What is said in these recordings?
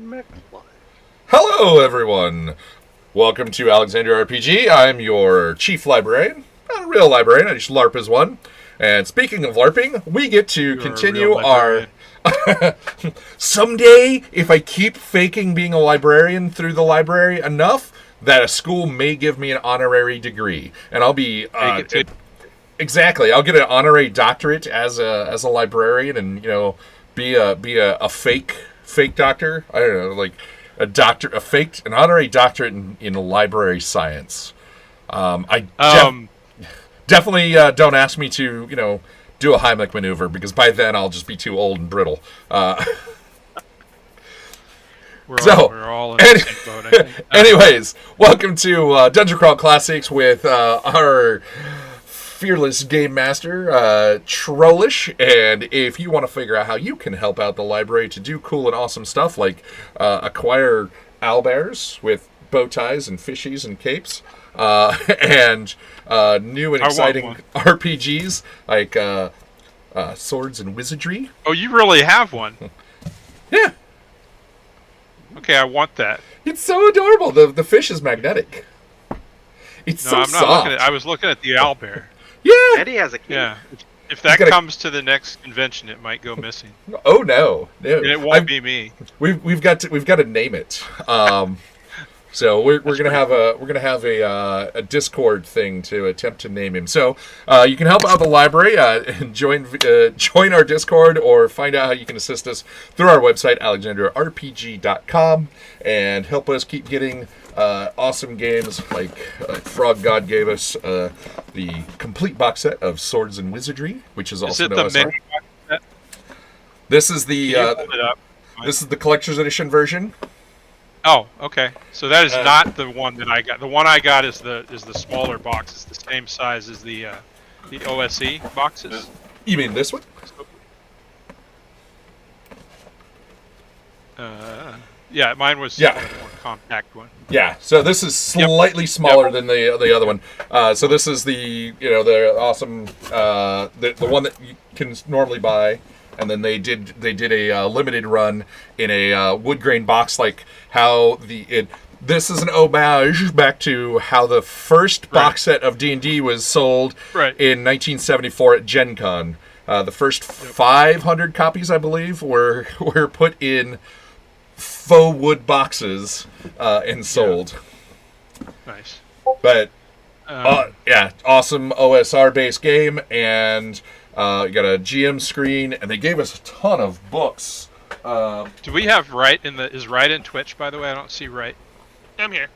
McFly. Hello, everyone. Welcome to Alexander RPG. I'm your chief librarian. Not a real librarian, I just LARP as one. And speaking of LARPing, we get to You are a continue real our. librarian. Someday, if I keep faking being a librarian through the library enough, that a school may give me an honorary degree, and I'll be Take it exactly. I'll get an honorary doctorate as a librarian, and be a fake doctor. I don't know, like an honorary doctorate in library science. Definitely don't ask me to do a Heimlich maneuver, because by then I'll just be too old and brittle. we're all in the same boat, I think. Anyways, welcome to Dungeon Crawl Classics with our fearless game master, Trollish. And if you want to figure out how you can help out the library to do cool and awesome stuff like acquire owlbears with bow ties and fishies and capes, and new and exciting RPGs like Swords and Wizardry. Oh, you really have one? Yeah. Okay, I want that. It's so adorable. The fish is magnetic. It's No, so I'm not soft. looking at. I was looking at the owlbear. Yeah. Eddie has a key. Yeah. If that comes to the next convention, it might go missing. Oh no. And it won't be me. We've got to name it. So we're gonna have a Discord thing to attempt to name him. So you can help out the library and join our Discord, or find out how you can assist us through our website alexanderrpg.com, and help us keep getting awesome games like Frog God gave us the complete box set of Swords and Wizardry, which is also Is it known the as mini box set? This is the Can you hold it up? this is the collector's edition version. Oh, okay. So that is not the one that I got. The one I got is the smaller box. It's the same size as the OSE boxes. You mean this one? Yeah, mine was Yeah. the more compact one. Yeah, so this is slightly smaller than the other one. So this is the awesome the one that you can normally buy, and then they did a limited run in a wood grain box, like how this is an homage back to how the first box set of D&D was sold in 1974 at Gen Con. The first 500 copies, I believe, were put in faux wood boxes and sold. Yeah. Nice. But yeah, awesome OSR based game, and you got a GM screen, and they gave us a ton of books. Do we have Wright is Wright in Twitch, by the way? I don't see Wright. I'm here.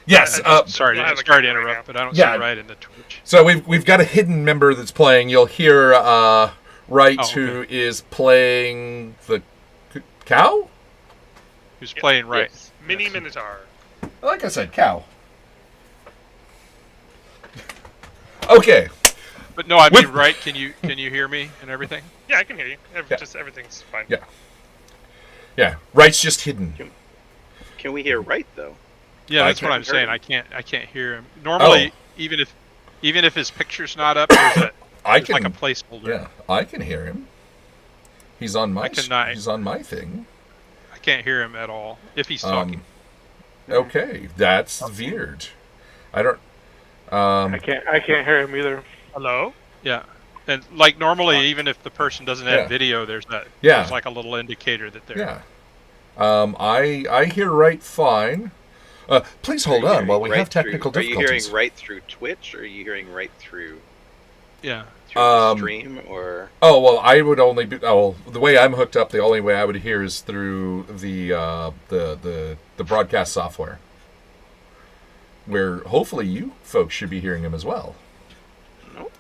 Yes. Sorry to interrupt, right, but I don't Yeah. see Wright in the Twitch. So we've got a hidden member that's playing. You'll hear Wright, okay. who is playing the cow. Who's playing Wright? Yes. Mini Minotaur. Like I said, cow. Okay. But no, I mean Wright. Can you hear me and everything? Yeah, I can hear you. Yeah. Just everything's fine. Yeah. Yeah. Wright's just hidden. Can we hear right though? Yeah, that's what I'm saying. I can't hear him. Normally, even if his picture's not up, there's like a placeholder. Yeah, I can hear him. He's on my. He's on my thing. I can't hear him at all if he's talking. Okay, that's weird. I don't. I can't hear him either. Hello? Yeah, and like normally, even if the person doesn't have video, there's like a little indicator that they're. Yeah. I hear right fine. Please hold on while we have technical difficulties. Are you hearing right through Twitch, or are you hearing right through? Yeah. Through the stream, or? Oh well, I would only be. Oh, the way I'm hooked up, the only way I would hear is through the broadcast software, where hopefully you folks should be hearing him as well. Nope.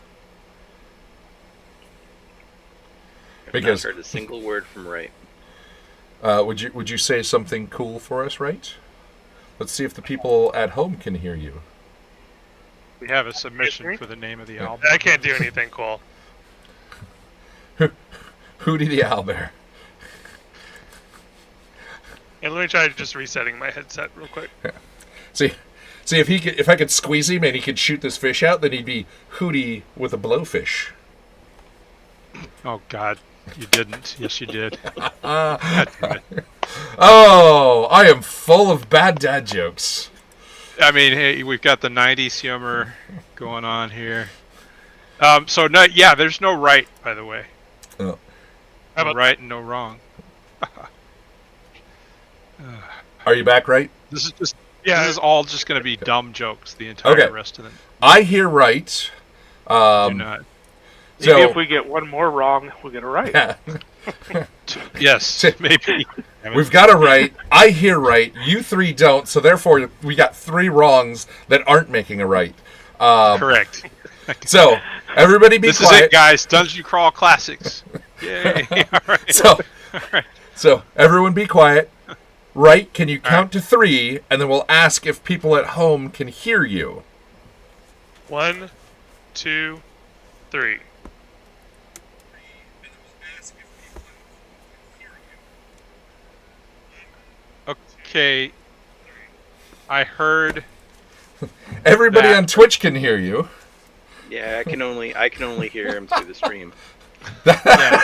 Because I've not heard a single word from right. Would you say something cool for us, right? Let's see if the people at home can hear you. We have a submission for the name of the album. I can't do anything cool. Hootie the Owlbear. And let me try just resetting my headset real quick. Yeah. See if I could squeeze him and he could shoot this fish out, then he'd be Hootie with a blowfish. Oh God. You didn't. Yes, you did. God damn it. Oh, I am full of bad dad jokes. I mean, hey, we've got the '90s humor going on here. So no, yeah, there's no right, by the way. Oh. No right and no wrong. Are you back, right? This is just Yeah. This is all just going to be dumb jokes the entire rest of the. I hear right. Do not. So, Maybe if we get one more wrong, we'll get it right. yeah. Yes, maybe. We've got it right. I hear right. You three don't. So therefore, we got 3 wrongs that aren't making a right. Correct. So everybody be This quiet. is it, guys. Dungeon Crawl Classics. Yay! All right. So, All right. so everyone be quiet. Right? Can you count to 3, and then we'll ask if people at home can hear you. 1, 2, 3. Okay. I heard. Everybody That. on Twitch can hear you. Yeah, I can only hear him through the stream. Yeah,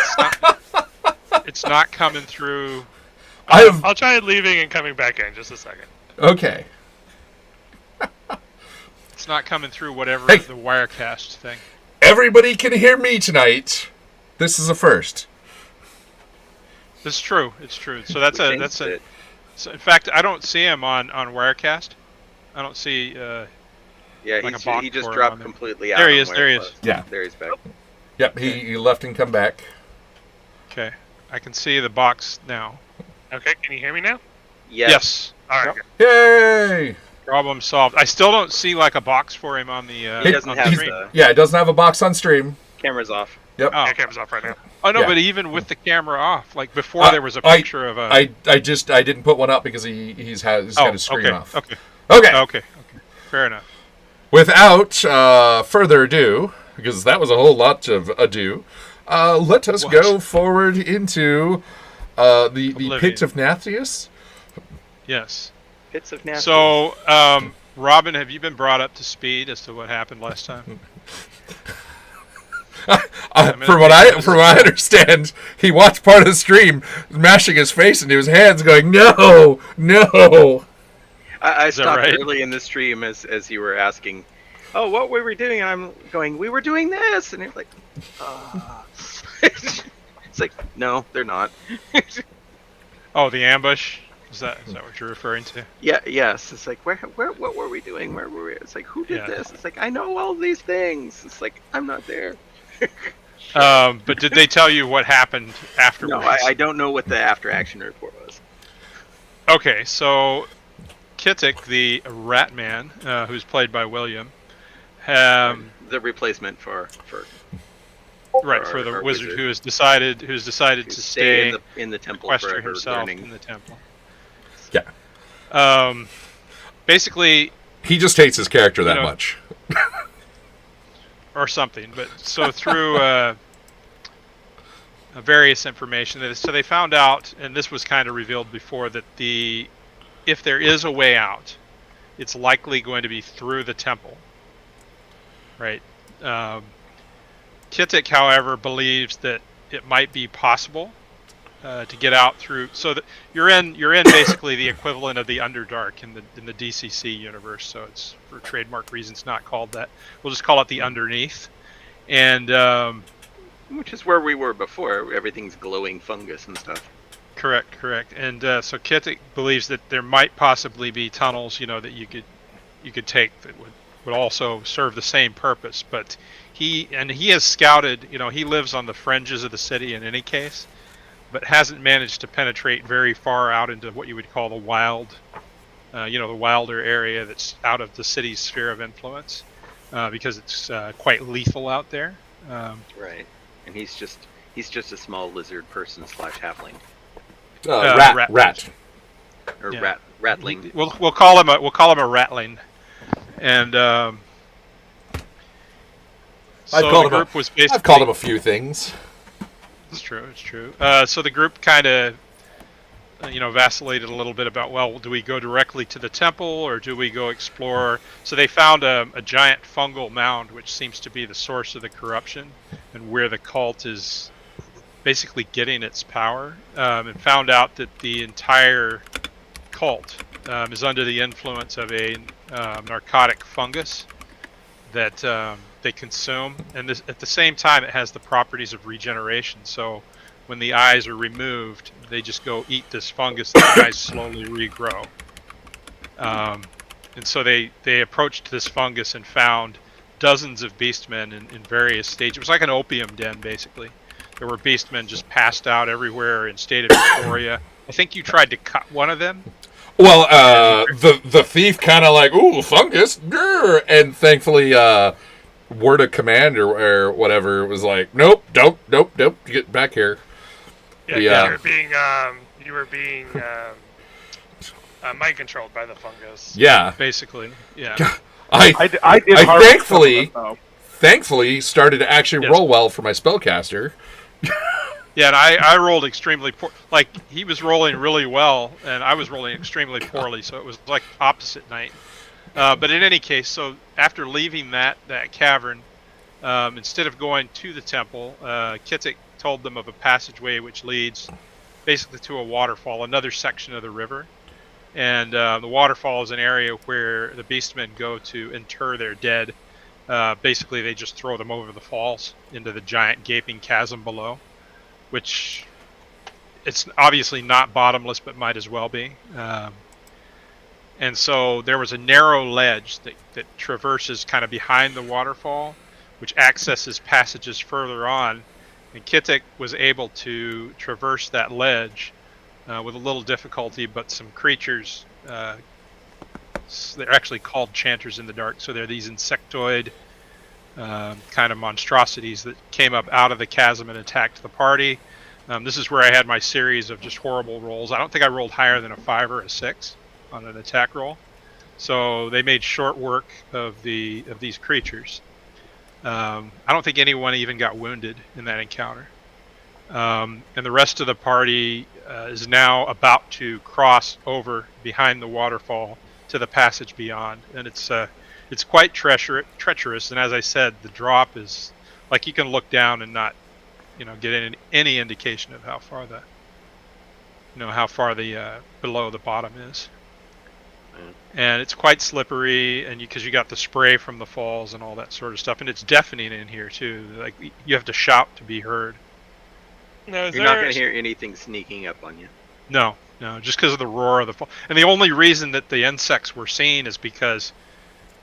it's not coming through. I'll try leaving and coming back in just a second. Okay. It's not coming through whatever Hey. the Wirecast thing. Everybody can hear me tonight. This is a first. It's true. It's true. So that's We a changed that's a. it. So in fact, I don't see him on Wirecast. I don't see. Yeah, like he's, a bot he just for him dropped on there. completely out. There he on is, where there it he was. is. Yeah. There he's back. Yep, he left and come back. Okay, I can see the box now. Okay, can you hear me now? Yes. All right. Yay! Problem solved. I still don't see like a box for him on the. He doesn't on have the stream. the Yeah, it doesn't have a box on stream. camera's off. Yep. Oh. Yeah, camera's off right now. Oh no, Yeah. but even with the camera off, like before, there was a picture of a. I didn't put one up because he's got his screen okay, off. okay, Okay. okay, fair enough. Without further ado, because that was a whole lot of ado, let us go forward into the Oblivion. pit of Nathius. Yes. Pits of nasty. So, Robin, have you been brought up to speed as to what happened last time? From what I understand, he watched part of the stream, mashing his face into his hands, going, "No, no." I Is that stopped right? early in the stream as you were asking, "Oh, what were we doing?" And I'm going, "We were doing this," and you're like, it's like, no, they're not. Oh, the ambush. Is that what you're referring to? Yeah, yes. It's like, what were we doing? Where were we? It's like, who did Yeah. this? It's like, I know all these things. It's like, I'm not there. But did they tell you what happened No, afterwards? I don't know what the after action report was. Okay, so Kittic, the Rat Man, who's played by William, The replacement for right for the wizard who's decided to stay in the temple sequester for himself learning. in the temple. Yeah. Basically, He just hates his character that know, much. or something. But so through various information, so they found out, and this was kind of revealed before, that if there is a way out, it's likely going to be through the temple. Right. Kittic, however, believes that it might be possible to get out through. So that you're in basically the equivalent of the Underdark in the DCC universe. So it's, for trademark reasons, not called that. We'll just call it the Underneath. And Which is where we were before. Everything's glowing fungus and stuff. correct. And so Kittic believes that there might possibly be tunnels, that you could take that would also serve the same purpose. But he has scouted. He lives on the fringes of the city in any case, but hasn't managed to penetrate very far out into what you would call the wild, the wilder area that's out of the city's sphere of influence, because it's quite lethal out there. Right. And he's just a small lizard person / halfling Rat. or Yeah. ratling. We'll call him a ratling, and so I've called the him group was basically. I've called him a few things. It's true. So the group kind of, vacillated a little bit about, well, do we go directly to the temple or do we go explore? So they found a giant fungal mound, which seems to be the source of the corruption and where the cult is basically getting its power, and found out that the entire cult is under the influence of a narcotic fungus that they consume, and this, at the same time, it has the properties of regeneration. So when the eyes are removed, they just go eat this fungus, and the eyes slowly regrow. And so they approached this fungus and found dozens of beastmen in various stages. It was like an opium den, basically. There were beastmen just passed out everywhere in state of Victoria. I think you tried to cut one of them. Well, the thief kind of like, ooh, fungus, grr, and thankfully, word of command or whatever was like, nope, don't, get back here. Yeah, Yeah. you were being mind controlled by the fungus. Yeah, Basically, yeah. I did I harvest thankfully- some of them, thankfully started to actually Yes. roll well for my spellcaster. Yeah, and I rolled extremely poor. Like, he was rolling really well, and I was rolling extremely poorly, so it was like opposite night. But in any case, so after leaving that cavern, instead of going to the temple, Kittik told them of a passageway which leads basically to a waterfall, another section of the river. And the waterfall is an area where the beastmen go to inter their dead. Basically, they just throw them over the falls into the giant gaping chasm below, which it's obviously not bottomless, but might as well be. And so there was a narrow ledge that traverses kind of behind the waterfall, which accesses passages further on. And Kittik was able to traverse that ledge with a little difficulty, but some creatures, they're actually called Chanters in the Dark, so they're these insectoid kind of monstrosities that came up out of the chasm and attacked the party. This is where I had my series of just horrible rolls. I don't think I rolled higher than a 5 or a 6 on an attack roll. So they made short work of these creatures. I don't think anyone even got wounded in that encounter. And the rest of the party is now about to cross over behind the waterfall to the passage beyond, and it's quite treacherous. And as I said, the drop is like you can look down and not, get any indication of how far the below the bottom is. And it's quite slippery, and because you got the spray from the falls and all that sort of stuff, and it's deafening in here too. Like, you have to shout to be heard. No, You're not going to hear anything sneaking up on you. No, just because of the roar of the fall. And the only reason that the insects were seen is because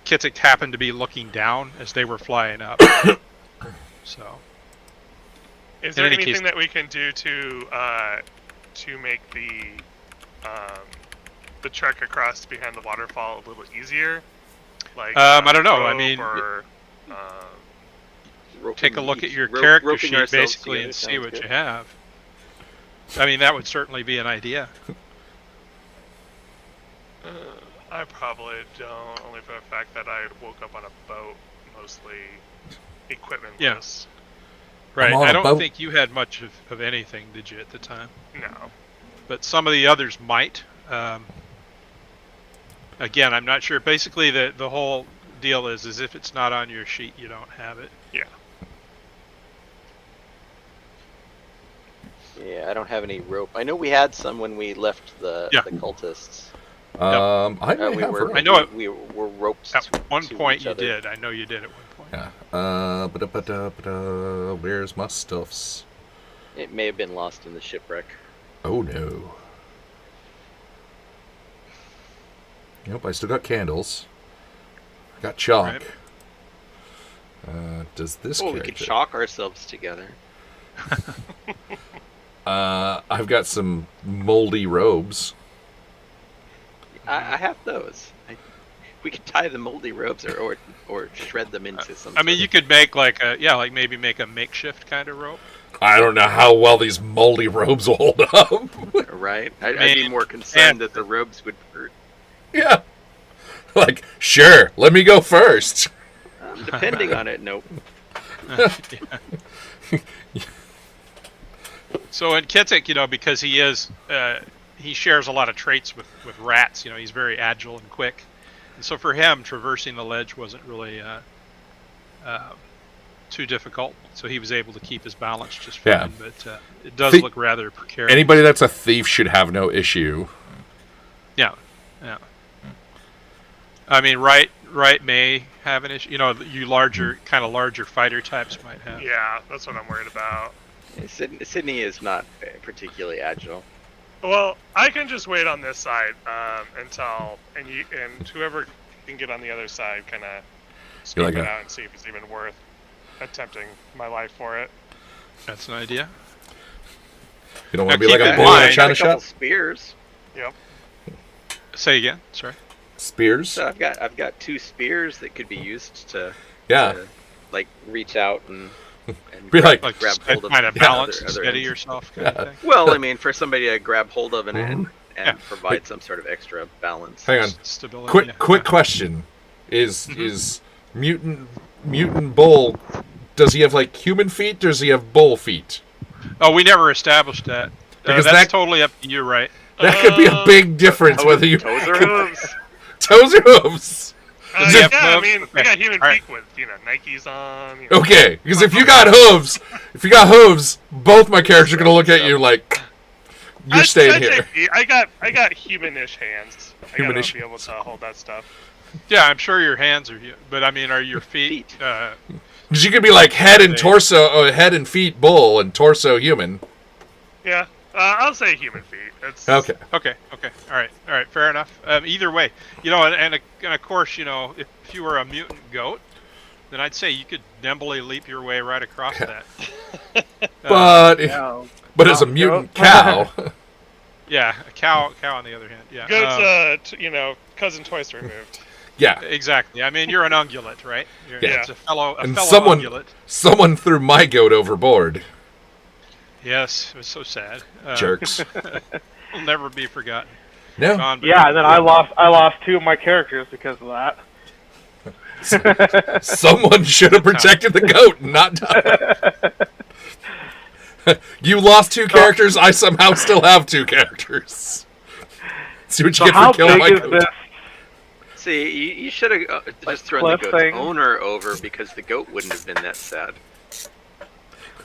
Kittik happened to be looking down as they were flying up. So, Is in there any anything case- that we can do to make the trek across behind the waterfall a little easier? Like, I don't know. I rope mean, or, take a look at your Roping character ourselves sheet basically together and see sounds what good. you have. I mean, that would certainly be an idea. I probably don't, only for the fact that I woke up on a boat, mostly equipmentless. Right. on I a don't boat. think you had much of anything, did you, at the time? No. But some of the others might. Again, I'm not sure. Basically, the whole deal is if it's not on your sheet, you don't have it. Yeah. Yeah, I don't have any rope. I know we had some when we left the cultists. I may We have were. rope. I know it- We were roped. At one to point, each you other. did. I know you did at one point. Yeah. Where's my stuffs? It may have been lost in the shipwreck. Oh no. Nope, I still got candles. I got chalk. Does this Oh, we character? could chalk ourselves together. I've got some moldy robes. I have those. We could tie the moldy robes or shred them into some. I mean, sort you could make maybe make a makeshift kind of rope. I don't know how well these moldy robes will hold up. of, right. I'd be Man, more concerned man. that the robes would hurt. Yeah. Like, sure, let me go first. Depending on it, nope. So in Kittik, because he is, he shares a lot of traits with rats. He's very agile and quick, and so for him, traversing the ledge wasn't really too difficult, so he was able to keep his balance just Yeah. fine. But it does Thi- look rather precarious. Anybody that's a thief should have no issue. Yeah, yeah. I mean, right may have an issue. You know, you kind of larger fighter types might have. Yeah, that's what I'm worried about. Sydney is not particularly agile. Well, I can just wait on this side until and whoever can get on the other side kind of scope like it a- out and see if it's even worth attempting my life for it. That's an idea. You don't want Now to be like keep a in bull in a mind- I got china a couple shop? spears. Yep. Say again. Sorry. Spears? So I've got 2 spears that could be used to Yeah. like reach out and Be like, Like grab hold of kind of yeah, balance other and steady ends. yourself kind of thing. Well, I mean, for somebody to grab hold of and Yeah. provide some sort of extra balance. hang on. Stability. Quick yeah. quick question. Is mutant bull, does he have like human feet, or does he have bull feet? Oh, we never established that. Because That's that- totally up to you, right? That could be a big difference whether you Toes or hooves? toes or hooves. Does he have Yeah, I hooves? mean, we got human All right. feet with Nikes on. You know. Okay, because if you got hooves, both my characters are gonna look at you like you're staying I'd say here. feet. I got humanish hands. I gotta Humanish be able to hold that stuff. Yeah, I'm sure your hands are. But I mean, are your feet? Because you could be like head and feet bull and torso human. Yeah, I'll say human feet. It's Okay. Okay. All right. Fair enough. Either way, and of course, if you were a mutant goat, then I'd say you could nimbly leap your way right across that. But as a mutant cow, Yeah, a cow. On the other hand, yeah. Goat's cousin twice removed. yeah, Exactly. I mean, you're an ungulate, right? Yeah. It's a fellow And fellow ungulate. someone threw my goat overboard. Yes, it was so sad. Jerks. Will never be forgotten. No, Gone, but Yeah, and then I lost 2 of my characters because of that. someone should have protected the goat and not died. You lost 2 characters. I somehow still have 2 characters. See what you So get how for killing my big is goat. this? See, you should have just thrown the cliff goat's thing? owner over because the goat wouldn't have been that sad.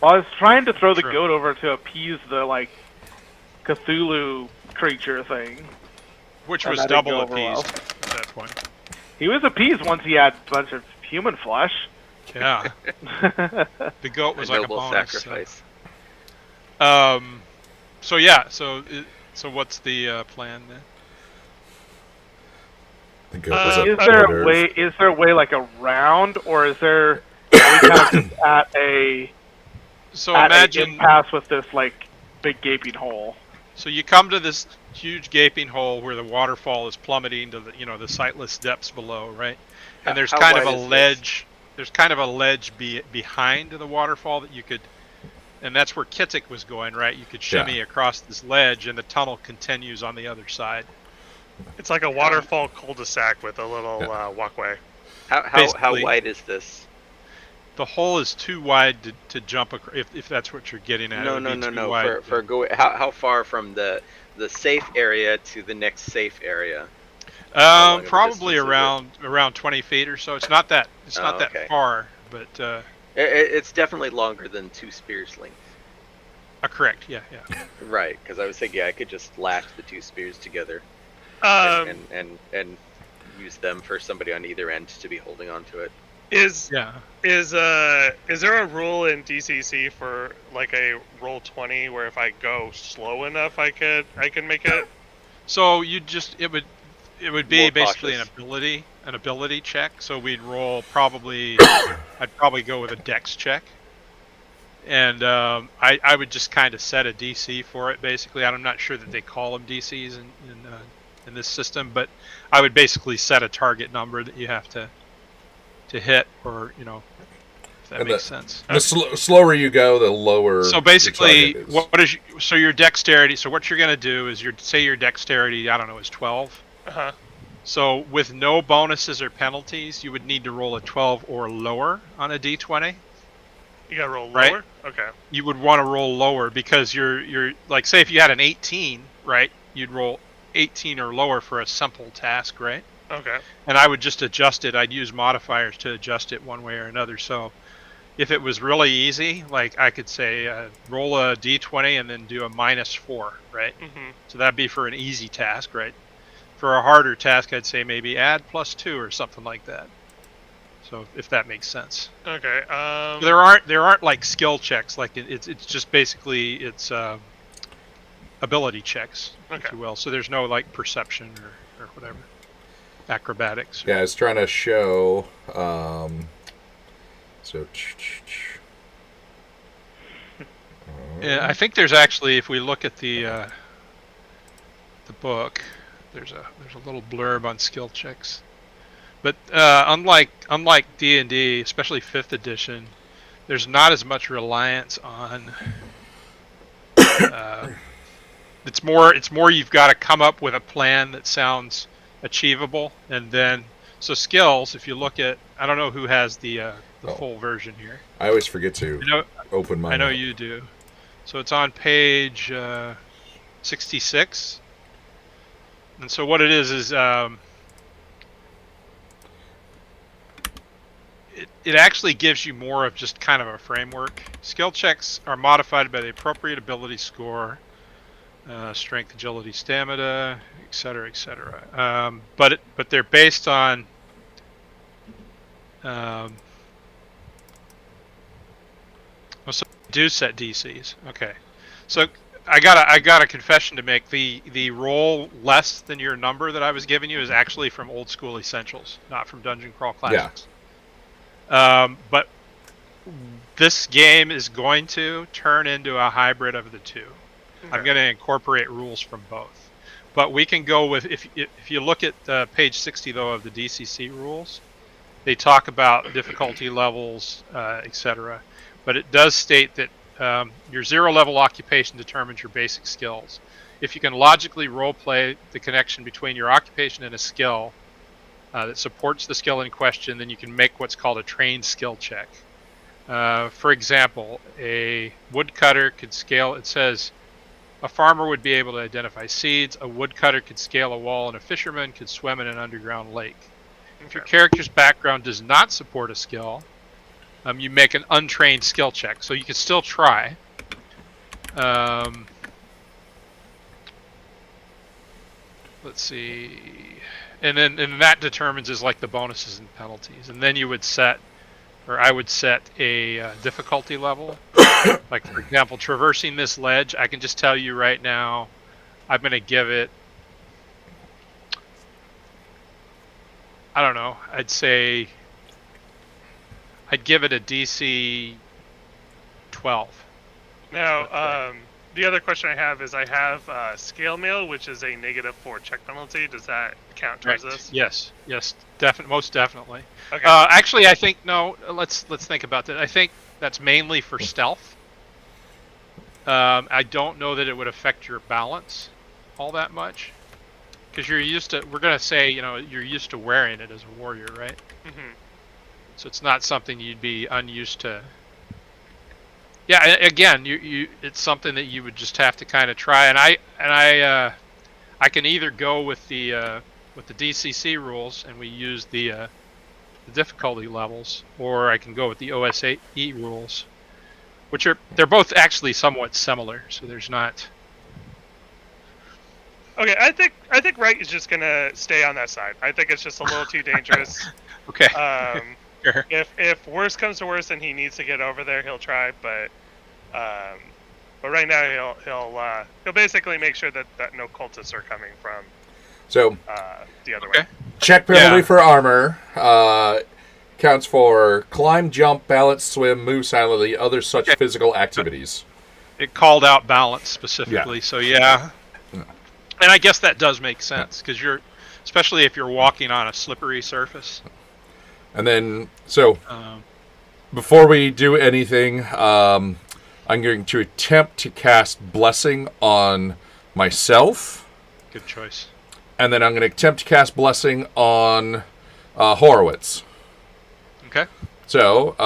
Well, I was trying to throw the True. goat over to appease the Cthulhu creature thing. which and was that didn't double go over well. appeased at that point. He was appeased once he had a bunch of human flesh. Yeah, the goat was A like a noble bonus. sacrifice. So yeah, so what's the plan then? The goat was Is a there nerve. a way? Is there a way around, or is there? Are we kind of just at a So an imagine. impasse with this big gaping hole? So you come to this huge gaping hole where the waterfall is plummeting to the sightless depths below, right? And there's How kind of wide a is this? ledge. There's kind of a ledge behind the waterfall that you could, and that's where Kittik was going, right? You could shimmy across this ledge, and the tunnel continues on the other side. It's like a waterfall cul-de-sac with a little walkway. How Basically- wide is this? The hole is too wide to jump if that's what you're getting at. It would be too wide. How far from the safe area to the next safe area? long of a Probably distance is around 20 feet or so. It's not that okay. that far, but It's definitely longer than 2 spears length. correct. Yeah. Right, because I was thinking I could just latch the 2 spears together and use them for somebody on either end to be holding onto it. Is Yeah. is there a rule in DCC for a roll 20 where if I go slow enough I can make it? So it would be More basically cautious. an ability check. So we'd roll probably I'd probably go with a dex check. And I would just kind of set a DC for it basically. I'm not sure that they call them DCs in this system, but I would basically set a target number that you have to hit, or if that And makes sense. The slower you go, the lower. So basically, the target is. what is your dexterity? So what you're gonna do is say your dexterity, I don't know, is 12. Uh-huh. So with no bonuses or penalties, you would need to roll a 12 or lower on a d20. You gotta roll Right. lower? Okay. You would want to roll lower because you're like, say if you had an 18, right? You'd roll 18 or lower for a simple task, right? Okay. And I would just adjust it. I'd use modifiers to adjust it one way or another. So If it was really easy, like I could say roll a d20 and then do a -4, right? Mm-hmm. So that'd be for an easy task, right? For a harder task, I'd say maybe add +2 or something like that. So if that makes sense. Okay. There aren't like skill checks. Like it's just basically it's ability checks, if Okay. you will. So there's no like perception or whatever, acrobatics. Yeah, I was trying to show. Yeah, I think there's actually, if we look at the book, there's a little blurb on skill checks. But unlike D&D, especially 5th edition, there's not as much reliance on. It's more you've got to come up with a plan that sounds achievable, and then so skills. If you look at, I don't know who has the full version here. I always forget to open mine. I know up. you do. So it's on page 66. And so what it is it actually gives you more of just kind of a framework. Skill checks are modified by the appropriate ability score, strength, agility, stamina, etc., etc. But they're based on so do set DCs. Okay, so I got a confession to make. The roll less than your number that I was giving you is actually from Old School Essentials, not from Dungeon Crawl Classics. But this game is going to turn into a hybrid of the two. Okay. I'm going to incorporate rules from both. But we can go with, if you look at page 60 though of the DCC rules, they talk about difficulty levels, etc. But it does state that your 0 level occupation determines your basic skills. If you can logically role play the connection between your occupation and a skill that supports the skill in question, then you can make what's called a trained skill check. For example, a woodcutter could scale, it says, a farmer would be able to identify seeds, a woodcutter could scale a wall, and a fisherman could swim in an underground lake. If your character's background does not support a skill, you make an untrained skill check. So you can still try. Let's see. And that determines is like the bonuses and penalties. And then you would set, or I would set a difficulty level. Like, for example, traversing this ledge, I can just tell you right now, I'm going to give it, I don't know, I'd say, I'd give it a DC 12. Now, the other question I have is I have scale mail, which is a -4 check penalty. Does that count towards this? Yes, most definitely. Okay. Actually, I think no. Let's think about that. I think that's mainly for stealth. I don't know that it would affect your balance all that much, because you're used to. We're gonna say, you're used to wearing it as a warrior, right? Mm-hmm. So it's not something you'd be unused to. Yeah, again, it's something that you would just have to kind of try, and I can either go with the DCC rules and we use the difficulty levels, or I can go with the OSE rules, which they're both actually somewhat similar. So there's not. Okay, I think Wright is just gonna stay on that side. I think it's just a little too dangerous. Okay. Sure. If worse comes to worse and he needs to get over there, he'll try. But right now he'll basically make sure that no cultists are coming from the other way. Check penalty for armor counts for climb, jump, balance, swim, move silently, other such physical activities. It called out balance specifically, so yeah. And I guess that does make sense, because especially if you're walking on a slippery surface. And then, before we do anything, I'm going to attempt to cast Blessing on myself. Good choice. And then I'm going to attempt to cast Blessing on Horowitz. Okay. So,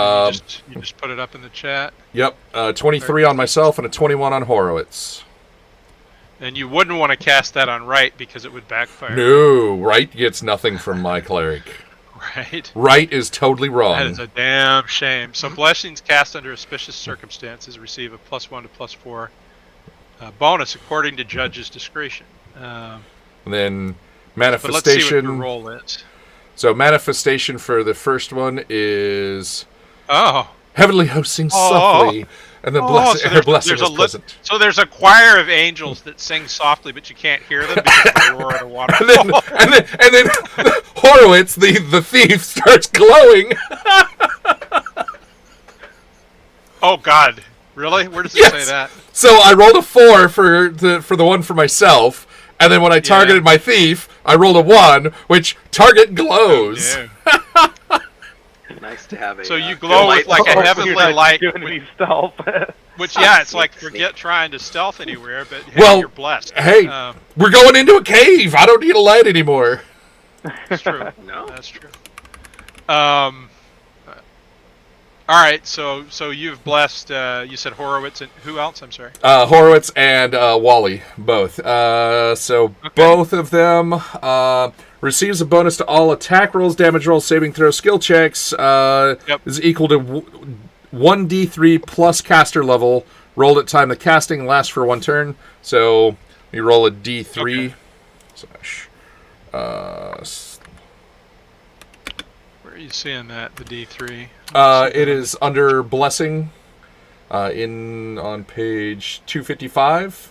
you just put it up in the chat. Yep, 23 on myself and a 21 on Horowitz. And you wouldn't want to cast that on Wright because it would backfire. No, Wright gets nothing from my cleric. Right. Right is totally wrong. That is a damn shame. So blessings cast under auspicious circumstances receive a +1 to +4 bonus according to judge's discretion. And then But let's see what manifestation. your roll is. So manifestation for the first one is Oh. heavenly host sings Oh. softly, and the her blessing is present. So there's a choir of angels that sing softly, but you can't hear them because of the roar of the water. and then Horowitz, the thief, starts glowing. Oh God, really? Where does it Yes. say that? So I rolled a 4 for the one for myself, and then when I targeted my thief, I rolled a 1, which target glows. Yeah. Nice to have a. So you glow with like a heavenly light, Doing any stealth. which it's like forget trying to stealth anywhere, but hey, Well, you're blessed. Hey, we're going into a cave. I don't need a light anymore. That's true. No. That's true. All right, so you've blessed. You said Horowitz and who else? I'm sorry. Horowitz and Wally, both. So both of them receives a bonus to all attack rolls, damage rolls, saving throws, skill checks. Is equal to 1d3 plus caster level rolled at time of casting and lasts for 1 turn. So you roll a d3 slash. Where are you seeing that? The D3. It is under blessing, on page 255.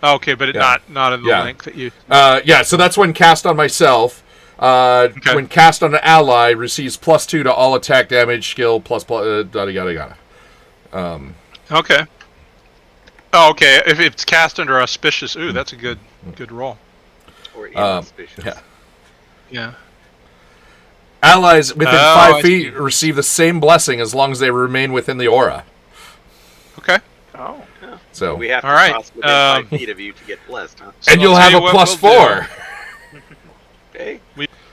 Okay, but not in the link that you. So that's when cast on myself. When cast on an ally, receives +2 to all attack damage, skill plus yada yada yada. Okay. Oh, okay. If it's cast under auspicious, that's a good roll. Or inauspicious. Yeah. Allies within 5 I feet see. receive the same blessing as long as they remain within the aura. Okay. Oh. So We have to All right, cross within 5 feet of you to get blessed, huh? So and you'll I'll have tell a you what +4. Okay.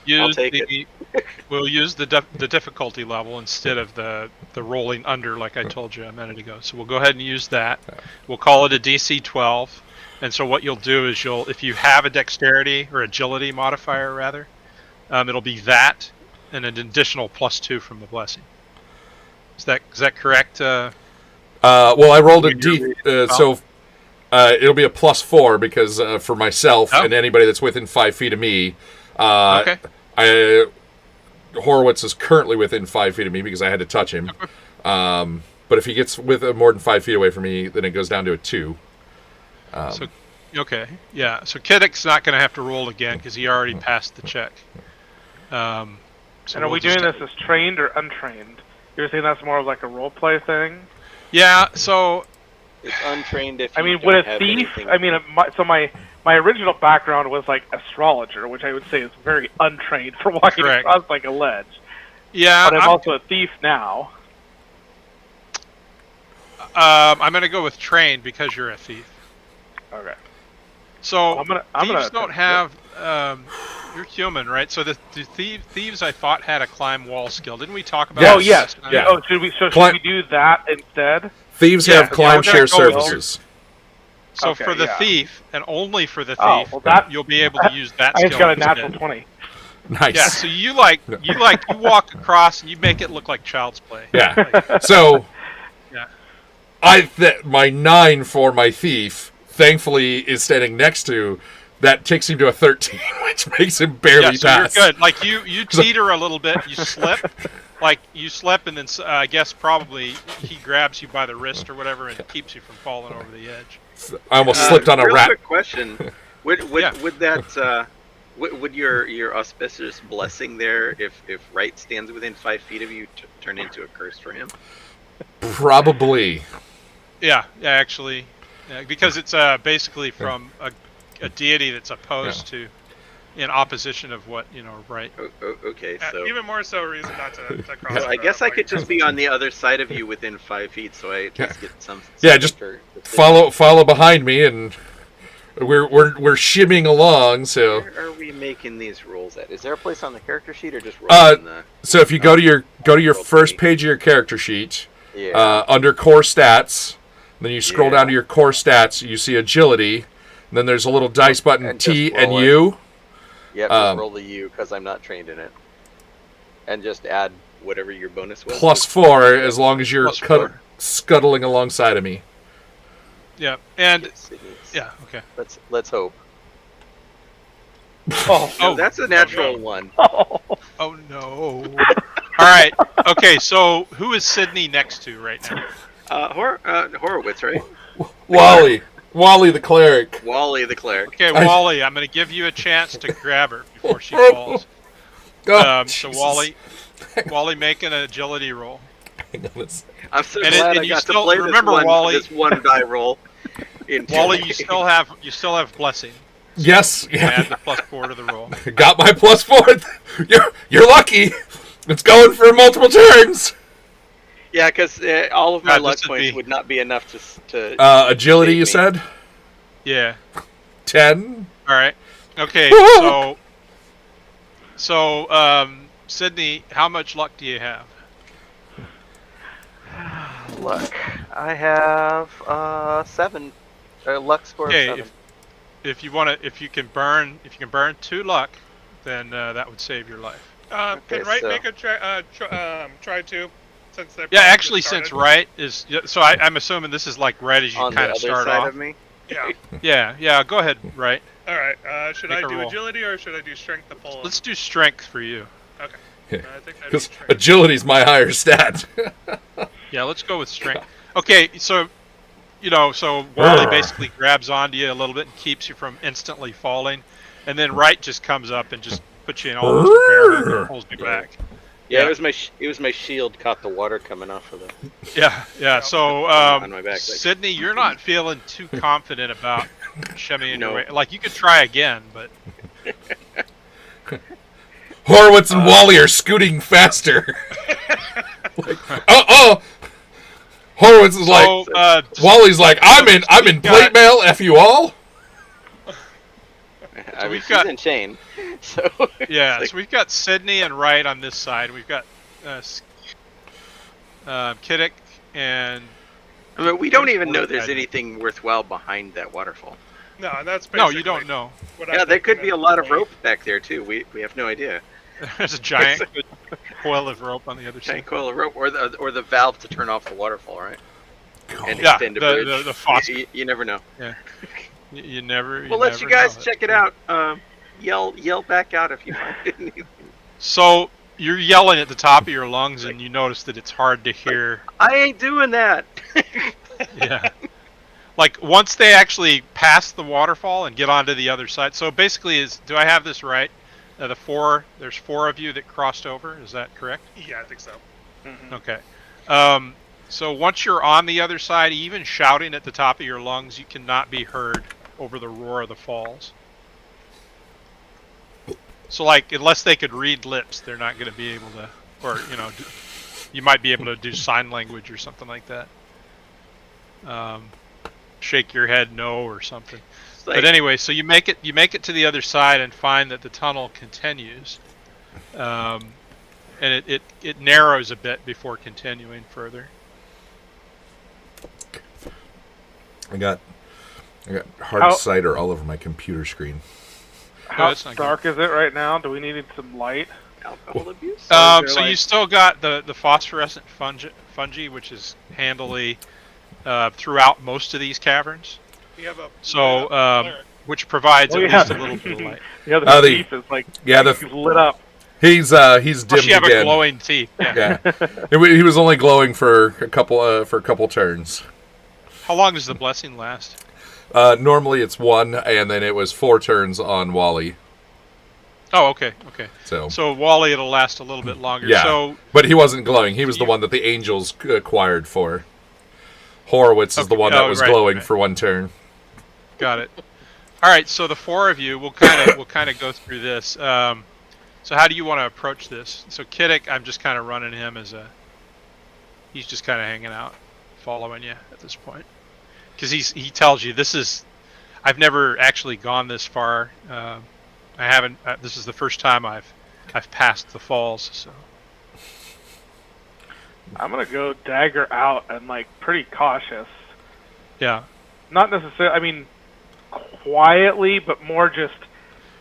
Use take we'll use the difficulty level instead of the rolling under like I told you a minute ago. So we'll go ahead and use that. We'll call it a DC 12. And so what you'll do is if you have a dexterity or agility modifier rather, it'll be that and an additional +2 from the blessing. Is that correct? Well, I rolled a D, so it'll be a +4 because for myself and anybody that's within 5 feet of me. Horowitz is currently within 5 feet of me because I had to touch him. But if he gets more than 5 feet away from me, then it goes down to a 2. So Kiddick's not going to have to roll again because he already passed the check. So And are we doing this as trained or untrained? You're saying that's more of like a role play thing? Yeah. So It's untrained if I you mean, don't would a have thief? anything. I mean, my original background was like astrologer, which I would say is very untrained for walking Correct. across like a ledge. yeah, But I'm also a thief now. I'm going to go with trained because you're a thief. Okay. So I'm gonna thieves don't have. You're human, right? So the thieves I thought had a climb wall skill. Didn't we talk about? Yes. Oh yes. Last time? Yeah. Oh, should we do that instead? Thieves Yeah, have climb we're gonna share go with services. So Okay, for the yeah. thief and only for the thief, Oh, well, that- you'll be able to use that I skill. just got a instead. natural 20. Nice. Yeah. So you walk across and you make it look like child's play. Yeah. So, Yeah. my 9 for my thief, thankfully, is standing next to. That takes him to a 13, which makes him barely So pass. you're good. Like you teeter a little bit, you slip, and then I guess probably he grabs you by the wrist or whatever and keeps you from falling over the edge. I almost slipped on a real rat. Quick question: Would Yeah. would that would your auspicious blessing there, if right stands within 5 feet of you, turn into a curse for him? Probably. Yeah, actually, because it's basically from a deity that's opposed to, in opposition of what right. Okay, so Even more so reason not to cross. well, I guess I could just be on the other side of you within 5 feet, so I at least get some. Yeah, just follow behind me, and we're shimming along. So Where are we making these rolls at? Is there a place on the character sheet, or just rolls in the? so if you go to your first page of your character sheet, Yeah. under core stats, then you scroll Yeah. down to your core stats, you see agility, and then there's a little dice button And T just and roll it. U. Yep. Just roll the U because I'm not trained in it. And just add whatever your bonus was. +4 as long as you're +4. scuttling alongside of me. Yeah, and Yes, it is. yeah, okay. Let's hope. Oh, No, that's a natural no. one. oh. Oh no! All right, okay. So who is Sydney next to right now? Horowitz, right? Wally the cleric. Wally the cleric. Okay, Wally, I'm going to give you a chance to grab her before she falls. Oh, So Jesus. Wally, make an agility roll. Hang on a second. I'm so And glad and I you got still- to play remember, Wally- this one die roll. In Wally, you still have blessing. Yes, Add yeah, the +4 to the roll. got my +4. You're lucky. It's going for multiple turns. Yeah, because all of my God, luck this would points be- would not be enough to Agility, you save me. said? Yeah. 10. All right. Okay. Sydney, how much luck do you have? Luck. I have 7. Luck score of Okay. 7. If you can burn 2 luck, then that would save your life. Can Okay, Wright so- make a try to? Since they're Yeah, probably actually, just since started? Wright is, so I'm assuming this is like right as you On the kind other of start side off. of me. Yeah. Yeah. Go ahead, Wright. All right. Should Make I a do roll. agility or should I do strength to pull? Let's do strength for you. Okay. Yeah. I think I do Because strength. agility's my higher stat. Yeah, let's go with strength. Okay, so Wally basically grabs onto you a little bit and keeps you from instantly falling, and then Wright just comes up and just puts you in almost a bear hug and pulls you back. Yeah, Yeah. it was my shield caught the water coming off of the Yeah. So, on my back. Like, Sydney, you're not feeling too confident about shimmying No. your way. Like, you could try again, but Horowitz and Wally are scooting faster. Horowitz is like, Wally's like, I'm in plate mail. F you all. I mean, we've she's got- in chain. So yeah. it's So we've got Sydney and Wright on this side. We've got Kiddick and I mean, we don't even know Horowitz. there's anything worthwhile behind that waterfall. No, that's no, basically you don't know. what Yeah, I'm there could thinking be a of lot of doing. rope back there too. We have no idea. There's a giant coil of rope on the other Giant side. coil of rope, or the valve to turn off the waterfall, right? And Yeah, extend a the- bridge. the faucet. You never know. You never. We'll let you never guys know. check it out. Yell back out if you find anything. So you're yelling at the top of your lungs, and you notice that it's hard to hear. I ain't doing that. Yeah. Like once they actually pass the waterfall and get onto the other side. So basically, do I have this right? There's 4 of you that crossed over. Is that correct? Yeah, I think so. Mm-hmm. Okay. So once you're on the other side, even shouting at the top of your lungs, you cannot be heard over the roar of the falls. So like, unless they could read lips, they're not going to be able to, or you might be able to do sign language or something like that. Shake your head no or something. But anyway, so you make it to the other side and find that the tunnel continues, and it narrows a bit before continuing further. I got hard cider all over my computer screen. How that's not good. dark is it right now? Do we need some light? alcohol abuse. So like- you still got the phosphorescent fungi, which is handily throughout most of these caverns. You have a So, cleric. which provides Oh, at yeah. least a little bit of light. Yeah, Oh, the the- thief is like Yeah, he's lit up. he's Plus, dimmed you have a again. glowing teeth. Yeah. Yeah, he was only glowing for a couple turns. How long does the blessing last? Normally it's 1, and then it was 4 turns on Wally. Oh, okay. So So Wally, it'll last a little bit longer. yeah, So but he wasn't glowing. He was the one that the angels acquired for. Horowitz is the Okay. one that Oh, was right, glowing right. for 1 turn. got it. All right. So the 4 of you, we'll kind of go through this. So how do you want to approach this? So Kiddick, I'm just kind of running him he's just kind of hanging out, following you at this point, because he tells you I've never actually gone this far. I haven't. This is the first time I've passed the falls. So I'm gonna go dagger out and like pretty cautious. yeah. Not necessarily. I mean, quietly, but more just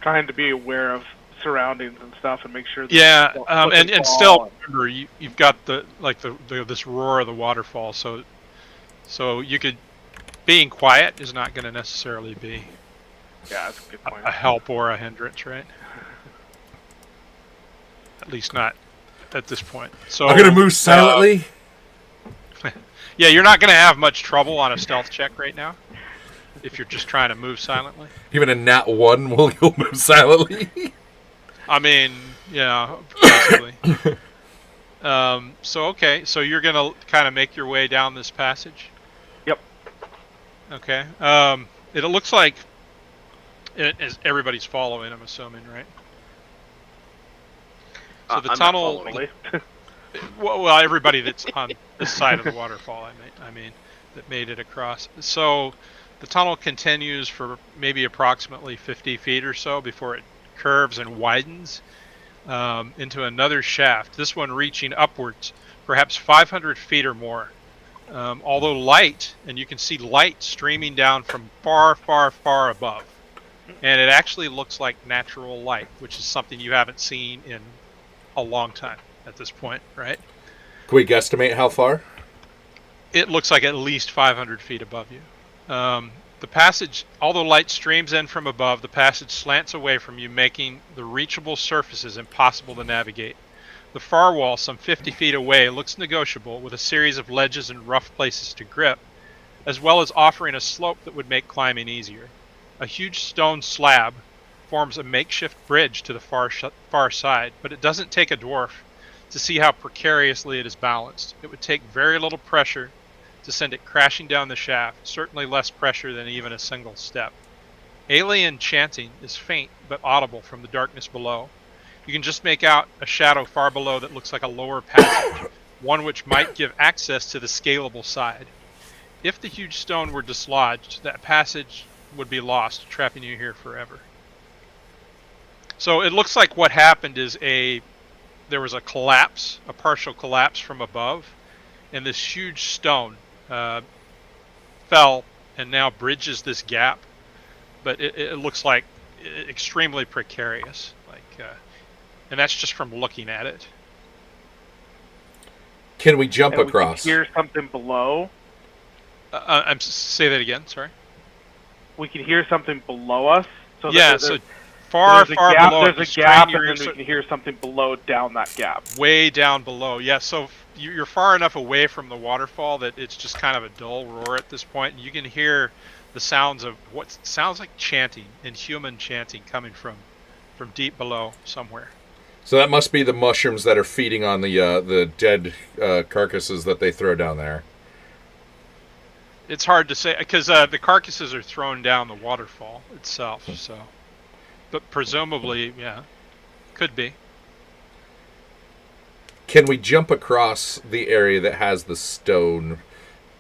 trying to be aware of surroundings and stuff and make sure that Yeah, you don't slip and fall still remember you've got the this roar of the waterfall, so you could being quiet is not going to necessarily be yeah, that's a good point. a help or a hindrance, right? At least not at this point. So I'm gonna move silently. Yeah, you're not going to have much trouble on a stealth check right now if you're just trying to move silently. Even a nat 1 will you'll move silently. I mean, yeah, basically. So okay, so you're gonna kind of make your way down this passage. Yep. Okay. It looks like as everybody's following. I'm assuming, right? So the I'm not tunnel. following. Well, everybody that's on this side of the waterfall. I mean, that made it across. So the tunnel continues for maybe approximately 50 feet or so before it curves and widens into another shaft, this one reaching upwards, perhaps 500 feet or more. Although light, and you can see light streaming down from far, far, far above. And it actually looks like natural light, which is something you haven't seen in a long time at this point, right? Can we guesstimate how far? It looks like at least 500 feet above you. The passage, although light streams in from above, the passage slants away from you, making the reachable surfaces impossible to navigate. The far wall, some 50 feet away, looks negotiable, with a series of ledges and rough places to grip, as well as offering a slope that would make climbing easier. A huge stone slab forms a makeshift bridge to the far side, but it doesn't take a dwarf to see how precariously it is balanced. It would take very little pressure to send it crashing down the shaft, certainly less pressure than even a single step. Alien chanting is faint but audible from the darkness below. You can just make out a shadow far below that looks like a lower passage, one which might give access to the scalable side. If the huge stone were dislodged, that passage would be lost, trapping you here forever. So it looks like what happened is there was a collapse, a partial collapse from above, and this huge stone fell and now bridges this gap, but it looks like extremely precarious, and that's just from looking at it. Can we jump And across? we can hear something below. Say that again. Sorry. We can hear something below us. So Yeah. that So far there's a below. gap, if you there's a strain gap, your and ears, then we can hear something below down that gap. way down below. Yeah. So you're far enough away from the waterfall that it's just kind of a dull roar at this point, and you can hear the sounds of what sounds like chanting and human chanting coming from deep below somewhere. So that must be the mushrooms that are feeding on the dead carcasses that they throw down there. It's hard to say because the carcasses are thrown down the waterfall itself. So, but presumably, yeah, could be. Can we jump across the area that has the stone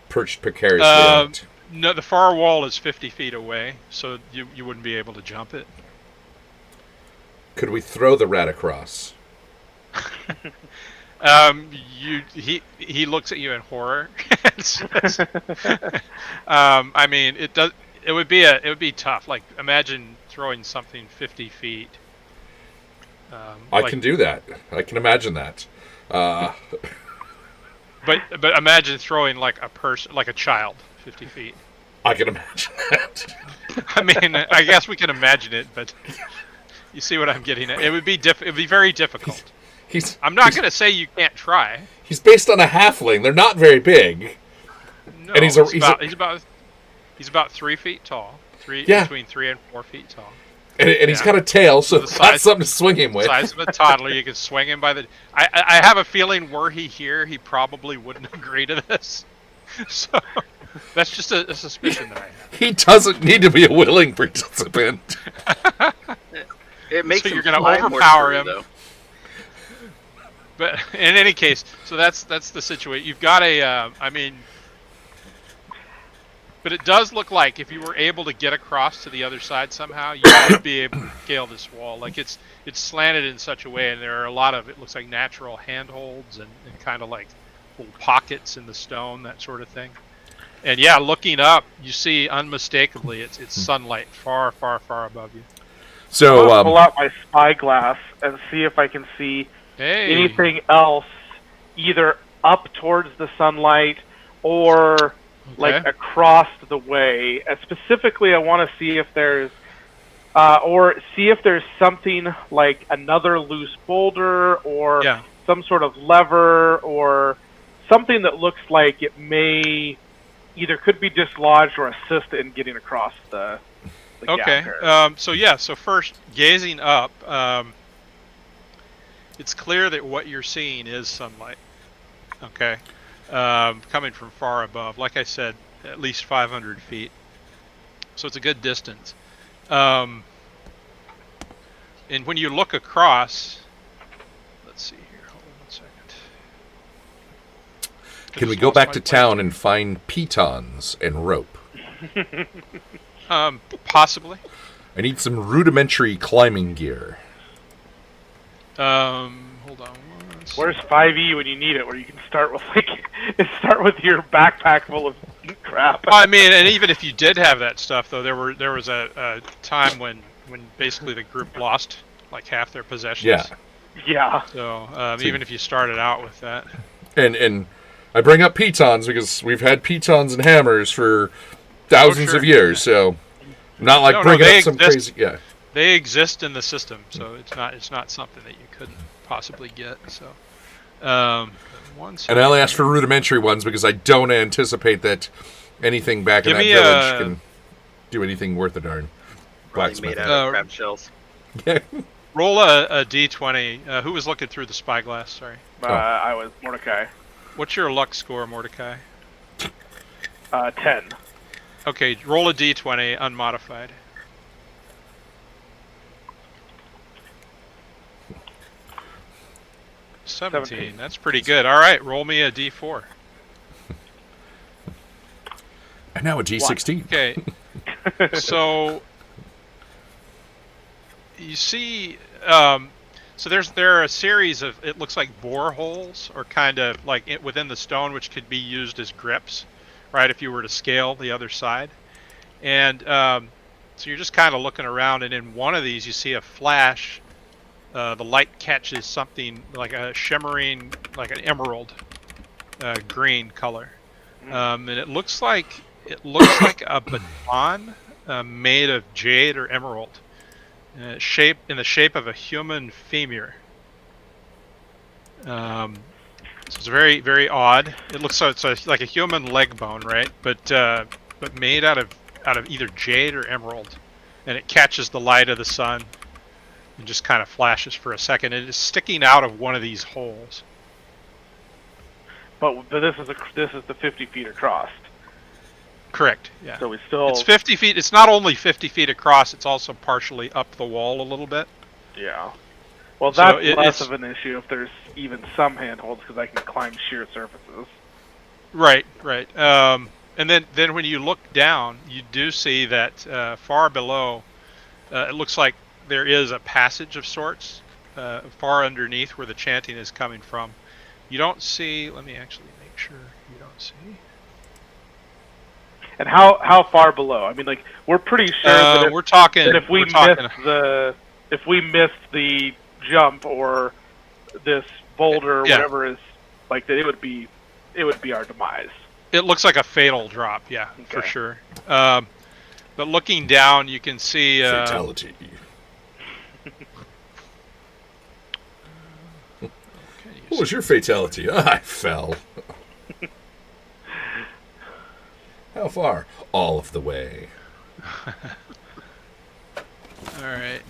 perched precariously on it? No, the far wall is 50 feet away, so you wouldn't be able to jump it. Could we throw the rat across? He looks at you in horror. I mean, it would be tough. Like, imagine throwing something 50 feet. I can do that. I can imagine that. But imagine throwing like a person, like a child, 50 feet. I can imagine that. I mean, I guess we can imagine it, but you see what I'm getting at. It would be it would be very difficult. I'm not going to say you can't try. He's based on a halfling. They're not very big. No, And he's about 3 feet tall. Yeah. Between 3 and 4 feet tall. And he's got a tail, so The that's something to swing him with. Size of a toddler, you can swing him by the. I have a feeling were he here, he probably wouldn't agree to this. So that's just a suspicion that I have. He doesn't need to be a willing participant. It makes So him you're gonna fly more overpower scurry, him. though. But in any case, so that's the situation. You've got but it does look like if you were able to get across to the other side somehow, you would be able to scale this wall. Like it's slanted in such a way, and there are a lot of, it looks like natural handholds and kind of like little pockets in the stone, that sort of thing. And yeah, looking up, you see unmistakably it's sunlight far, far, far above you. So I'm gonna pull out my spyglass and see if I can see Hey. anything else, either up towards the sunlight or like Okay. across the way. Specifically, I want to see if there's something like another loose boulder or Yeah. some sort of lever or something that looks like it may either could be dislodged or assist in getting across the Okay. gap here. So first, gazing up, it's clear that what you're seeing is sunlight. Okay. Coming from far above. Like I said, at least 500 feet. So it's a good distance. And when you look across, let's see here. Hold on 1 second. can we go back to town and find pitons and rope? Possibly. I need some rudimentary climbing gear. Hold on. Where's 5e when you need it? Where you can start with start with your backpack full of crap. I mean, and even if you did have that stuff, though, there was a time when basically the group lost like half their possessions. Yeah. Yeah. So even if you started out with that. And I bring up pitons because we've had pitons and hammers for thousands sure. of years, so not like No, bringing they up some exist. crazy. Yeah. They exist in the system, so it's not something that you couldn't possibly get. So, And I only ask for rudimentary ones because I don't anticipate that anything back in Give that me village can do anything worth a darn. Probably made Blacksmith. out of crab shells. Yeah. roll a d20. Who was looking through the spyglass? Sorry. I was Mordecai. What's your luck score, Mordecai? 10. Okay, roll a d20 unmodified. 17. That's pretty good. All right, roll me a d4. And now a G16. Okay. So you see, so there are a series of, it looks like boreholes, or kind of like within the stone, which could be used as grips, right? If you were to scale the other side, and so you're just kind of looking around, and in one of these you see a flash. The light catches something like a shimmering, like an emerald green color, and it looks like a baton made of jade or emerald, in the shape of a human femur. So it's very, very odd. It looks like a human leg bone, right? But made out of either jade or emerald, and it catches the light of the sun and just kind of flashes for a second. It is sticking out of one of these holes. But this is the 50 feet across. Correct. Yeah. So we still. It's 50 feet. It's not only 50 feet across. It's also partially up the wall a little bit. Yeah. Well, So that's it's less of an issue if there's even some handholds because I can climb sheer surfaces. Right. Right. And then when you look down, you do see that far below, it looks like there is a passage of sorts far underneath where the chanting is coming from. You don't see. Let me actually make sure you don't see. And how far below? I mean, like we're pretty sure that We're talking. that if we we're missed the jump or this boulder or Yeah. whatever is like that, it would be our demise. It looks like a fatal drop. Yeah, for Okay. sure. But looking down, you can see. Fatality. What was your fatality? I fell. How far? All of the way. All right.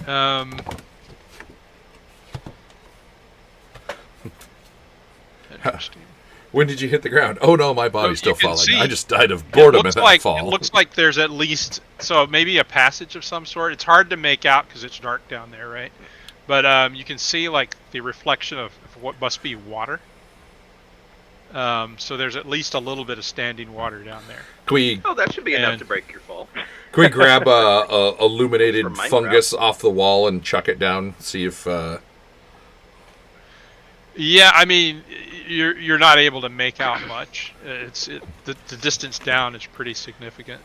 Interesting. When did you hit the ground? Oh no, my body's So you still can falling. see- I just died of boredom in It that fall. looks like there's at least maybe a passage of some sort. It's hard to make out because it's dark down there, right? But you can see like the reflection of what must be water. So there's at least a little bit of standing water down there. Can we Oh, that should be enough And- to break your fall. grab a illuminated For Minecraft. fungus off the wall and chuck it down? See if Yeah, I mean, you're not able to make out much. The distance down is pretty significant.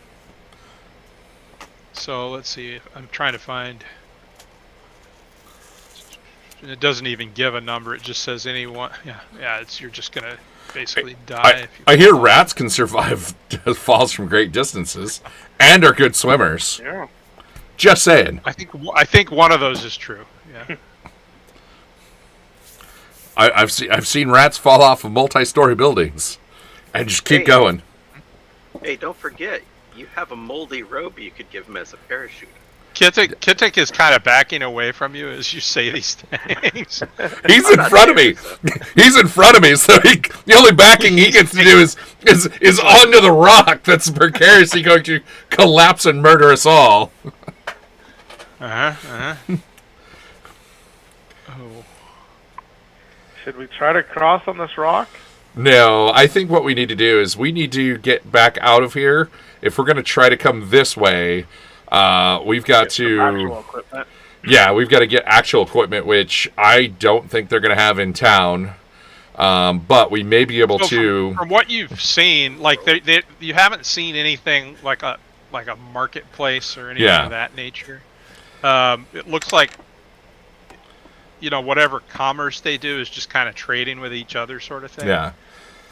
So let's see. I'm trying to find. it doesn't even give a number. It just says anyone. Yeah. You're just gonna basically die. I hear rats can survive falls from great distances and are good swimmers. Yeah. Just saying. I think one of those is true. Yeah. I've seen rats fall off of multi-story buildings and just keep going. Hey, don't forget, you have a moldy robe you could give him as a parachute. Kittik is kind of backing away from you as you say these things. He's in front of me. He's in front of me, so the only backing he gets to do is onto the rock that's precariously going to collapse and murder us all. Oh. Should we try to cross on this rock? No, I think what we need to do is we need to get back out of here. If we're going to try to come this way, we've got to... Actual equipment. Yeah, we've got to get actual equipment, which I don't think they're going to have in town. But we may be able to... From what you've seen, like you haven't seen anything like a marketplace or anything of that nature. It looks like, whatever commerce they do is just kind of trading with each other, sort of thing. Yeah.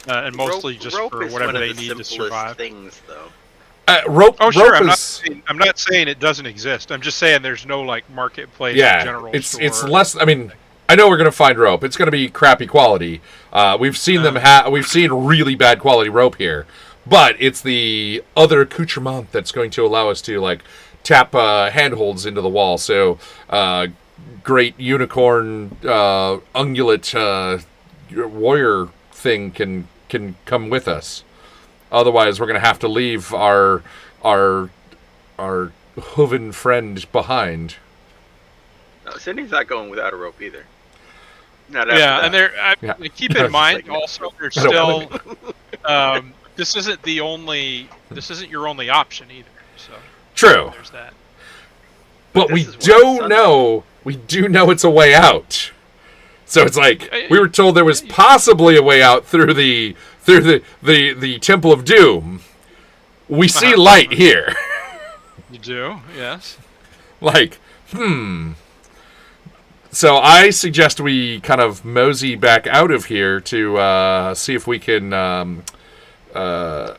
And mostly just rope for is whatever one of they the need to simplest survive. things, though. Rope. Oh, sure. Rope I'm not saying it doesn't exist. I'm just saying there's no like marketplace. Yeah, general it's store. less. I mean, I know we're gonna find rope. It's gonna be crappy quality. We've seen we've seen really bad quality rope here, but it's the other accoutrement that's going to allow us to like tap handholds into the wall. So, great unicorn ungulate warrior thing can come with us. Otherwise, we're going to have to leave our hooven friend behind. No, Cindy's not going without a rope either. Not after Yeah, that. and keep in mind also there's still this isn't your only option either. So True. there's that. But This we is what don't Sunday- know. We do know it's a way out. So it's like we were told there was possibly a way out through the Temple of Doom. We see light here. You do, yes. Like, So I suggest we kind of mosey back out of here to see if we can go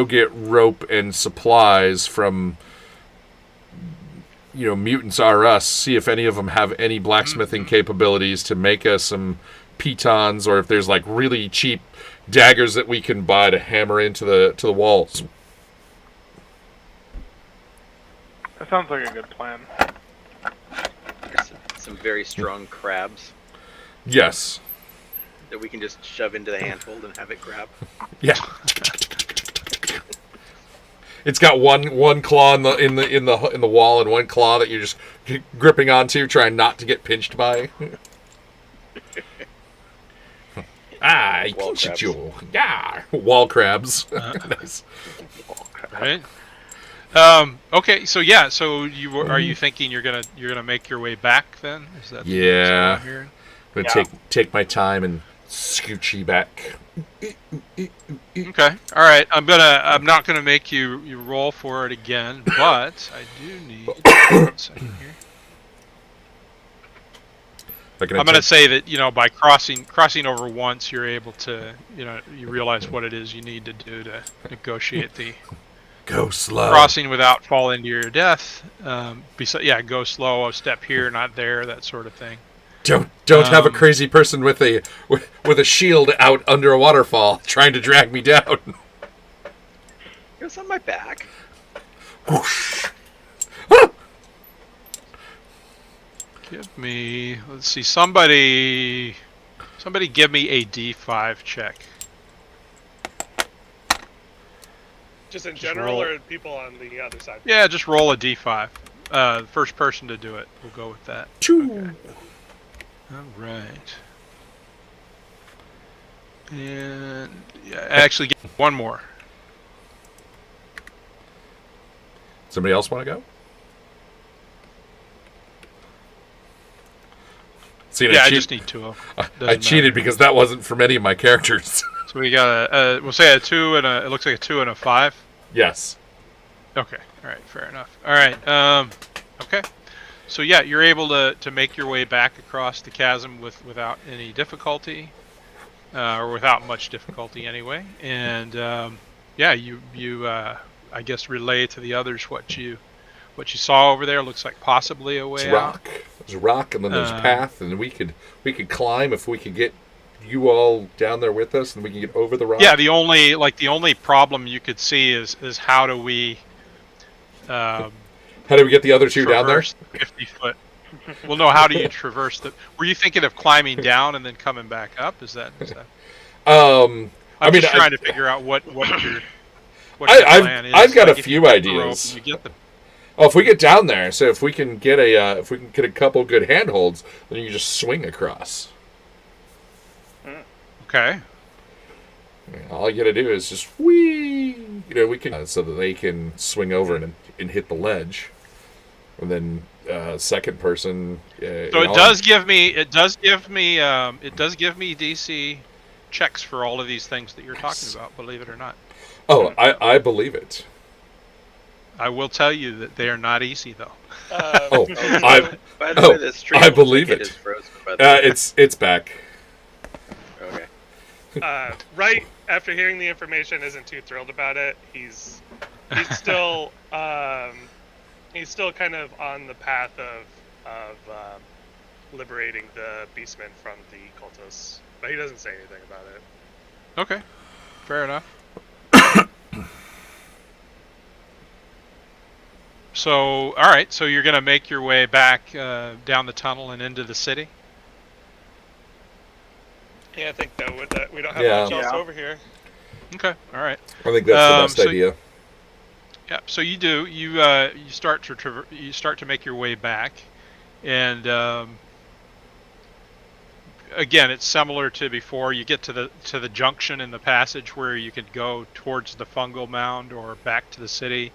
get rope and supplies from, Mutants R Us. See if any of them have any blacksmithing capabilities to make us some pitons, or if there's like really cheap daggers that we can buy to hammer into the walls. That sounds like a good plan. There's some very strong crabs Yes. that we can just shove into the handhold and have it grab. Yeah. It's got one claw in the wall and one claw that you're just gripping onto, trying not to get pinched by. I Wall pinched crabs. you. Yeah. Wall crabs. Nice. Right. Okay. So So are you thinking you're gonna make your way back then? Is that Yeah. what I'm hearing? I'm gonna take my time and scoochie back. Okay. All right. I'm not gonna make you roll for it again, but I do need one second here. I'm gonna say that by crossing over once, you're able to you realize what it is you need to do to negotiate the go slow. crossing without falling to your death. Go slow, a step here, not there, that sort of thing. Don't have a crazy person with a shield out under a waterfall trying to drag me down. It was on my back. Whoosh. Give me, let's see, somebody give me a D5 check. Just in general, roll. or people on the other side? Yeah, just roll a D5. The first person to do it, we'll go with that. Choo. All right. And actually, get one more. Somebody else want to go? See, I just need two of them. I cheated because that wasn't from any of my characters. So we got we'll say a 2 and it looks like a 2 and a 5. Yes. Okay. All right. Fair enough. All right. Okay. So yeah, you're able to make your way back across the chasm without any difficulty, or without much difficulty anyway. And yeah, you I guess relay to the others what you saw over there. Looks like possibly a It's way out. rock. There's rock, and then there's Um, path, and we could climb if we could get you all down there with us, and we can get over the rock. Yeah, the only problem you could see is how do we How do we get the other two down there? traverse the 50-foot? Well, no. How do you traverse the? Were you thinking of climbing down and then coming back up? Is that? I'm I mean, just trying to figure out what your I've plan is. I've got Like, a if few you get the rope ideas. and you get the Oh, if we get down there, so if we can get a couple good handholds, then you can just swing across. okay. All you got to do is just whee, we can so that they can swing over and hit the ledge, and then second person. So it does give me DC checks for all of these things that you're talking about. Believe it or not. Oh, I believe it. I will tell you that they are not easy though. Oh, By the way, the stream I believe ticket it. is frozen. By the way. It's back. Okay. Right after hearing the information, isn't too thrilled about it. He's still kind of on the path of liberating the beastmen from the cultists, but he doesn't say anything about it. Okay, fair enough. So, all right. So you're gonna make your way back down the tunnel and into the city. Yeah, I think that we don't have Yeah. much else Yeah. over here. Okay, all right. I think that's the best so- idea. Yeah. So you do. You start to make your way back, and again, it's similar to before. You get to the junction in the passage where you could go towards the fungal mound or back to the city.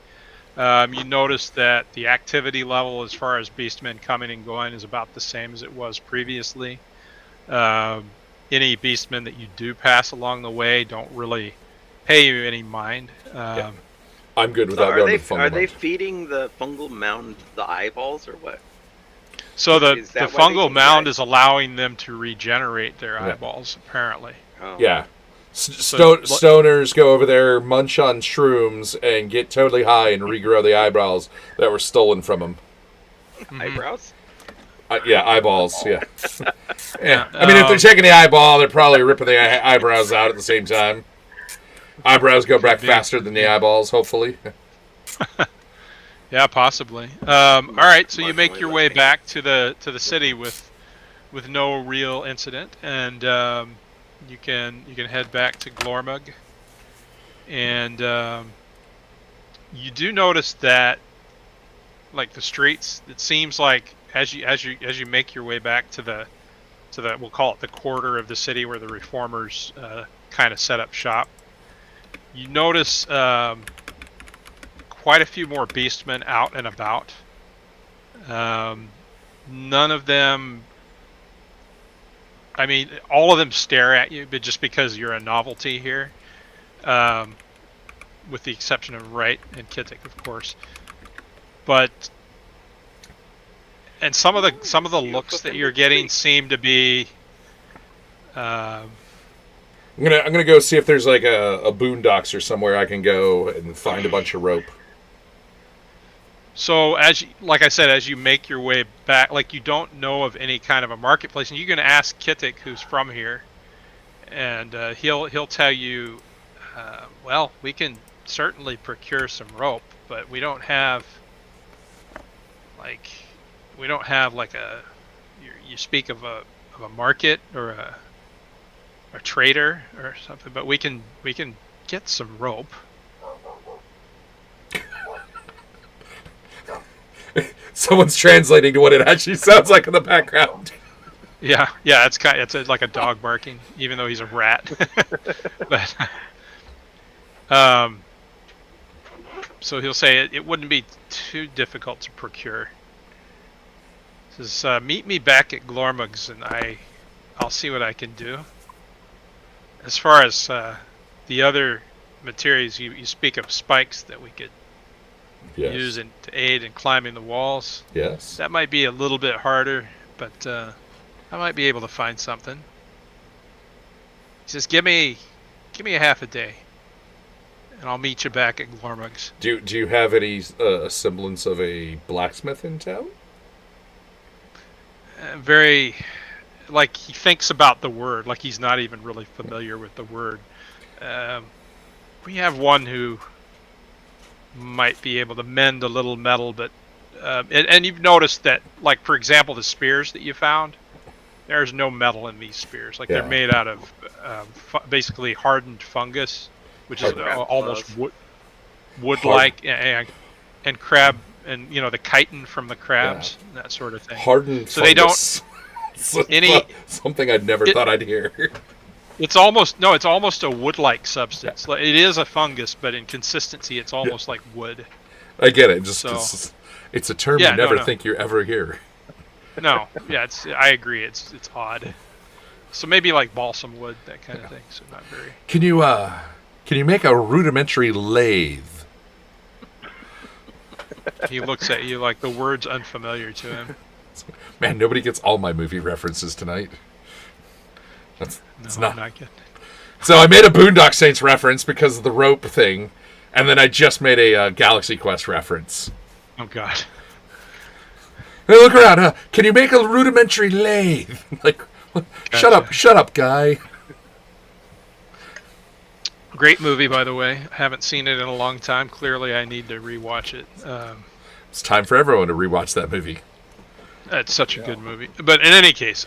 You notice that the activity level as far as beastmen coming and going is about the same as it was previously. Any beastmen that you do pass along the way don't really pay you any mind. I'm good So without are going they to the fungal are they mound. feeding the fungal mound the eyeballs or what? So the Is that why they fungal can mound die? is allowing them to regenerate their Yeah. eyeballs, apparently. Oh. Yeah. So- Stoners go over there, munch on shrooms, and get totally high and regrow the eyebrows that were stolen from them. Eyebrows? Yeah, eyeballs. Yeah. Yeah. Yeah, I mean, if they're checking the eyeball, they're probably ripping the eyebrows out at the same time. Eyebrows go back be. faster than the eyeballs, hopefully. Yeah, possibly. All right, so you make Marginally your less way pain. back to the city with no real incident, and you can head back to Glormug, and you do notice that, like the streets, it seems like as you make your way back to the we'll call it the quarter of the city where the reformers kind of set up shop. You notice quite a few more beastmen out and about. None of them. I mean, all of them stare at you, but just because you're a novelty here, with the exception of Wright and Kittic, of course. But and some of the looks that you're getting seem to be. I'm gonna go see if there's like a boondocks or somewhere I can go and find a bunch of rope. So like I said, as you make your way back, like you don't know of any kind of a marketplace, and you can ask Kittic, who's from here, and he'll tell you, well, we can certainly procure some rope, but we don't have like a. You speak of a market or a trader or something, but we can get some rope. Someone's translating to what it actually sounds like in the background. Yeah, it's like a dog barking, even though he's a rat. But so he'll say it wouldn't be too difficult to procure. He says, meet me back at Glormug's, and I'll see what I can do. As far as the other materials, you speak of spikes that we could Yes. use to aid in climbing the walls. Yes. That might be a little bit harder, but I might be able to find something. He says, give me a half a day, and I'll meet you back at Glormug's. Do you have any semblance of a blacksmith in town? Very, like, he thinks about the word, like he's not even really familiar with the word. We have one who might be able to mend a little metal, but and you've noticed that, like, for example, the spears that you found, there's no metal in these spears. Like, they're made out of basically hardened fungus, which is almost wood-like, and crab, and the chitin from the crabs, and that sort of thing. Hardened so fungus. They don't something I'd never thought I'd hear. It's almost a wood-like substance. Yeah. It is a fungus, but in consistency, it's almost like wood. I get it. It's a term you never think you ever hear. No, yeah, I agree. It's odd. So maybe like balsam wood, that kind of thing. So not very. Can you make a rudimentary lathe? He looks at you like the word's unfamiliar to him. Man, nobody gets all my movie references tonight. I'm not getting it. So I made a Boondock Saints reference because of the rope thing, and then I just made a Galaxy Quest reference. Oh God! Hey, look around. Can you make a rudimentary lathe? Like, gotcha. Shut up, guy. Great movie, by the way. Haven't seen it in a long time. Clearly, I need to rewatch it. It's time for everyone to rewatch that movie. It's such a good movie. But in any case,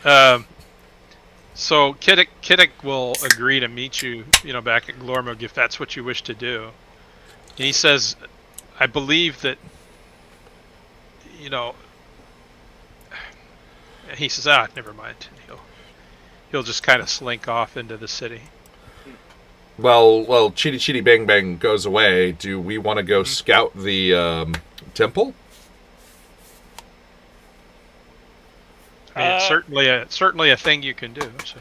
so Kiddick will agree to meet you, back at Glormug if that's what you wish to do. And he says, I believe that, he says, never mind. He'll just kind of slink off into the city. Well, Chitty Chitty Bang Bang goes away. Do we want to go scout the temple? I mean, it's certainly a thing you can do. So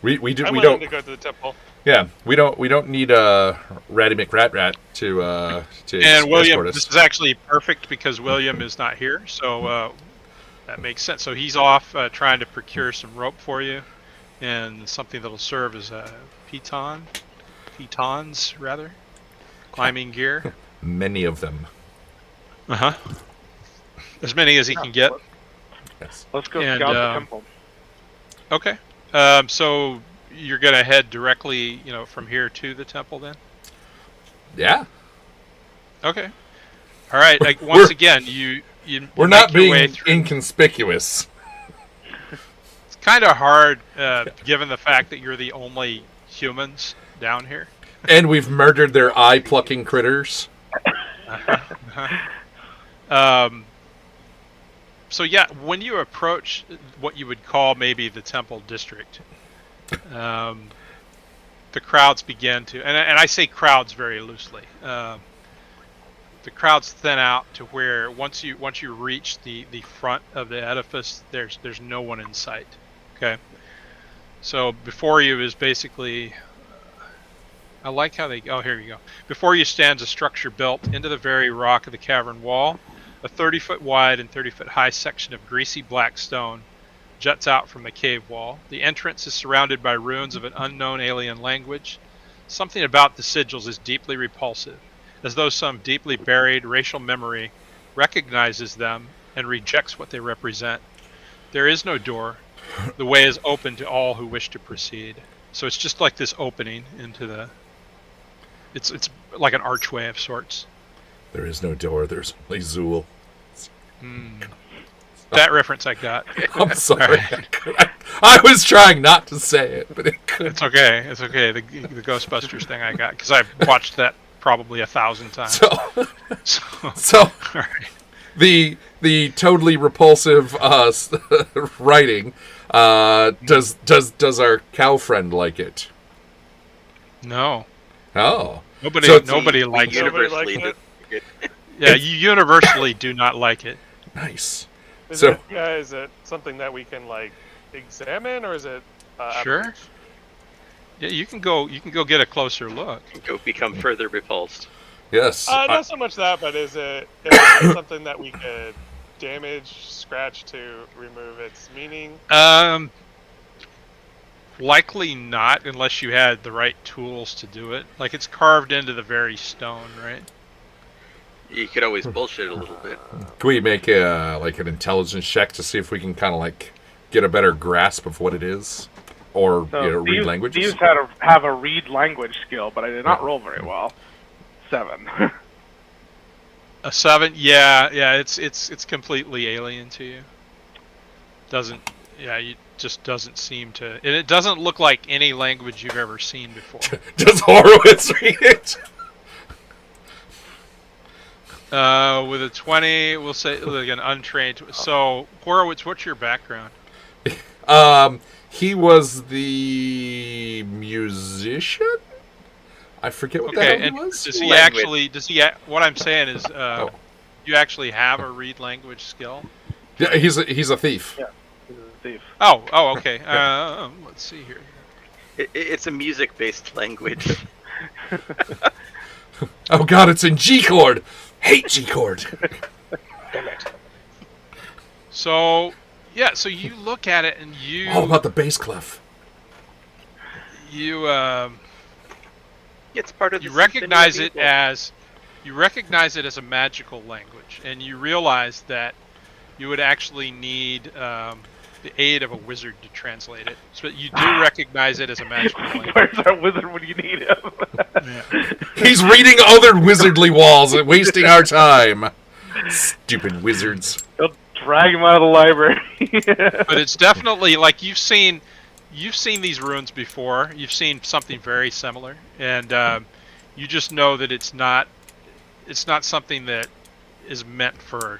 we I'm don't willing to go to the temple. Yeah, we don't need Ratty McRat to and William, escort us. This is actually perfect because William is not here, so that makes sense. So he's off trying to procure some rope for you and something that'll serve as a pitons rather, climbing gear. Many of them. As many as he can get. Yes. Let's go scout the temple. Okay. So you're gonna head directly, from here to the temple, then? Yeah. Okay. All right. Like, once again, you we're not being inconspicuous. It's kind of hard, given the fact that you're the only humans down here. And we've murdered their eye-plucking critters. So yeah, when you approach what you would call maybe the temple district, the crowds begin to, and I say crowds very loosely. The crowds thin out to where once you reach the front of the edifice, there's no one in sight. Okay, so before you is basically, I like how they. Oh, here you go. Before you stands a structure built into the very rock of the cavern wall. A 30-foot wide and 30-foot high section of greasy black stone juts out from the cave wall. The entrance is surrounded by ruins of an unknown alien language. Something about the sigils is deeply repulsive, as though some deeply buried racial memory recognizes them and rejects what they represent. There is no door. The way is open to all who wish to proceed. So it's just like this opening into the... It's like an archway of sorts. There is no door. There's only Zool. That reference I got. I'm sorry. I was trying not to say it, but it could. It's okay. It's okay. The Ghostbusters thing I got because I've watched that probably 1,000 times. So all right. The totally repulsive writing. Does our cow friend like it? No. Oh. Nobody likes it. Universally do. Yeah, you universally do not like it. Nice. Is it something that we can examine, or is it? Sure. Yeah, you can go get a closer look. Go become further repulsed. Yes. Not so much that, but is it something that we could damage, scratch to remove its meaning? Likely not, unless you had the right tools to do it. Like, it's carved into the very stone, right? You could always bullshit a little bit. Can we make like an intelligence check to see if we can kind of like get a better grasp of what it is, or So read languages? These have a read language skill, but I did not roll very well. 7. A 7, yeah, it's completely alien to you. It just doesn't seem to, and it doesn't look like any language you've ever seen before. Does Horowitz read it? With a 20, we'll say like an untrained. So Horowitz, what's your background? He was the musician. I forget what the hell he was. Does he Language. actually? Does he? What I'm saying is, you actually have a read language skill. Yeah, he's a thief. Yeah, this is a thief. Oh, okay. Let's see here. It's a music-based language. Oh God, it's in G chord. Hate G chord. Damn it. So yeah, so you look at it and All about the bass clef. you It's part of the you symphony recognize of it evil. as a magical language, and you realize that you would actually need the aid of a wizard to translate it. So you do recognize it as a magical language. Where's our wizard when you need him? Yeah. He's reading other wizardly walls and wasting our time. Stupid wizards. They'll drag him out of the library. But it's definitely like you've seen these runes before. You've seen something very similar, and you just know that it's not something that is meant for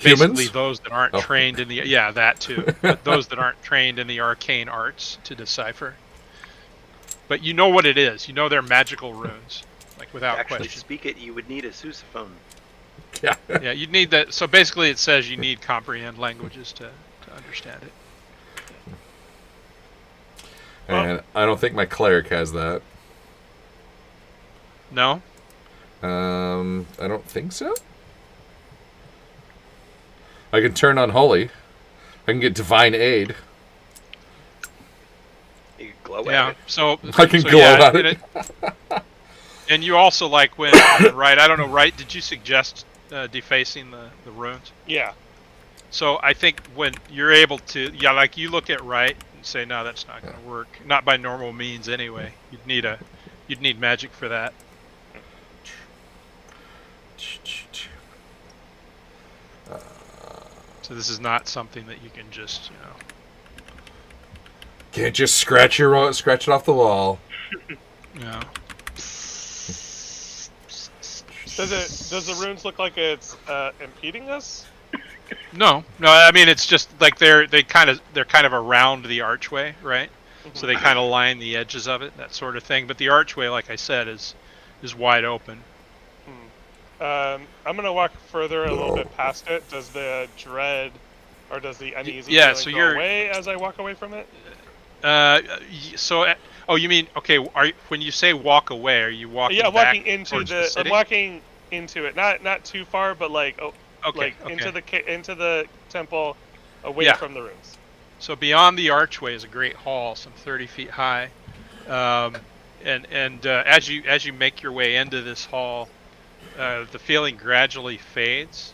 basically Humans? those that aren't trained in the that too, but those that aren't trained in the arcane arts to decipher. But you know what it is. You know they're magical runes, like To without actually question. speak it, you would need a sousaphone. Yeah. Yeah, you'd need that. So basically, it says you need comprehend languages to understand it. And I don't think my cleric has that. No. I don't think so. I can turn unholy. I can get divine aid. You could glow Yeah. at it. So I can so go yeah, about it. And you also like when right? I don't know. Right? Did you suggest defacing the runes? Yeah. So I think when you're able to, like you look at right and say, no, that's not going to work. Not by normal means, anyway. You'd need magic for that. So this is not something that you can just, Can't just scratch it off the wall. Does the runes look like it's impeding us? No. I mean, it's just like they're kind of around the archway, right? So they kind of line the edges of it, that sort of thing. But the archway, like I said, is wide open. I'm gonna walk further a little bit past it. Does the dread or does the uneasy feeling go away as I walk away from it? You mean okay? When you say walk away, are you walking? Yeah, back walking into towards the city? I'm walking into it, not too far, but like into the temple, away from the rooms. So beyond the archway is a great hall, some 30 feet high, and as you make your way into this hall, the feeling gradually fades.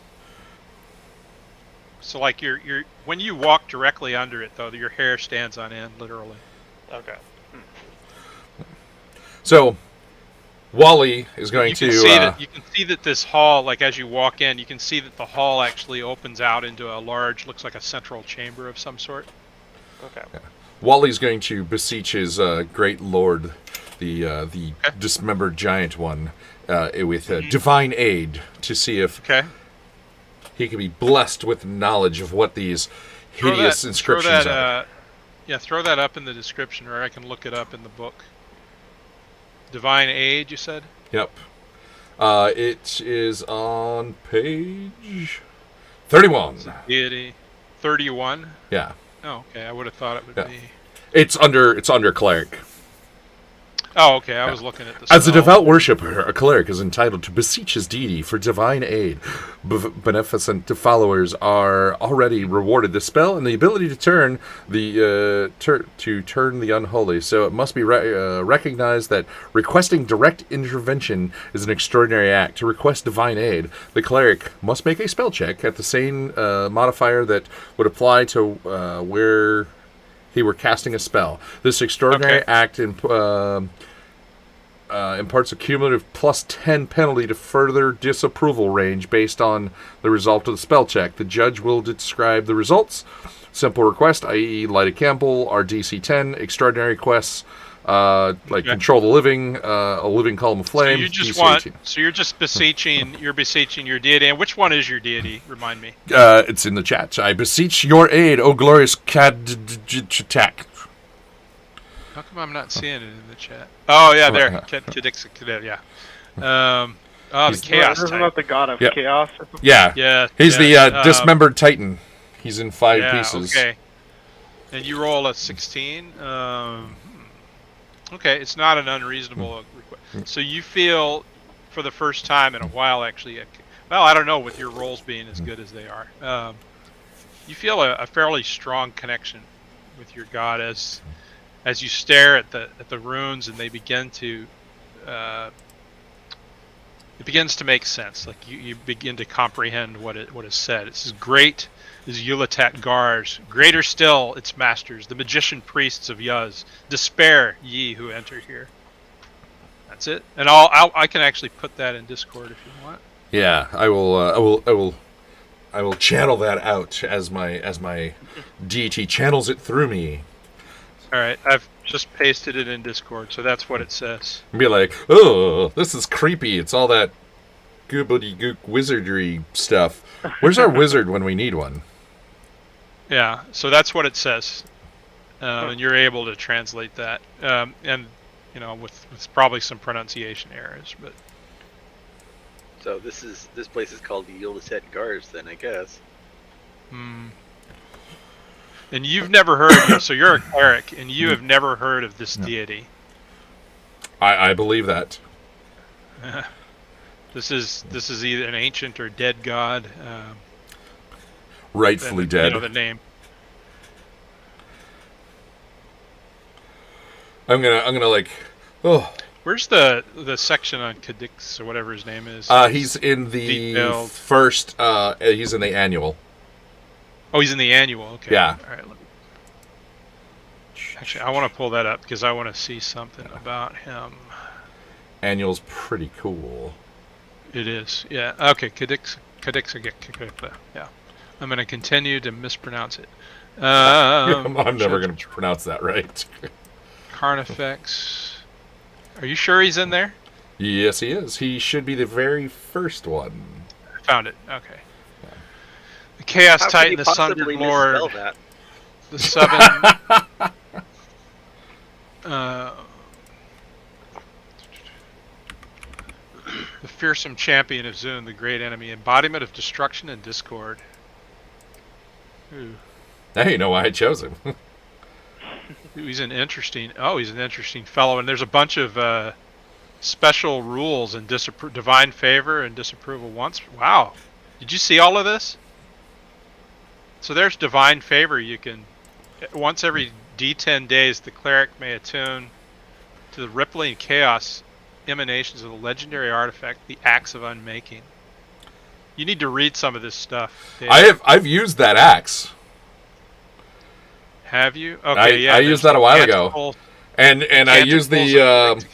So like you're when you walk directly under it, though, your hair stands on end, literally. Okay. So Wally is going you can see that this hall, like as you walk in, you can see that the hall actually opens out into a large, looks like a central chamber of some sort. Okay. Wally's going to beseech his great lord, the dismembered giant one, with divine aid to see if he can be blessed with knowledge of what these hideous inscriptions are. Throw that up in the description, or I can look it up in the book. Divine aid, you said? Yep. It is on page 31. Deity 31? Yeah. Oh, okay. I would have thought it would be. It's under cleric. Oh, okay. I was looking at the As a spell. devout worshipper, a cleric is entitled to beseech his deity for divine aid. Beneficent followers are already rewarded the spell and the ability to turn the unholy. So it must be recognized that requesting direct intervention is an extraordinary act. To request divine aid, the cleric must make a spell check at the same modifier that would apply to where he were casting a spell. This extraordinary act imparts a cumulative plus 10 penalty to further disapproval range based on the result of the spell check. The judge will describe the results. Simple request, i.e. light a candle, are DC 10. Extraordinary requests, control the living, a living column of flame. So you just DC 18. So you're just beseeching your deity. And which one is your deity? Remind me. It's in the chat. I beseech your aid, O glorious Cadtak. How come I'm not seeing it in the chat? Oh yeah, there. Yeah. The chaos Isn't type. that the god of chaos? Or something? Yeah. Yeah. He's the dismembered titan. He's in 5 pieces. Okay. And you roll a 16. Okay, it's not an unreasonable request. So you feel, for the first time in a while, actually, well, I don't know, with your rolls being as good as they are, you feel a fairly strong connection with your god as you stare at the runes and they begin to it begins to make sense. Like you begin to comprehend what is said. It says, "Great is Yuletat Gars, greater still its masters, the magician priests of Yuz. Despair, ye who enter here." That's it. And I can actually put that in Discord if you want. Yeah, I will channel that out as my deity channels it through me. All right, I've just pasted it in Discord, so that's what it says. Be like, oh, this is creepy. It's all that goobity-gook wizardry stuff. Where's our wizard when we need one? Yeah, so that's what it says, and you're able to translate that, and with probably some pronunciation errors, but. So this place is called the Yuletat Gars, then I guess. Hmm. And you've never heard, so you're a cleric, and you have never heard of this deity. I believe that. This is either an ancient or dead god. Rightfully dead. You know the name. I'm gonna like, oh. Where's the section on Cadix or whatever his name is? He's in the detailed. first. He's in the annual. Oh, he's in the annual. Okay. Yeah. All right. Actually, I want to pull that up because I want to see something about him. Annual's pretty cool. It is. Yeah. Okay. Cadix. Yeah. I'm going to continue to mispronounce it. I'm never going to pronounce that right. Carnifex. Are you sure he's in there? Yes, he is. He should be the very first one. I found it. Okay. The Chaos How Titan, could he the Sundered possibly Lord, misspell that? the Seven. The fearsome champion of Zune, the great enemy, embodiment of destruction and discord. Ooh. Now you know why I chose him. He's an interesting fellow, and there's a bunch of special rules and divine favor and disapproval once. Wow, did you see all of this? So there's divine favor. You can once every D10 days, the cleric may attune to the rippling chaos emanations of the legendary artifact, the Axe of Unmaking. You need to read some of this stuff, Dave. I've used that axe. Have you? Okay, I used that a while ago, and I used the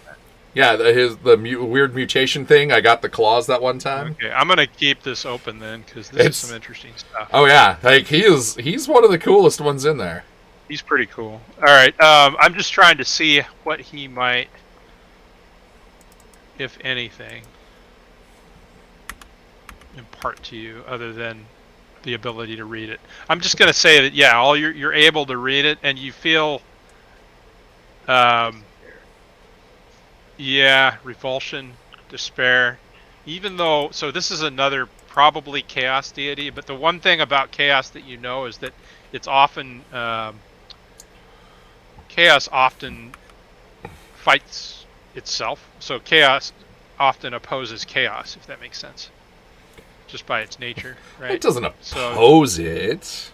weird mutation thing. I got the claws that one time. Okay, I'm gonna keep this open then because this is some interesting stuff. Oh yeah, like he's one of the coolest ones in there. He's pretty cool. All right, I'm just trying to see what he might, if anything, impart to you other than the ability to read it. I'm just gonna say that you're able to read it and you feel revulsion, despair, even though this is another probably chaos deity, but the one thing about chaos that you know is that it's often chaos often fights itself. So chaos often opposes chaos, if that makes sense, just by its nature, right? It doesn't So, oppose it.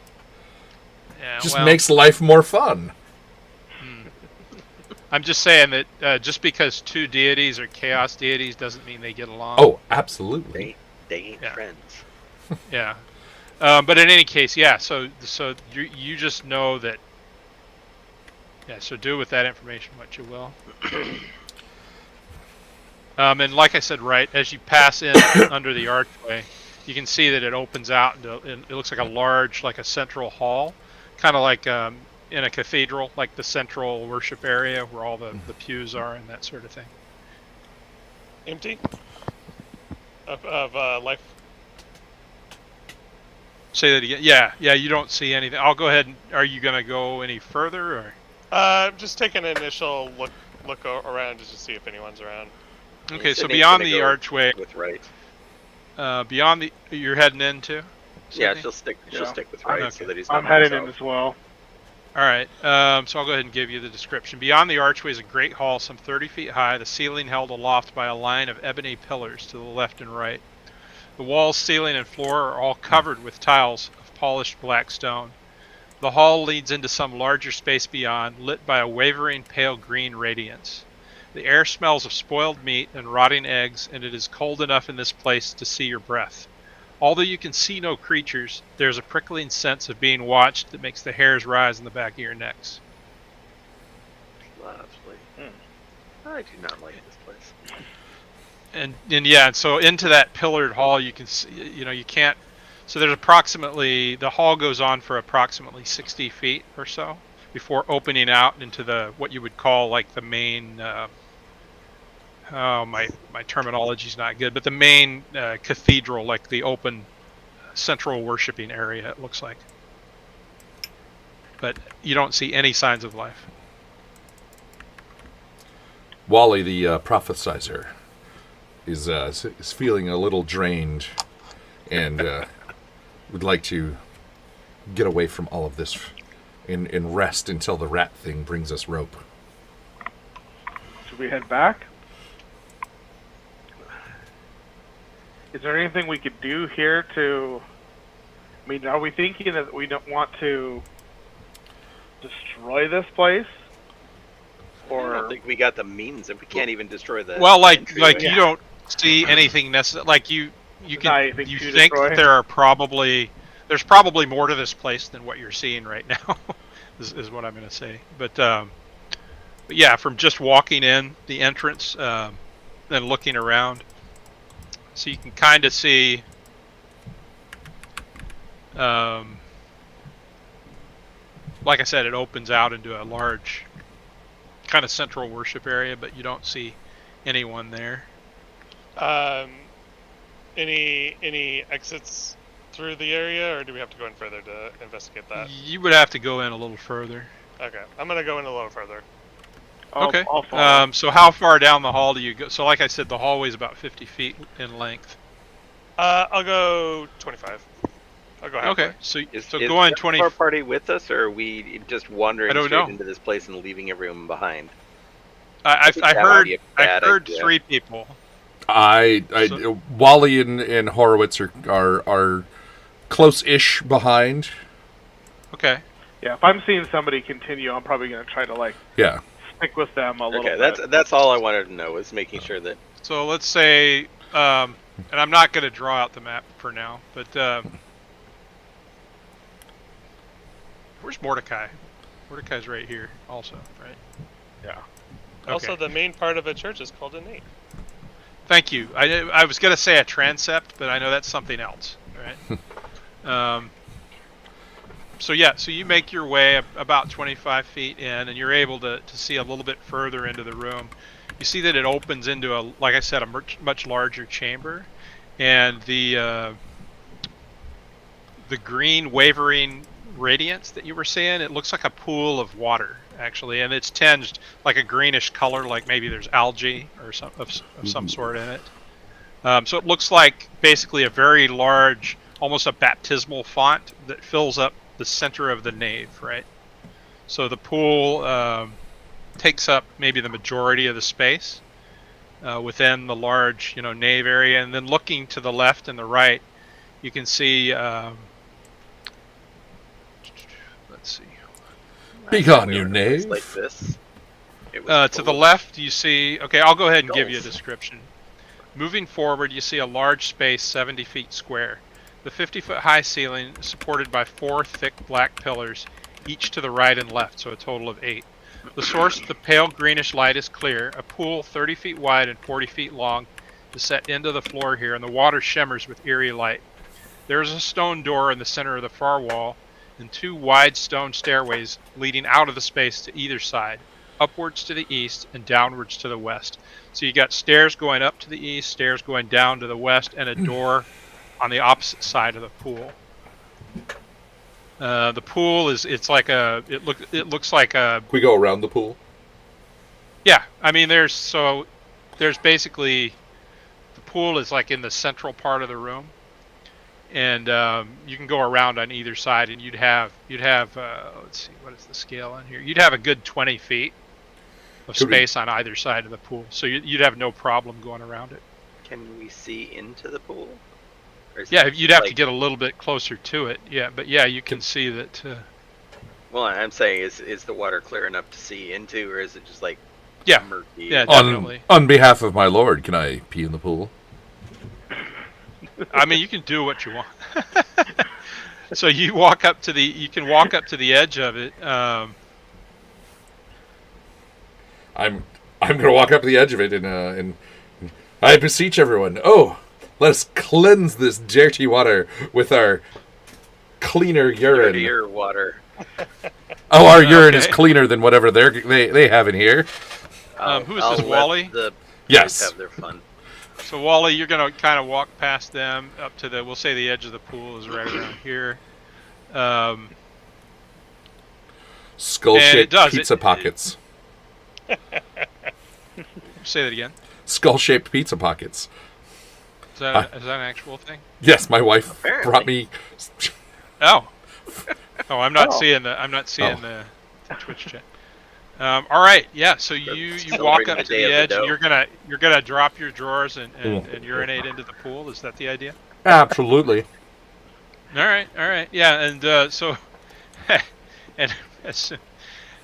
yeah, Just well, makes life more fun. I'm just saying that just because two deities are chaos deities doesn't mean they get along. Oh, absolutely. They ain't Yeah. friends. Yeah. But in any case, yeah. So you just know that. Yeah. So do with that information what you will. And like I said, right as you pass in under the archway, you can see that it opens out into. It looks like a large, like a central hall, kind of like in a cathedral, like the central worship area where all the pews are and that sort of thing. Empty of life. Say that again. Yeah. You don't see anything. I'll go ahead. Are you gonna go any further, or? Just take an initial look around just to see if anyone's around. Okay, so Sydney's beyond gonna the go archway, with right. beyond the, you're heading into. Yeah, Sydney? she'll stick. She'll Yeah. stick with right, Okay. so that he's not. I'm heading by in himself. as well. All right. So I'll go ahead and give you the description. Beyond the archway is a great hall, some 30 feet high. The ceiling held aloft by a line of ebony pillars to the left and right. The walls, ceiling, and floor are all covered with tiles of polished black stone. The hall leads into some larger space beyond, lit by a wavering pale green radiance. The air smells of spoiled meat and rotting eggs, and it is cold enough in this place to see your breath. Although you can see no creatures, there's a prickling sense of being watched that makes the hairs rise in the back of your necks. Lovely. I do not like this place. And yeah, so into that pillared hall, you can see, you can't. So there's approximately, the hall goes on for approximately 60 feet or so before opening out into the what you would call like the main. My terminology's not good, but the main cathedral, like the open central worshiping area, it looks like. But you don't see any signs of life. Wally, the prophesizer, is feeling a little drained and would like to get away from all of this and rest until the rat thing brings us rope. Should we head back? Is there anything we could do here to... I mean, are we thinking that we don't want to destroy this place? I don't think we got the means, and we can't even destroy the. Well, like entryway. you don't see anything necessary. Like you Not can anything you to think destroy? that there's probably more to this place than what you're seeing right now. is what I'm going to say. But yeah, from just walking in the entrance and looking around, so you can kind of see. Like I said, it opens out into a large kind of central worship area, but you don't see anyone there. Any exits through the area, or do we have to go in further to investigate that? You would have to go in a little further. Okay, I'm gonna go in a little further. Okay. I'll follow. So how far down the hall do you go? So like I said, the hallway is about 50 feet in length. I'll go 25. I'll go halfway. Okay. So Is going the 20. our party with us, or are we just wandering I don't straight know. into this place and leaving everyone behind? I think that might be a bad heard idea. 3 people. Wally and Horowitz are close-ish behind. Okay. Yeah, if I'm seeing somebody continue, I'm probably going to try to, Yeah. stick with them a little Okay, bit. that's all I wanted to know, was making sure that. So let's say, and I'm not going to draw out the map for now, but where's Mordecai? Mordecai's right here, also, right? Yeah. Okay. Also, the main part of a church is called an 8. Thank you. I was going to say a transept, but I know that's something else, right? So yeah, so you make your way about 25 feet in, and you're able to see a little bit further into the room. You see that it opens into like I said, a much larger chamber, and the green wavering radiance that you were seeing, it looks like a pool of water actually, and it's tinged like a greenish color, like maybe there's algae or some sort in it. So it looks like basically a very large, almost a baptismal font that fills up the center of the nave, right? So the pool takes up maybe the majority of the space, within the large, nave area. And then looking to the left and the right, you can see. Let's see. Be Last time gone, we you were in a place knave. like this, it was To full the of left, you see. Okay, I'll go ahead and give you a skulls. description. Moving forward, you see a large space 70 feet square. The 50-foot high ceiling is supported by 4 thick black pillars, each to the right and left, so a total of 8. The source of the pale greenish light is clear. A pool 30 feet wide and 40 feet long is set into the floor here, and the water shimmers with eerie light. There is a stone door in the center of the far wall, and 2 wide stone stairways leading out of the space to either side, upwards to the east and downwards to the west. So you got stairs going up to the east, stairs going down to the west, and a door on the opposite side of the pool. The pool it looks like a, We go around the pool. yeah. I mean, there's basically, the pool is like in the central part of the room, and you can go around on either side, and you'd have let's see, what is the scale on here? You'd have a good 20 feet of Could we- space on either side of the pool, so you'd have no problem going around it. Can we see into the pool? Or is Yeah, it you'd have to like- get a little bit closer to it. Yeah, but yeah, you can see that. Well, I'm saying, is the water clear enough to see into, or is it just like Yeah, murky? yeah, On, definitely. on behalf of my lord, can I pee in the pool? I mean, you can do what you want. So you can walk up to the edge of it. I'm gonna walk up to the edge of it and I beseech everyone. Oh, let us cleanse this dirty water with our cleaner urine. Dirtier water. Oh, our urine is Okay. cleaner than whatever they have in here. Who is I'll this, let Wally? The Yes. boys have their fun. So Wally, you're gonna kind of walk past them up to we'll say the edge of the pool is right around here. Skull-shaped does, pizza pockets. Say that again. Skull-shaped pizza pockets. Is that an actual thing? Yes, my wife Apparently. brought me. Oh. Oh, I'm not Oh. seeing the Twitch chat. All right, yeah. So you walk Celebrating up the to day the of the edge. dough. You're gonna drop your drawers and Mm. urinate into the pool. Is that the idea? Absolutely. All right, yeah. And so, and as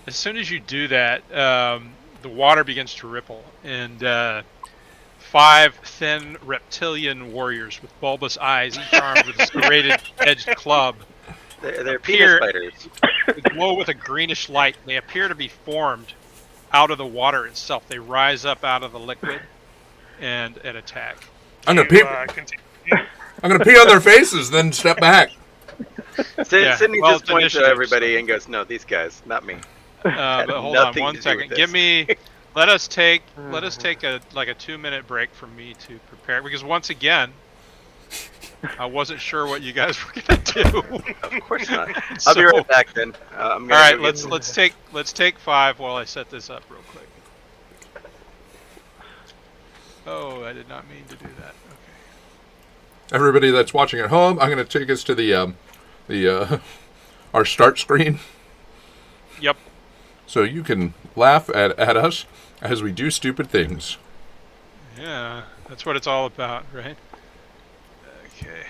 soon as you do that, the water begins to ripple, and 5 thin reptilian warriors with bulbous eyes, each armed with a serrated-edged club, They're Appear- penis spiders. they glow with a greenish light. They appear to be formed out of the water itself. They rise up out of the liquid and attack. I'm gonna You, pee. continue. I'm gonna pee on their faces, then step back. Yeah, Sydney well, just it's points at initiative, everybody so- and goes, "No, these guys, not me." But hold on nothing to one do second. with Give this. me. Let us take a 2-minute break from me to prepare, because once again, I wasn't sure what you guys were gonna do. Of course not. I'll be right back then. I'm gonna All right, go get let's take 5 while I set this up real quick. Oh, I did not mean to do that. Okay. Everybody that's watching at home, I'm gonna take us to the our start screen, Yep. so you can laugh at us as we do stupid things. Yeah, that's what it's all about, right? Okay.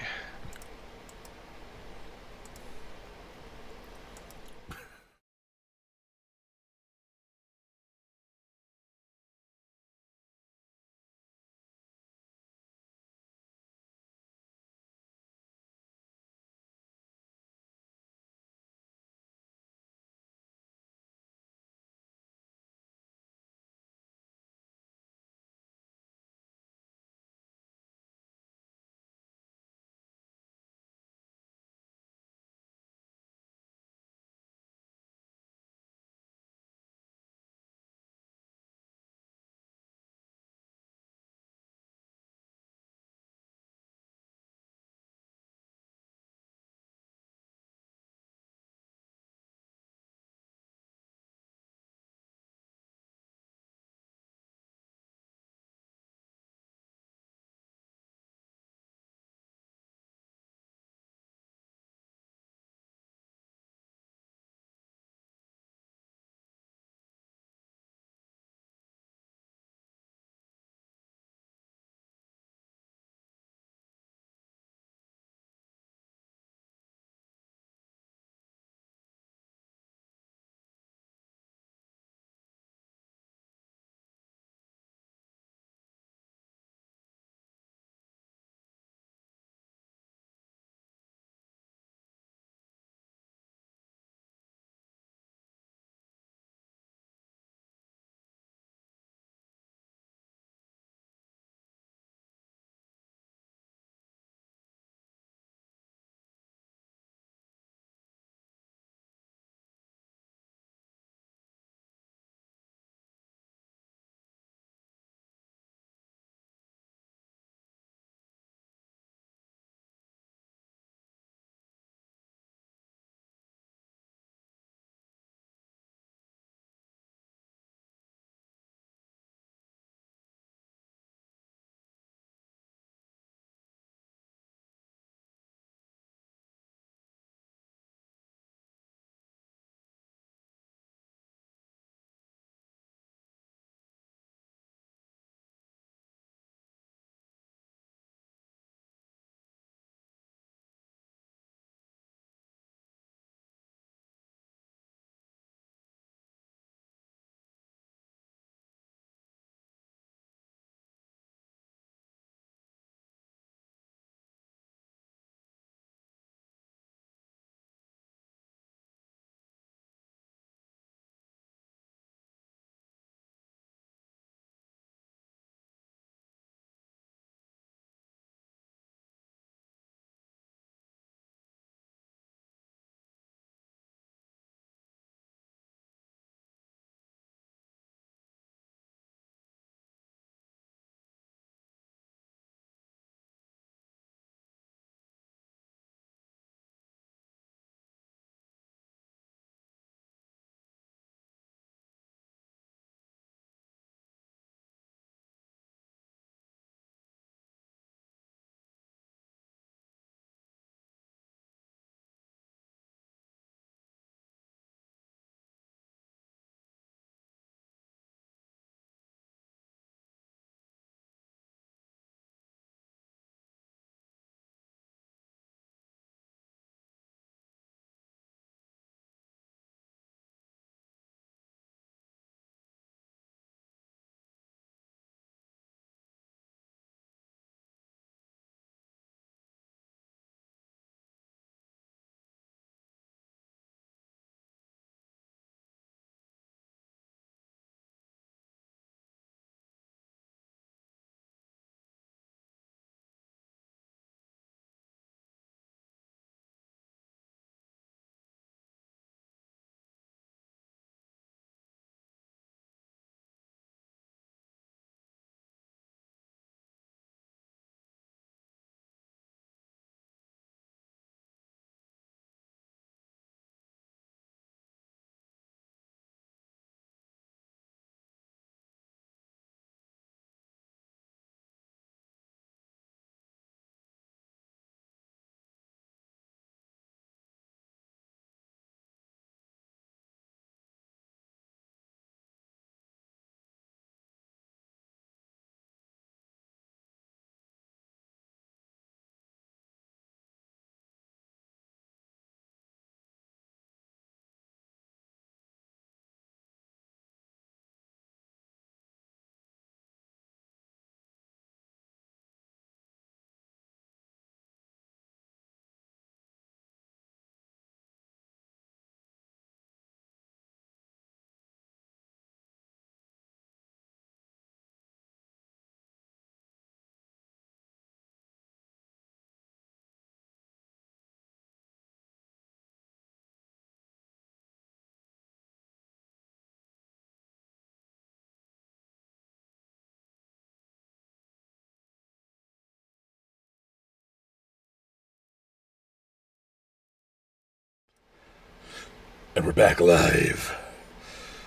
And we're back live.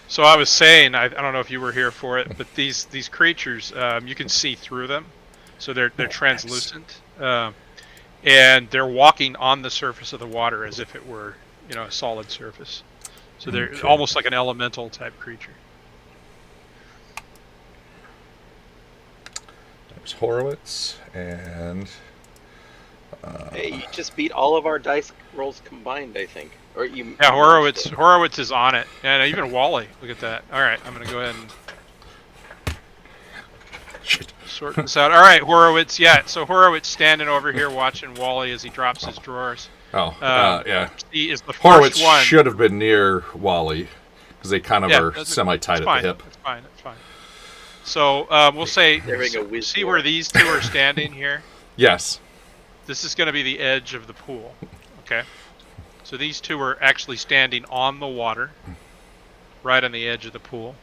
So I was saying, I don't know if you were here for it, but these creatures, you can see through them, so they're translucent, and they're walking on the surface of the water as if it were, a solid surface. So they're almost like an elemental type creature. There's Horowitz and. Hey, you just beat all of our dice rolls combined, I think. Or you? Yeah, Horowitz is on it, and even Wally. Look at that. All right, I'm gonna go ahead and sort this out. All right, Horowitz. Yeah, so Horowitz standing over here watching Wally as he drops his drawers. Oh, yeah. He is the first Horowitz one. should have been near Wally because they kind of are semi-tight at the hip. That's fine. That's fine. So we'll say, see where these two are standing here. Yes. This is going to be the edge of the pool. Okay. So these two are actually standing on the water, right on the edge of the pool.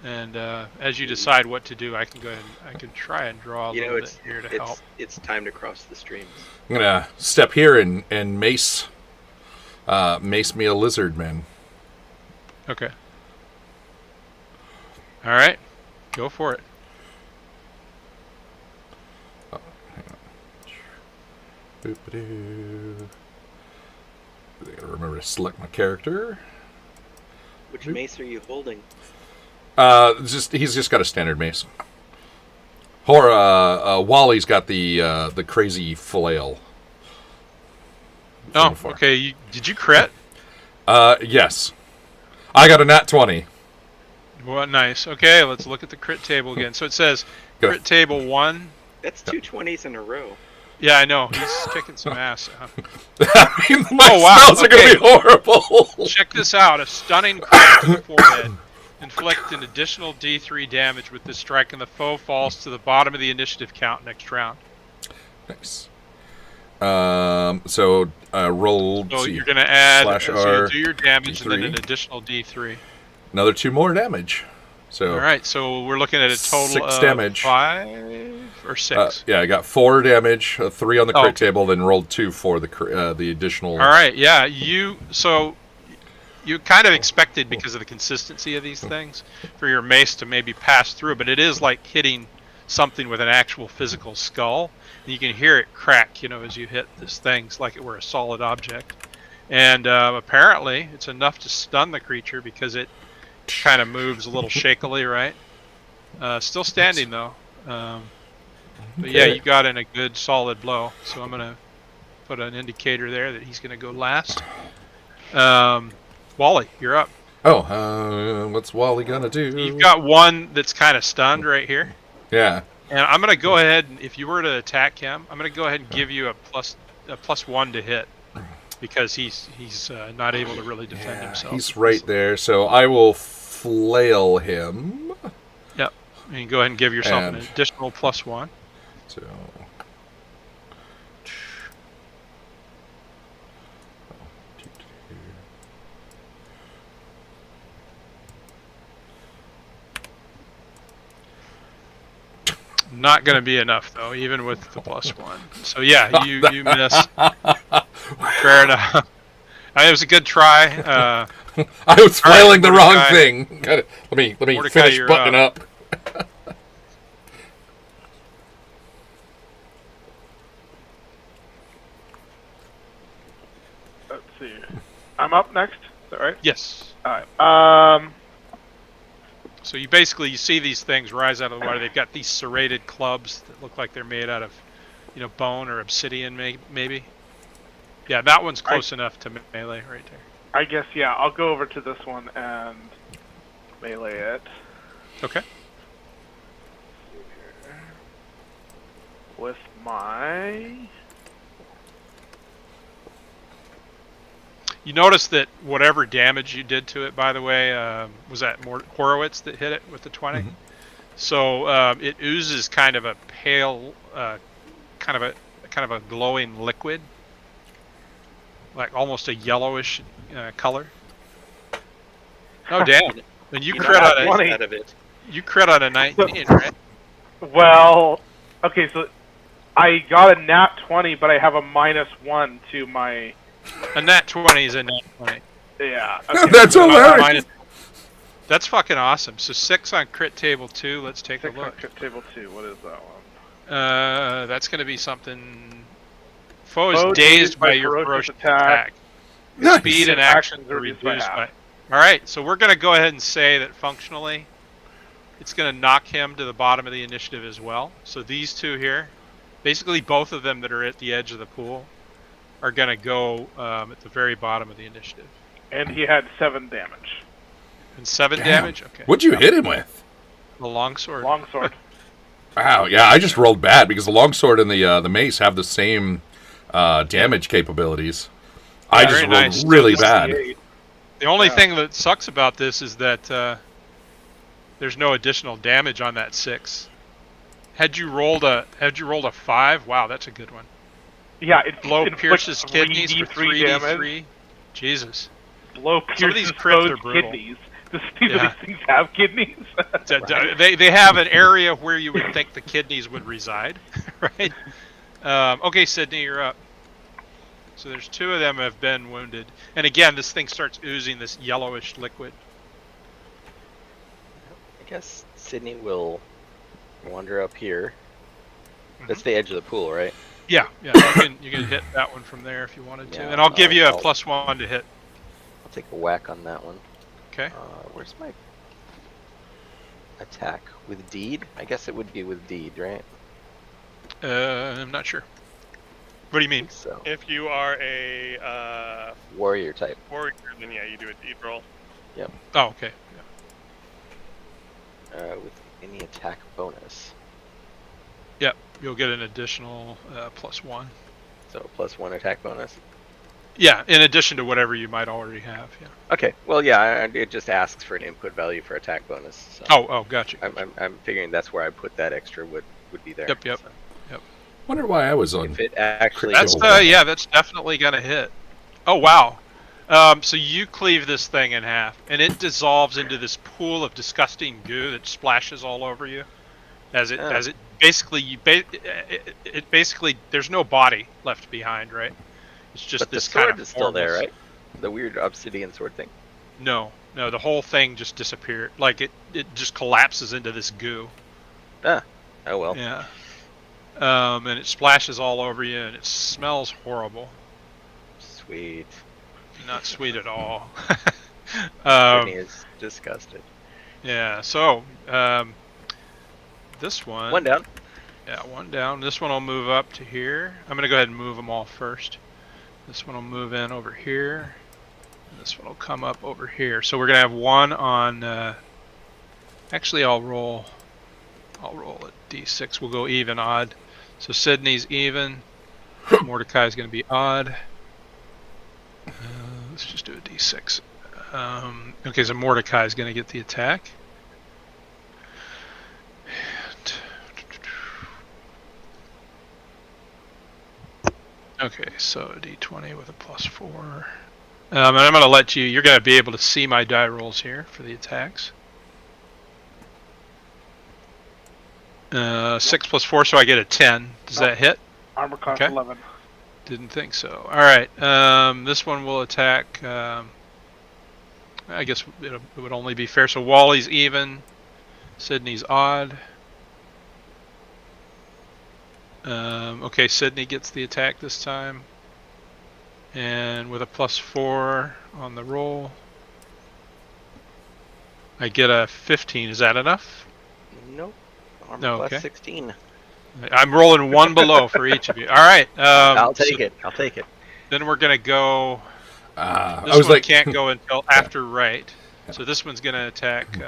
And as you decide what to do, I can go ahead and I can try and draw a little bit here to help. It's time to cross the streams. I'm gonna step here and mace me a lizard man. Okay. All right, go for it. Oh, hang on. Boop-a-doo. I gotta remember to select my character. Which mace are you holding? He's just got a standard mace. Wally's got the crazy flail. Oh, okay. Did you crit? Yes. I got a nat 20. Well, nice. Okay, let's look at the crit table again. So it says crit table 1. That's 2 20s in a row. Yeah, I know. He's kicking some ass. I mean, my spells are going to be horrible. Check this out. A stunning crit to the forehead. Inflict an additional D3 damage with this strike, and the foe falls to the bottom of the initiative count next round. Nice. So roll. So you're going to add. /R, so you'll do your damage D3. and then an additional D3. Another 2 more damage. So all right. So we're looking at a total 6 of damage. 5 or 6. Yeah, I got 4 damage, 3 on the crit table, then rolled 2 for the additional. All right. Yeah. You kind of expected, because of the consistency of these things, for your mace to maybe pass through, but it is like hitting something with an actual physical skull. And you can hear it crack, as you hit this thing. It's like it were a solid object. And apparently, it's enough to stun the creature because it kind of moves a little shakily, right? Still standing, though. But yeah, you got in a good solid blow. So I'm going to put an indicator there that he's going to go last. Wally, you're up. Oh, what's Wally gonna do? You've got one that's kind of stunned right here. Yeah. And I'm gonna go ahead, and if you were to attack him, I'm gonna go ahead and give you a plus 1 to hit, because he's not able to really defend himself. He's right there, so I will flail him. Yep. And you go ahead and give yourself an additional plus 1. So. Not going to be enough, though, even with the plus 1. So yeah, you miss. Fair enough. It was a good try. I was flailing the wrong thing. Let me finish buttoning up. Let's see. I'm up next. Is that right? Yes. All right. So you see these things rise out of the water. They've got these serrated clubs that look like they're made out of, bone or obsidian, maybe. Yeah, that one's close enough to melee right there. I guess, yeah. I'll go over to this one and melee it. Okay. With my... You notice that whatever damage you did to it, by the way, was that more Horowitz that hit it with the 20? Mm-hmm. So it oozes kind of a pale, kind of a glowing liquid, like almost a yellowish color. Oh damn! And you crit on it. You crit on a 19, right? Well, okay, so I got a nat 20, but I have a -1 to my. A nat 20 is a nat 20. Yeah. Okay. That's so hilarious. That's fucking awesome. So 6 on crit table 2. Let's take a 6 on look. crit table 2. What is that one? That's going to be something. Foe is Foe dazed by your ferocious attack. Nice. Speed and actions are reduced by. All right, so we're going to go ahead and say that functionally, it's going to knock him to the bottom of the initiative as well. So these two here, basically both of them that are at the edge of the pool, are going to go at the very bottom of the initiative. And he had 7 damage. And 7 Damn. damage. Okay. What'd you hit him with? The longsword. Longsword. Wow, yeah, I just rolled bad because the longsword and the mace have the same damage capabilities. I just very rolled nice. really So bad. The only thing that sucks about this is that there's no additional damage on that 6. Had you rolled a 5, wow, that's a good one. Yeah, it Blow inflicts pierces kidneys for 3d3 damage. 3d3. Jesus. Blow Some of pierces these crits foe's are brutal. kidneys. To see Yeah. that these things have kidneys. They have an area where you would think the kidneys would reside, right? Okay, Sydney, you're up. So there's 2 of them have been wounded, and again, this thing starts oozing this yellowish liquid. I guess Sydney will wander up here. That's the edge of the pool, right? Yeah, you can hit that one from there if you wanted to, Yeah, and I'll give you a I'll- +1 to hit. I'll take a whack on that one. Okay. Where's my attack? With deed? I guess it would be with deed, right? I'm not sure. What do you mean? So If you are a warrior type. warrior, then yeah, you do a deed roll. Oh, okay. With any attack bonus. Yep, you'll get an additional +1. So +1 attack bonus. Yeah, in addition to whatever you might already have. Yeah. Okay. Well, yeah, it just asks for an input value for attack bonus. So Oh, gotcha. I'm figuring that's where I put that extra would be there. Yep. So Wonder why I was on. if it actually That's that's definitely gonna hit. Oh wow. So you cleave this thing in half, and it dissolves into this pool of disgusting goo that splashes all over you. As it basically it basically there's no body left behind, right? It's just but the this sword kind of is still there, formless- right? The weird obsidian sword thing. No, the whole thing just disappeared. Like it just collapses into this goo. Oh well. Yeah. And it splashes all over you, and it smells horrible. Sweet. Not sweet at all. Brittany is disgusted. Yeah. So this one. One down. Yeah, one down. This one will move up to here. I'm gonna go ahead and move them all first. This one will move in over here. And this one will come up over here. So we're gonna have one on. Actually, I'll roll a d6. We'll go even, odd. So Sydney's even. Mordecai's gonna be odd. Let's just do a d6. Okay, so Mordecai's gonna get the attack. Okay, so a d20 with a +4. And I'm going to let you, you're going to be able to see my die rolls here for the attacks. 6 + 4, so I get a 10. Does that hit? Armor class Okay. 11. Didn't think so. Alright, this one will attack, I guess it would only be fair. So Wally's even, Sydney's odd. Okay, Sydney gets the attack this time. And with a +4 on the roll, I get a 15. Is that enough? Nope. Armor No, class okay. 16. I'm rolling one below for each of you. All right. I'll take it. I'll take it. Then we're going to go... I This was one like, can't go until after right. So this one's going to attack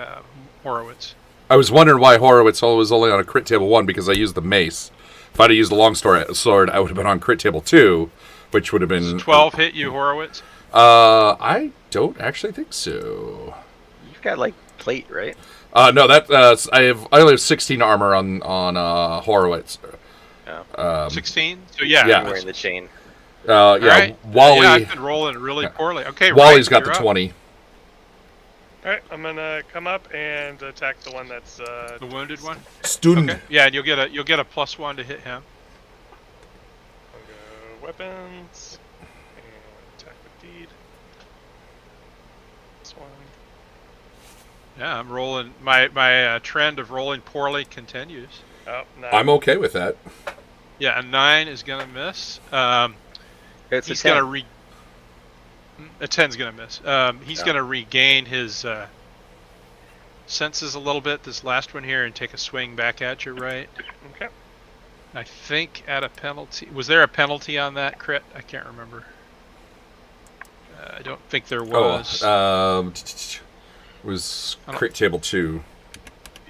Horowitz. I was wondering why Horowitz was only on a crit table 1 because I used the mace. If I'd have used the long sword, I would have been on crit table 2, which would have been... Does 12 hit you, Horowitz? I don't actually think so. You've got like plate, right? No, that I only have 16 armor on Horowitz. 16? So yeah. Yeah. I'm wearing the chain. Yeah, All right. Wally. Yeah, I've been rolling really poorly. Okay, Wally's right, got the you're up. 20. All right, I'm gonna come up and attack the one that's The wounded one? Student. Okay. Yeah, and you'll get a +1 to hit him. I'll go weapons and attack with deed. one. Yeah, I'm rolling. My trend of rolling poorly continues. Oh, no. I'm okay with that. Yeah, a 9 is gonna miss. It's He's a 10. gonna a 10's gonna miss. He's Oh. gonna regain his senses a little bit. This last one here, and take a swing back at you, right? Okay. I think at a penalty. Was there a penalty on that crit? I can't remember. I don't think there was. Was crit table 2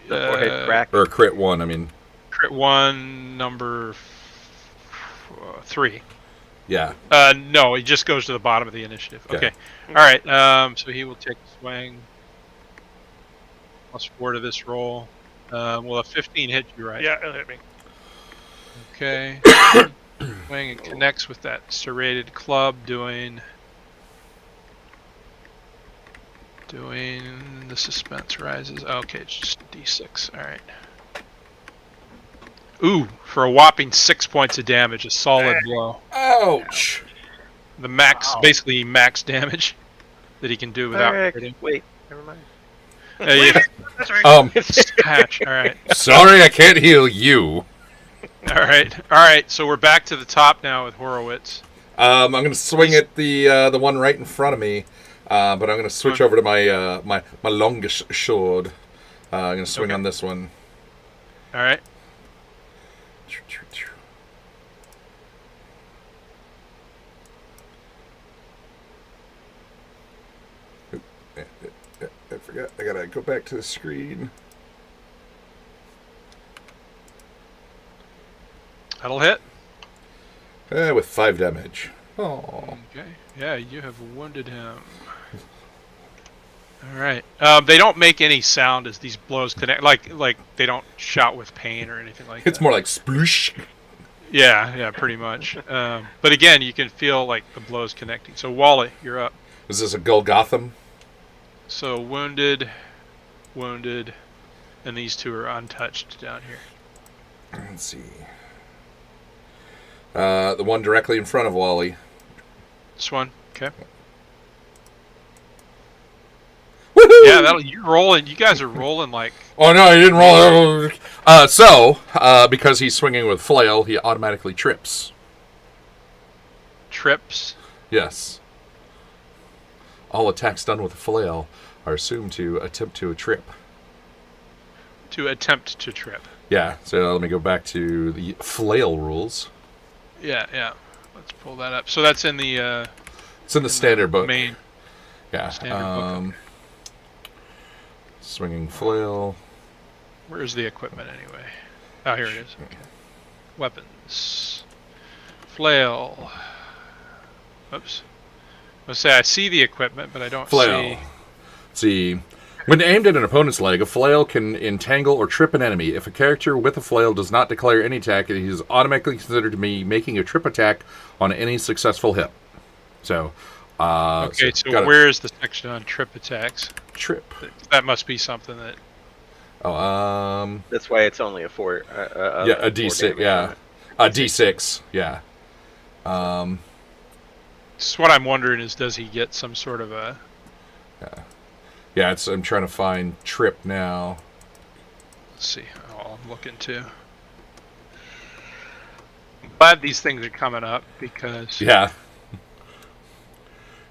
The forehead crack. or crit 1? I mean, Crit 1, number 3. yeah. No, he just goes to the bottom of the initiative. Okay. Okay. All right. So he will take a swing. +4 to this roll. Will a 15 hit you, right? Yeah, it'll hit me. Okay. Swing and connects with that serrated club, doing the suspense rises. Okay, it's just a D6. All right. Ooh, for a whopping 6 points of damage, a solid blow. Ouch. The max, basically max damage that he can do without Alright, critting. wait, never mind. Yeah. That's right. Patch. All right. Sorry, I can't heal you. All right. So we're back to the top now with Horowitz. I'm going to swing at the one right in front of me, but I'm going to switch over to my my longest sword. I'm going to swing on this one. All right. I forgot. I gotta go back to the screen. That'll hit. With 5 damage. Oh. Okay. Yeah, you have wounded him. All right. They don't make any sound as these blows connect. Like they don't shout with pain or anything like that. It's more like sploosh. Yeah, pretty much. But again, you can feel like the blows connecting. So Wally, you're up. Is this a Golgotham? So wounded, and these two are untouched down here. Let's see. The one directly in front of Wally. This one, okay. Woohoo! Yeah, you're rolling. You guys are rolling like. Oh no, he didn't roll. Because he's swinging with flail, he automatically trips. Trips. Yes. All attacks done with a flail are assumed to attempt to a trip. To attempt to trip. Yeah, so let me go back to the flail rules. Yeah. Let's pull that up. So that's in the. It's in the standard book. Main. Yeah. Standard book. Swinging flail. Where's the equipment anyway? Oh, here it is. Okay. Weapons. Flail. Oops. Let's say I see the equipment, but I don't Flail. See. When aimed at an opponent's leg, a flail can entangle or trip an enemy. If a character with a flail does not declare any attack, it is automatically considered to be making a trip attack on any successful hit. So, okay, so where's the section on trip attacks? Trip. That must be something that. Oh, That's why it's only a 4. yeah, a D6. Yeah, a D6. Yeah. So what I'm wondering is, does he get some sort of a? Yeah. I'm trying to find trip now. Let's see. Oh, I'm looking too. I'm glad these things are coming up because. Yeah.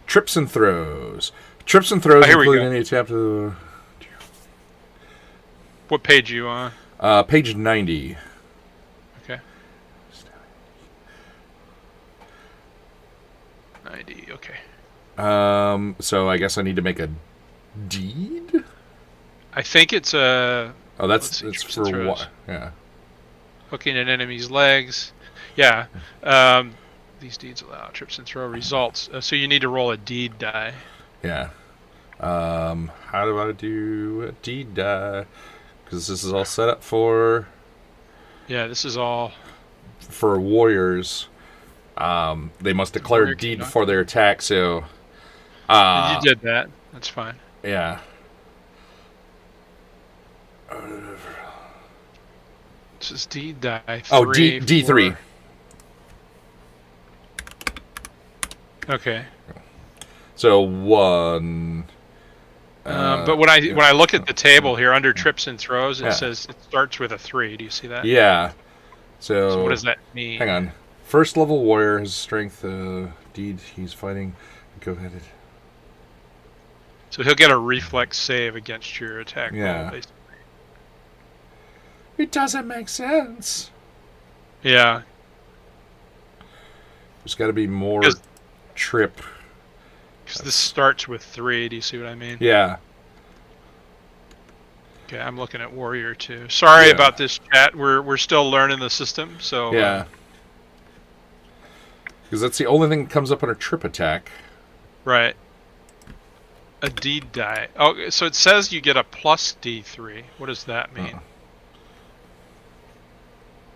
Trips and throws. Trips and throws include any attempt to. What page are you on? Page 90. Okay. 90. Okay. So I guess I need to make a deed. I think it's a. Oh, it's for what? Yeah. Looking at enemies' legs. Yeah. These deeds allow trips and throw results. So you need to roll a deed die. Yeah. How do I do a deed die? Because this is all set up for. Yeah, this is all. For warriors. They must declare a deed before their attack, so. You did that. That's fine. Yeah. This is deed die. Oh, D3. Okay. So 1, But when I look at the table here under trips and throws, it Yeah. says it starts with a 3. Do you see that? Yeah. So what does that mean? Hang on. First level warrior has strength deed he's fighting. Go ahead. So he'll get a reflex save against your attack Yeah. roll, basically. It doesn't make sense. Yeah. There's got to be more 'Cause- trip. Because this starts with 3. Do you see what I mean? Yeah. Okay, I'm looking at Warrior 2. Sorry Yeah. about this, chat. We're still learning the system, so Yeah. Because that's the only thing that comes up under trip attack. right. A deed die. Oh, so it says you get a plus D3. What does that mean?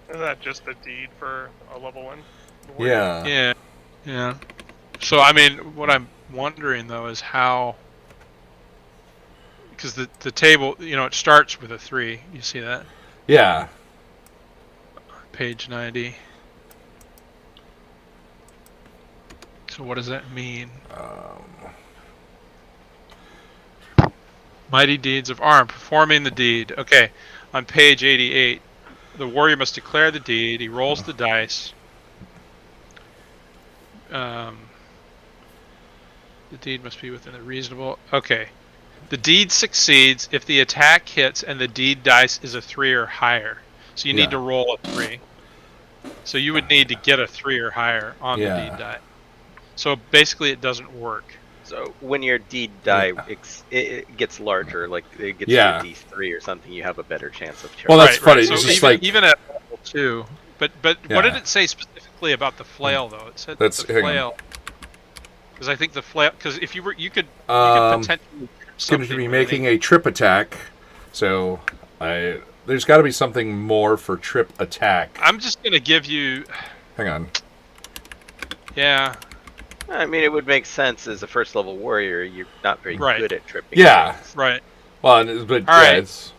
Is that just a deed for a level 1? Yeah. Yeah, yeah. So I mean, what I'm wondering though is how, because the table, it starts with a 3. You see that? Yeah. Page 90. So what does that mean? Mighty deeds of arm, performing the deed. Okay, on page 88, the warrior must declare the deed. He rolls the dice. The deed must be within a reasonable. Okay, the deed succeeds if the attack hits and the deed dice is a 3 or higher. So you need to roll a 3. So you would need to get a 3 or higher on the deed die. So basically, it doesn't work. So when your deed die it gets larger, like it gets Yeah. to a D3 or something, you have a better chance of charge. Well, that's funny. So It's just even, like even at level 2, but what Yeah. did it say specifically about the flail though? It said That's- the hang on. flail. Because I think the flail. Because if you could Um, potentially. it's going to be making a trip attack. So there's got to be something more for trip attack. I'm just gonna give you. Hang on. Yeah. I mean, it would make sense as a first level warrior. You're not very Right. good at tripping. Yeah. things. Right. Well, but All yeah, right. it's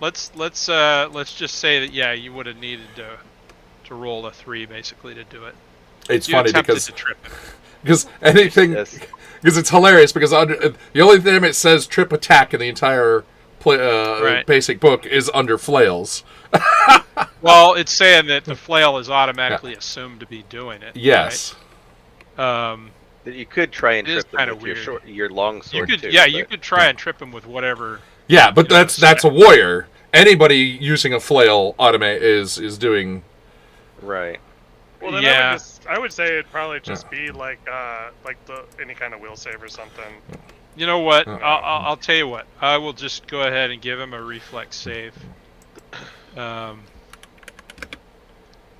Let's just say that you would have needed to roll a 3 basically to do it. You funny attempted because to trip it. anything Yes. because it's hilarious because the only time it says trip attack in the entire Right. basic book is under flails. Well, it's saying that the flail is automatically assumed to be doing it. Yes. Right? But you could try and It is trip them kinda with your weird. your long You sword could, too. you but- could try and trip him with whatever. Yeah, but You know, that's a warrior. Anybody using a flail automate is doing. Right. Well, then Yeah. I would say it'd probably just be like any kind of will save or something. You know what? Uh-uh. I'll tell you what. I will just go ahead and give him a reflex save.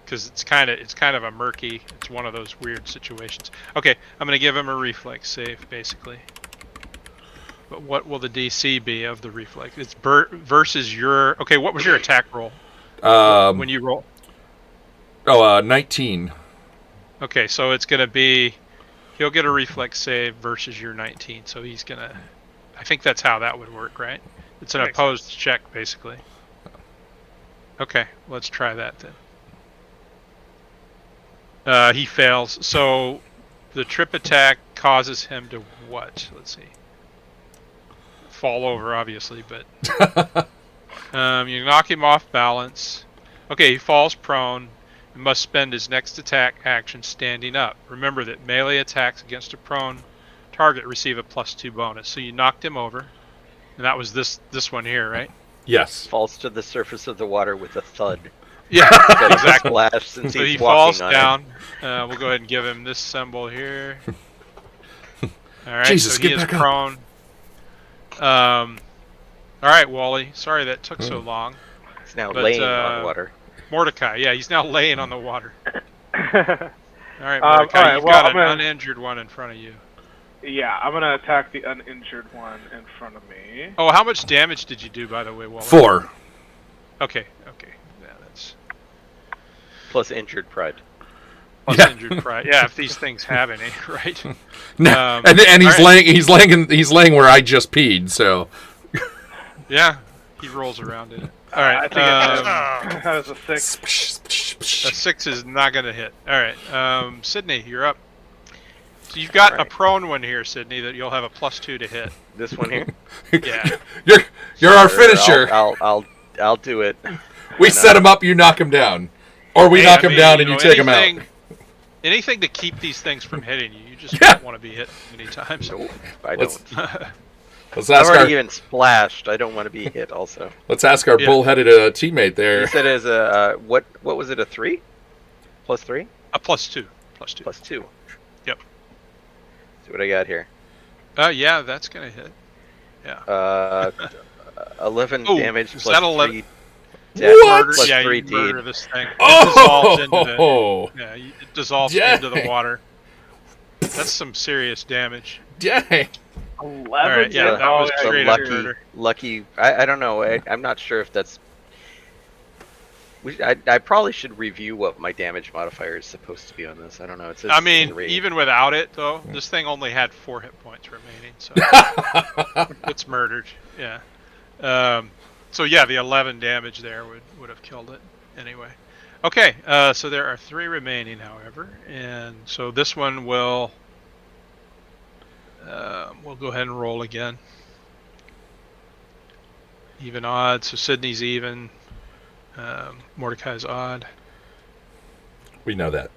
Because it's kind of a murky. It's one of those weird situations. Okay, I'm gonna give him a reflex save basically. But what will the DC be of the reflex? It's versus your. Okay, what was your attack roll when you roll? 19. Okay, so it's gonna be. He'll get a reflex save versus your 19. So he's gonna. I think that's how that would work, right? It's an Makes opposed check basically. Okay, let's try that then. He fails. So the trip attack causes him to what? Let's see. Fall over, obviously, but you knock him off balance. Okay, he falls prone and must spend his next attack action standing up. Remember that melee attacks against a prone target receive a +2 bonus. So you knocked him over, and that was this one here, right? Yes. Falls to the surface of the water with a thud. Yeah, Instead of a exactly. splash since So he's he walking falls on down. We'll go ahead and give him this symbol here. All right, Jesus, so he get is back up. prone. All right, Wally. Sorry that took so long. it. He's now But, laying on water. Mordecai, yeah, he's now laying on the water. All right, all Mordecai, right, you've well, got I'm an gonna- uninjured one in front of you. Yeah, I'm gonna attack the uninjured one in front of me. Oh, how much damage did you do, by the way, Wally? 4. Okay. Yeah, that's Plus injured pride. plus Yeah. injured pride. Yeah, if these things have any, right? No, and he's all right. he's laying where I just peed. So Yeah, he rolls around in it. All I right. think that was a 6. A 6 is not going to hit. All right. Sydney, you're up. So you've got a Right. prone one here, Sydney, that you'll have a +2 to hit. This one here. Yeah. You're our Sure, finisher. I'll do it. We Why set not? him up, you knock him down, or we Hey, knock I him mean, down you and you know, take him out. Anything to keep these things from hitting you. You just Yeah. don't want to be hit many times. Nope, I Let's- don't. Let's I've ask already our even splashed. I don't want to be hit. Also, Yeah. bullheaded teammate you there. said as a what? What was it? A 3? +3? A +2. +2. +2. Yep. See what I got here. Yeah, that's gonna hit. Yeah. 11 Ooh, damage is plus that 11? 3. What? Murder, Plus yeah, 3 you D. murder this thing. It dissolves into the. Oh, Yeah, it dissolves Dang. into the water. That's some serious damage. dang! 11. All right, yeah, that was So straight up lucky, murder. lucky. I don't know. I'm not sure if that's. I probably should review what my damage modifier is supposed to be on this. I don't know. It says I mean, 3. even without it, though, this thing only had 4 hit points remaining, so it's murdered. Yeah. So yeah, the 11 damage there would have killed it anyway. Okay, so there are 3 remaining, however, and so this one will. We'll go ahead and roll again. Even odd, so Sydney's even. Mordecai's odd. We know that.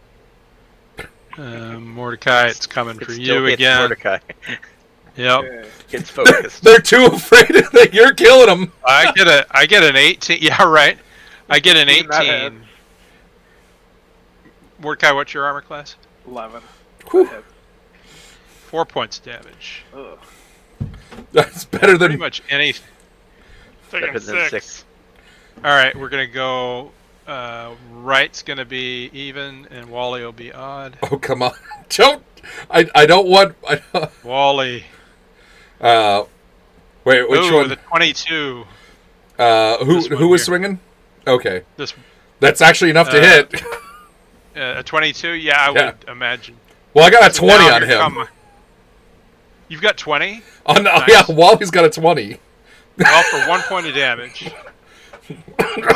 Mordecai, it's coming It for still you hits again. Mordecai. Yep. Okay. Gets focused. They're too afraid that you're killing them. I get an 18. Yeah, right. I get an Even that 18. Mordecai, what's your armor class? 11. Whew. Hit. 4 points damage. Ugh. That's better Pretty than. much any. Taking Better than 6. 6. All right, we're gonna go. Right's gonna be even, and Wally will be odd. Oh come on! Don't. I don't want. Wally. Wait, which Ooh, one? the 22. Who this one who was here. swinging? Okay, This that's actually enough to Uh, hit. a 22. Yeah, I Yeah. would imagine. Well, I got a So 20 now on here him. come- You've got 20. Oh no! Nice. Yeah, Wally's got a 20. Well, for 1 point of damage.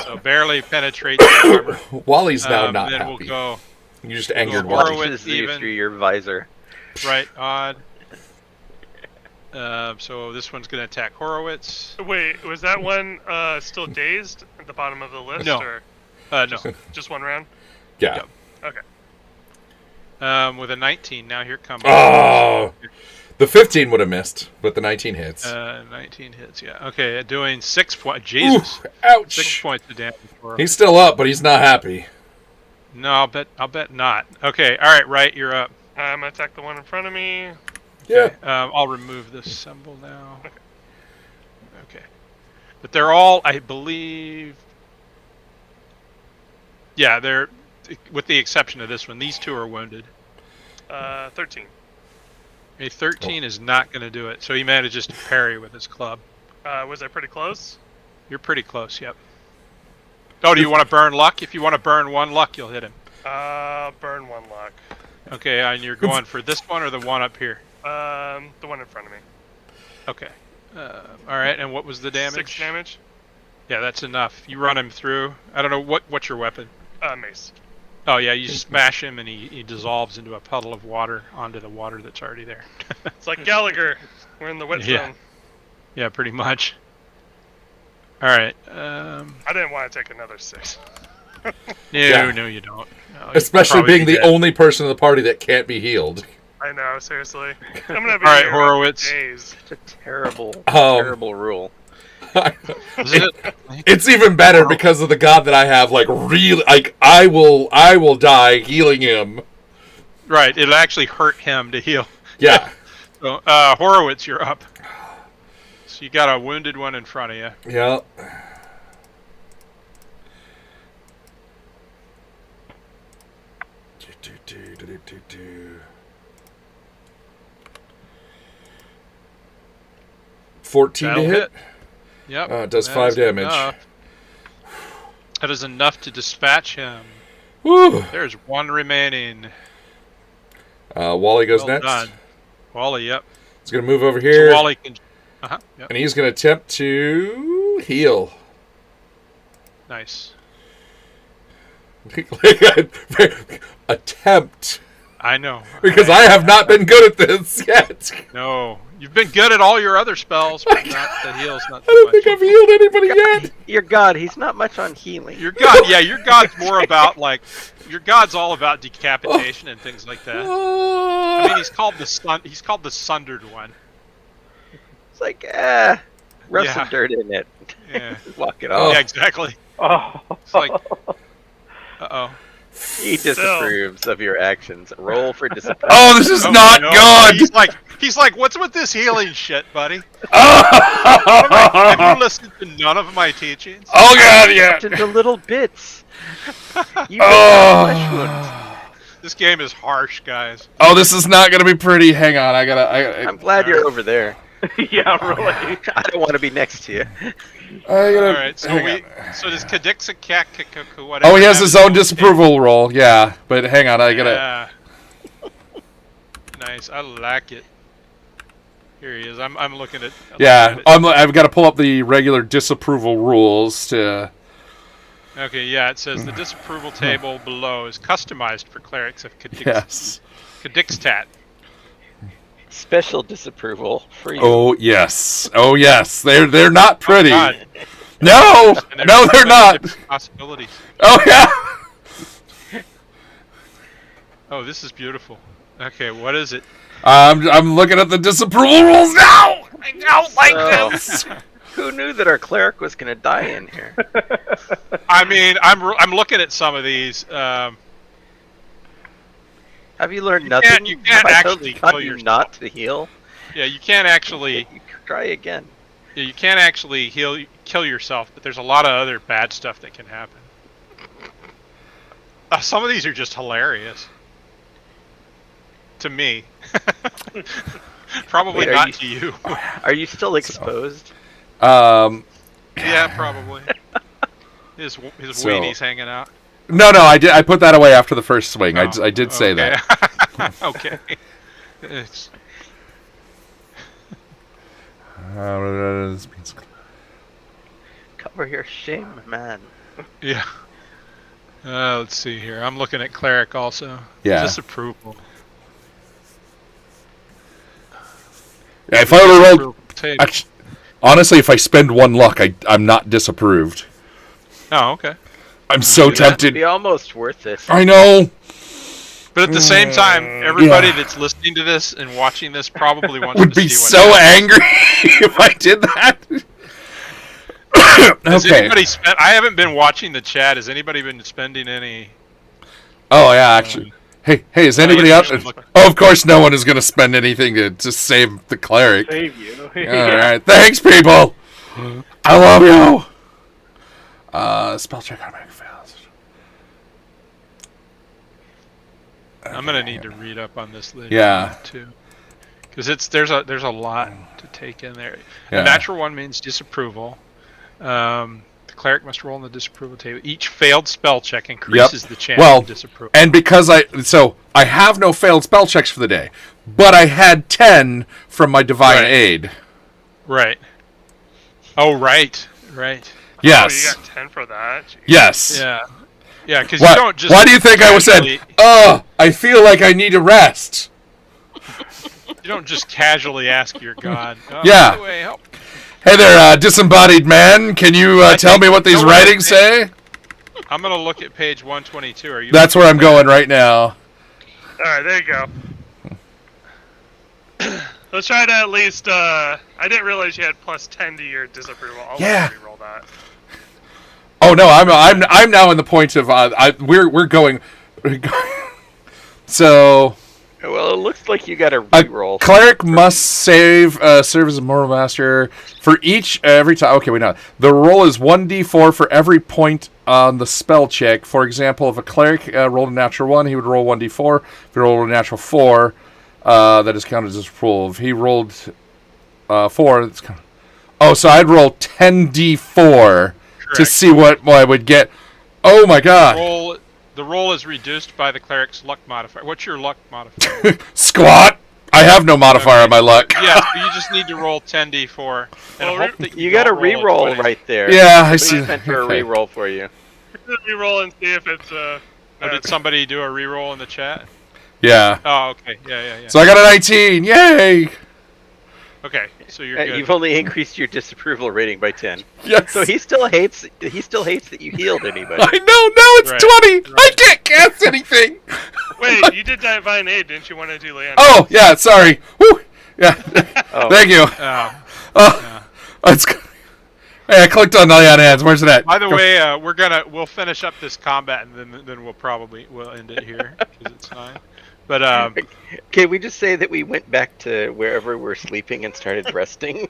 So barely penetrates the armor. Wally's now not then happy. we'll go You just angered go Wally. Horowitz. Pushes you even. through your visor. right odd. So this one's going to attack Horowitz. Wait, was that one still dazed at the bottom of the list? No. Or No. just one round? Yeah. Okay. With a 19. Now here comes. Oh, the 15 would have missed, but the 19 hits. 19 hits. Yeah. Okay. Doing 6 points. Jesus. Ooh, ouch! 6 points of damage for him. He's still up, but he's not happy. No, I'll bet not. Okay. All right. Right. You're up. I'm gonna attack the one in front of me. Yeah. I'll remove this symbol now. Okay. But they're all, I believe. Yeah, they're, with the exception of this one, these 2 are wounded. 13. A 13 is not going to do it, so he manages to parry with his club. Was I pretty close? You're pretty close, yep. Oh, do you want to burn luck? If you want to burn 1 luck, you'll hit him. Burn 1 luck. Okay, and you're going for this one or the one up here? The one in front of me. Okay. All right, and what was the damage? 6 damage. Yeah, that's enough. You run him through. I don't know, what's your weapon? Mace. Oh, yeah, you smash him and he dissolves into a puddle of water onto the water that's already there. It's like Gallagher. We're in the wet Yeah. zone. Yeah, pretty much. All right. I didn't want to take another 6. No, Yeah. no, you don't. No, Especially you'd probably being be the dead. only person in the party that can't be healed. I know, seriously. I'm gonna be All right, here Horowitz. days. It's a terrible, Um, terrible rule. Is it? It's even better because of the god that I have. Like really, like I will die healing him. Right, it'll actually hurt him to heal. Yeah, So, Horowitz, you're up. So you got a wounded one in front of you. yeah. Do. 14 That'll to hit. Yep. It does that 5 is damage. enough. That is enough to dispatch him. Woo. There's 1 remaining. Wally goes Well next. done. Wally, yep. He's gonna move over So here, Wally can. Yep. and he's gonna attempt to heal. Nice. Attempt. I know. Because I have not been good at this yet. No, you've been good at all your other spells, but not the heals. Not I so don't much. think I've healed anybody yet. Your god, he's not much on healing. Your god, yeah, your god's more about like your god's all about decapitation and things like that. I mean, he's called the sundered one. It's like, rub Yeah. some dirt in it. Yeah, Walk it Oh. off. yeah, exactly. Oh. It's like, uh-oh. He disapproves of your actions. Roll for disapproval. Oh, this is not no. good. He's like, what's with this healing shit, buddy? Oh, Have you listened to none of my teachings? God, yeah. Into little bits. You Oh. flesh wounds. This game is harsh, guys. Oh, this is not gonna be pretty. Hang on, I I'm glad you're over there. Yeah, really. I don't want to be next to you. All right, so does Kadixakak whatever? Oh, he has have his own disapproval roll. Yeah, but hang on, I gotta. Yeah. Nice, I like it. Here he is. I'm looking at. Yeah, I've got to pull up the regular disapproval rules to. Okay, yeah, it says the disapproval table below is customized for clerics of Yes. Kadixtat. Special disapproval for you. Oh yes. Oh yes. They're not pretty. God. No. And there's No, so they're many not. different possibilities. Oh yeah. Oh, this is beautiful. Okay, what is it? I'm looking at the disapproval rules now. I don't like So- this. Who knew that our cleric was going to die in here? I mean, I'm looking at some of these. Have you learned You nothing? can't- you can't Have I actually taught kill you yourself. not to heal? Yeah, you can't actually. You try again. Yeah, you can't actually kill yourself, but there's a lot of other bad stuff that can happen. Some of these are just hilarious. To me. Probably Wait, are not you- to you. Are you still exposed? Yeah, probably. His So- weenie's hanging out. No, I did. I put that away after the first swing. I did say that. that. Okay. It's, Cover your shame, man. yeah. Let's see here. I'm looking at cleric also. Yeah. Disapproval. Yeah, if I were rolled, Disapproval table. actually, honestly, if I spend one luck, I'm not disapproved. Oh, okay. I'm so It'd tempted. be almost worth it. I know. But at the same time, everybody that's listening to this and watching this probably wants Would to be see so what happens. angry if I did that. Has Okay. anybody spent? I haven't been watching the chat. Has anybody been spending any? Oh yeah, actually. Hey, is anybody I out? usually look- Oh, of course, no one is going to spend anything to just save the cleric. Save you. All right, thanks, people. I love you. Spell check automatic fails. I'm gonna need to read up on this later. Yeah. Too, because there's a lot to take in there. Yeah. A natural one means disapproval. The cleric must roll on the disapproval table. Each failed spell check increases the chance Well, of disapproval. And because I have no failed spell checks for the day, but I had 10 from my divine Right. aid. Right. Oh, right. Yes. Oh, you got 10 for that? Jeez. Yes. Yeah. Yeah, because Why, you don't just. why do you think I was said, casually- I feel like I need a rest? You don't just casually ask your god. Oh, Yeah. by the way, help. Hey there, disembodied man. Can you tell me what these no, wait, writings say? I'm gonna look at page 122. Are you? That's where I'm going right now. Alright, there you go. Let's try to at least, I didn't realize you had plus 10 to your disapproval. I'll Yeah. re-roll that. Oh no, I'm now in the point of we're going. So Well, it looks like you got a a reroll. cleric must serve as a mortal master for every time. Okay, wait, no. The roll is 1d4 for every point on the spell check. For example, if a cleric rolled a natural 1, he would roll 1d4. If he rolled a natural 4, that is counted as a roll. If he rolled 4, that's counted. Oh, so I'd roll 10d4 to Correct. see what I would get. Oh my god. The roll is reduced by the cleric's luck modifier. What's your luck modifier? Squat! I have no modifier on my luck. Yeah, so you just need to roll 10d4 and Well, hope that You got a don't roll reroll 20. right there. Yeah, I Somebody's see. meant for Okay. a reroll for you. Re-roll and see if it's, Oh, did somebody do a reroll in the chat? Yeah. Oh, okay. Yeah. So I got a 19. Yay! Okay, so you're good. You've only increased your disapproval rating by 10. Yes. So he still hates that you healed anybody. I know. Now it's Right. 20. I can't cast anything. Wait, you did Divine Aid, didn't you want to do Leon? Oh yeah. Sorry. Woo. Yeah. Oh. Thank you. Yeah. It's. Hey, I clicked on Leon Hands. Where's it at? By the way, we'll finish up this combat and then we'll end it here because it's fine. But Can we just say that we went back to wherever we're sleeping and started resting?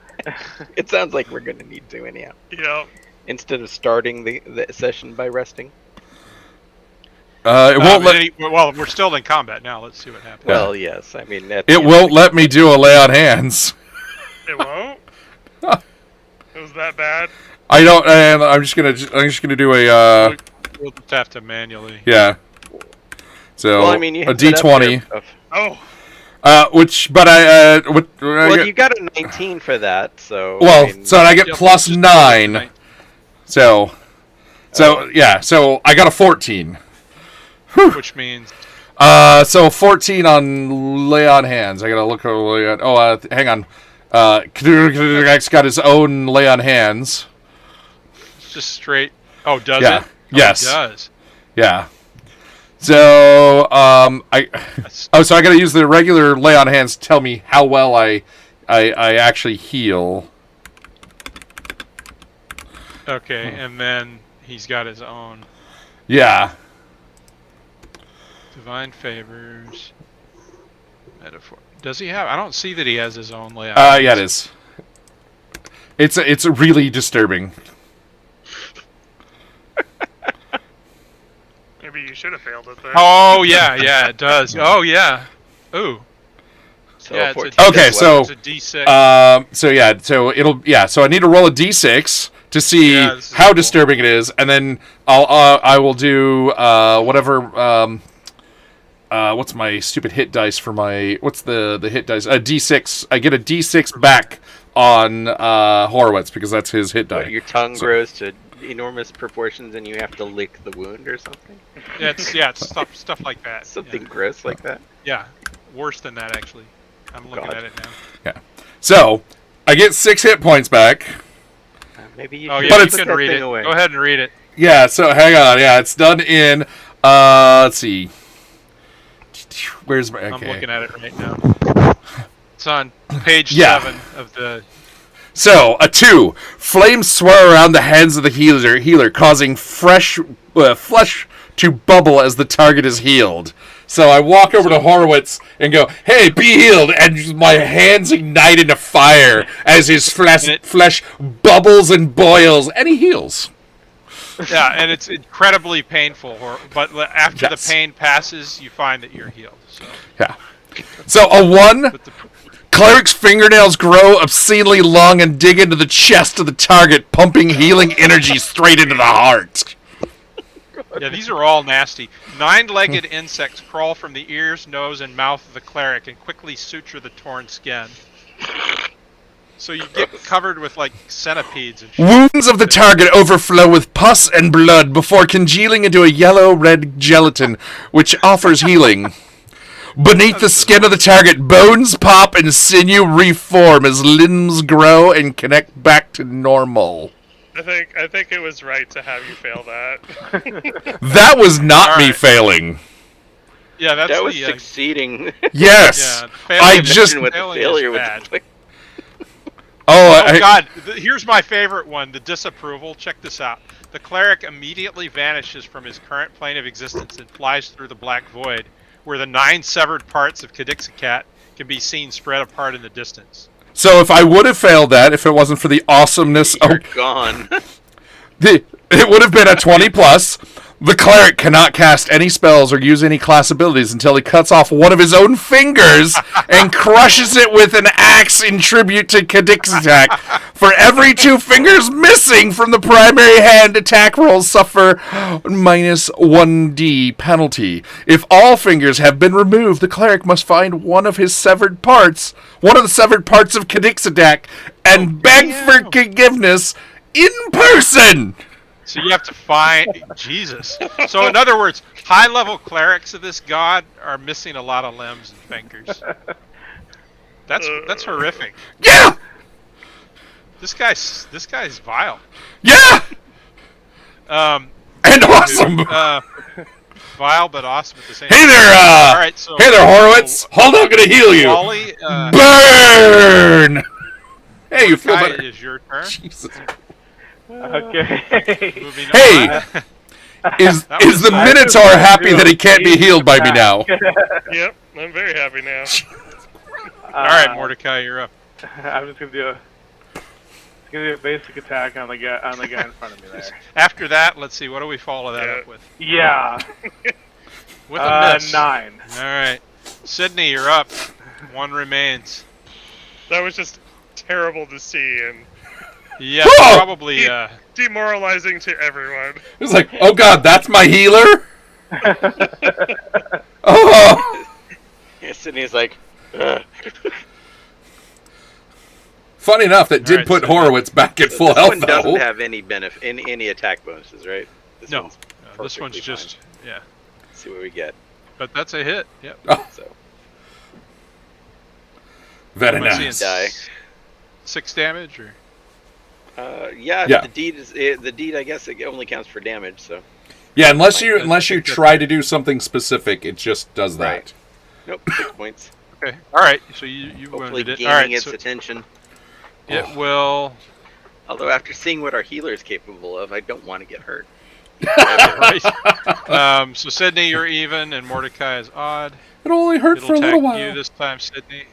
It sounds like we're going to need to anyhow. Yeah. Instead of starting the session by resting. It won't let. well, we're still in combat now. Let's see what happens. Well, yes. I mean, It won't let me do a lay on hands. It won't? It was that bad? I don't. I'm just gonna do a. We'll just have to manually. Yeah. So Well, I mean, you a have that up D20. there. Oh. Which, but I. Well, you got a 19 for that, so. Well, I mean, so I get plus 9. So yeah. So I got a 14. Which means So 14 on lay on hands. I gotta look at lay on. Oh, hang on. X got his own lay on hands. it's just straight. Oh, does Yeah. it? Oh, Yes. It does. Yeah. So That's- so I gotta use the regular lay on hands to tell me how well I actually heal. Okay, and then he's got his own Yeah. divine favors. Metaphor. Does he have? I don't see that he has his own layout. Yeah, it is. It's really disturbing. Maybe you should have failed it there. Oh yeah, it does. Oh yeah. Ooh. so Yeah, 14 it's a, Okay, as so- well. it's a D6. So I need to roll a d6 to see Yeah, this is how cool. disturbing it is, and then I will do whatever. What's my stupid hit dice for my? What's the hit dice? A d6. I get a d6 back on Horowitz because that's his hit die. What, your tongue grows to enormous proportions and you have to lick the wound or something? It's stuff like that. Something gross like that? Yeah. Worse than that actually. I'm looking God. at it now. Yeah. So I get 6 hit points back. Maybe you Oh should yeah, But you put can that read thing it. away. Go ahead and read it. Yeah. So hang on. Yeah, it's done in. Let's see. Where's my? Okay. I'm looking at it right now. It's on page Yeah. 7 of the. So, a 2. Flames swirl around the hands of the healer, causing fresh flesh to bubble as the target is healed. So I walk over to Horowitz and go, "Hey, be healed!" And my hands ignite into fire as his flesh bubbles and boils, and he heals. Yeah, and it's incredibly painful. But after Yes. the pain passes, you find that you're healed. So, Yeah. So a 1. but the, Cleric's fingernails grow obscenely long and dig into the chest of the target, pumping healing energy straight into the heart. yeah, these are all nasty. 9-legged insects crawl from the ears, nose, and mouth of the cleric and quickly suture the torn skin. So you get covered with like centipedes and shit. Wounds of the target overflow with pus and blood before congealing into a yellow-red gelatin, which offers healing. Beneath the skin of the target, bones pop and sinew reform as limbs grow and connect back to normal. I think it was right to have you fail that. That was not me Alright. failing. Yeah, that's That was the succeeding. Yes. yeah. I Failing, just- Imagine what the failing failure is would bad. look like. Oh God! Here's my favorite one: the disapproval. Check this out. The cleric immediately vanishes from his current plane of existence and flies through the black void, where the 9 severed parts of Cadixacat can be seen spread apart in the distance. So if I would have failed that, if it wasn't for the awesomeness You're of gone. it would have been a 20 plus. The cleric cannot cast any spells or use any class abilities until he cuts off one of his own fingers and crushes it with an axe in tribute to Cadixattack. For every 2 fingers missing from the primary hand, attack rolls suffer minus 1d penalty. If all fingers have been removed, the cleric must find one of the severed parts of Cadixattack and beg for forgiveness in person. So you have to find Jesus. So in other words, high-level clerics of this god are missing a lot of limbs and fingers. That's horrific. Yeah! This guy's vile. Yeah! Um, And awesome! vile but awesome at the same Hey time. there, All right, so hey there, Horowitz! Hold on, I'm gonna heal you! Wally, Burn! Hey, you feel Kai, better? it is your turn. Jesus. Okay. Moving Hey! on. Is That was the I Minotaur just happy do that he can't be basic healed by me now? attack. Yep, I'm very happy now. All right, Mordecai, you're up. I'm just gonna do a basic attack on the guy in front of me there. After that, let's see. What do we follow that up with? Yeah. With a miss. 9. All right, Sydney, you're up. One remains. That was just terrible to see and Yeah, Whoa! probably. demoralizing to everyone. It's like, oh god, that's my healer? Oh! Yeah, Sydney's like, ugh. Funny enough, that did Alright, put so- Horowitz back at full This health, one doesn't though. have any benefit, any attack bonuses, right? This No, one's this one's perfectly just fine. yeah. Let's see what we get. But that's a hit. Yep. Oh, So very Am I seeing nice. die. 6 damage or? Yeah, Yeah. the deed. I guess it only counts for damage. So Yeah, unless you try to do something specific, it just does that. Right. nope, 6 points. Okay. All right. So you Hopefully wounded it. gaining All right. its So attention. it will. Although after seeing what our healer is capable of, I don't want to get hurt. Right. So Sydney, you're even, and Mordecai is odd. It only hurt It'll for a little attack while. you this time, Sydney.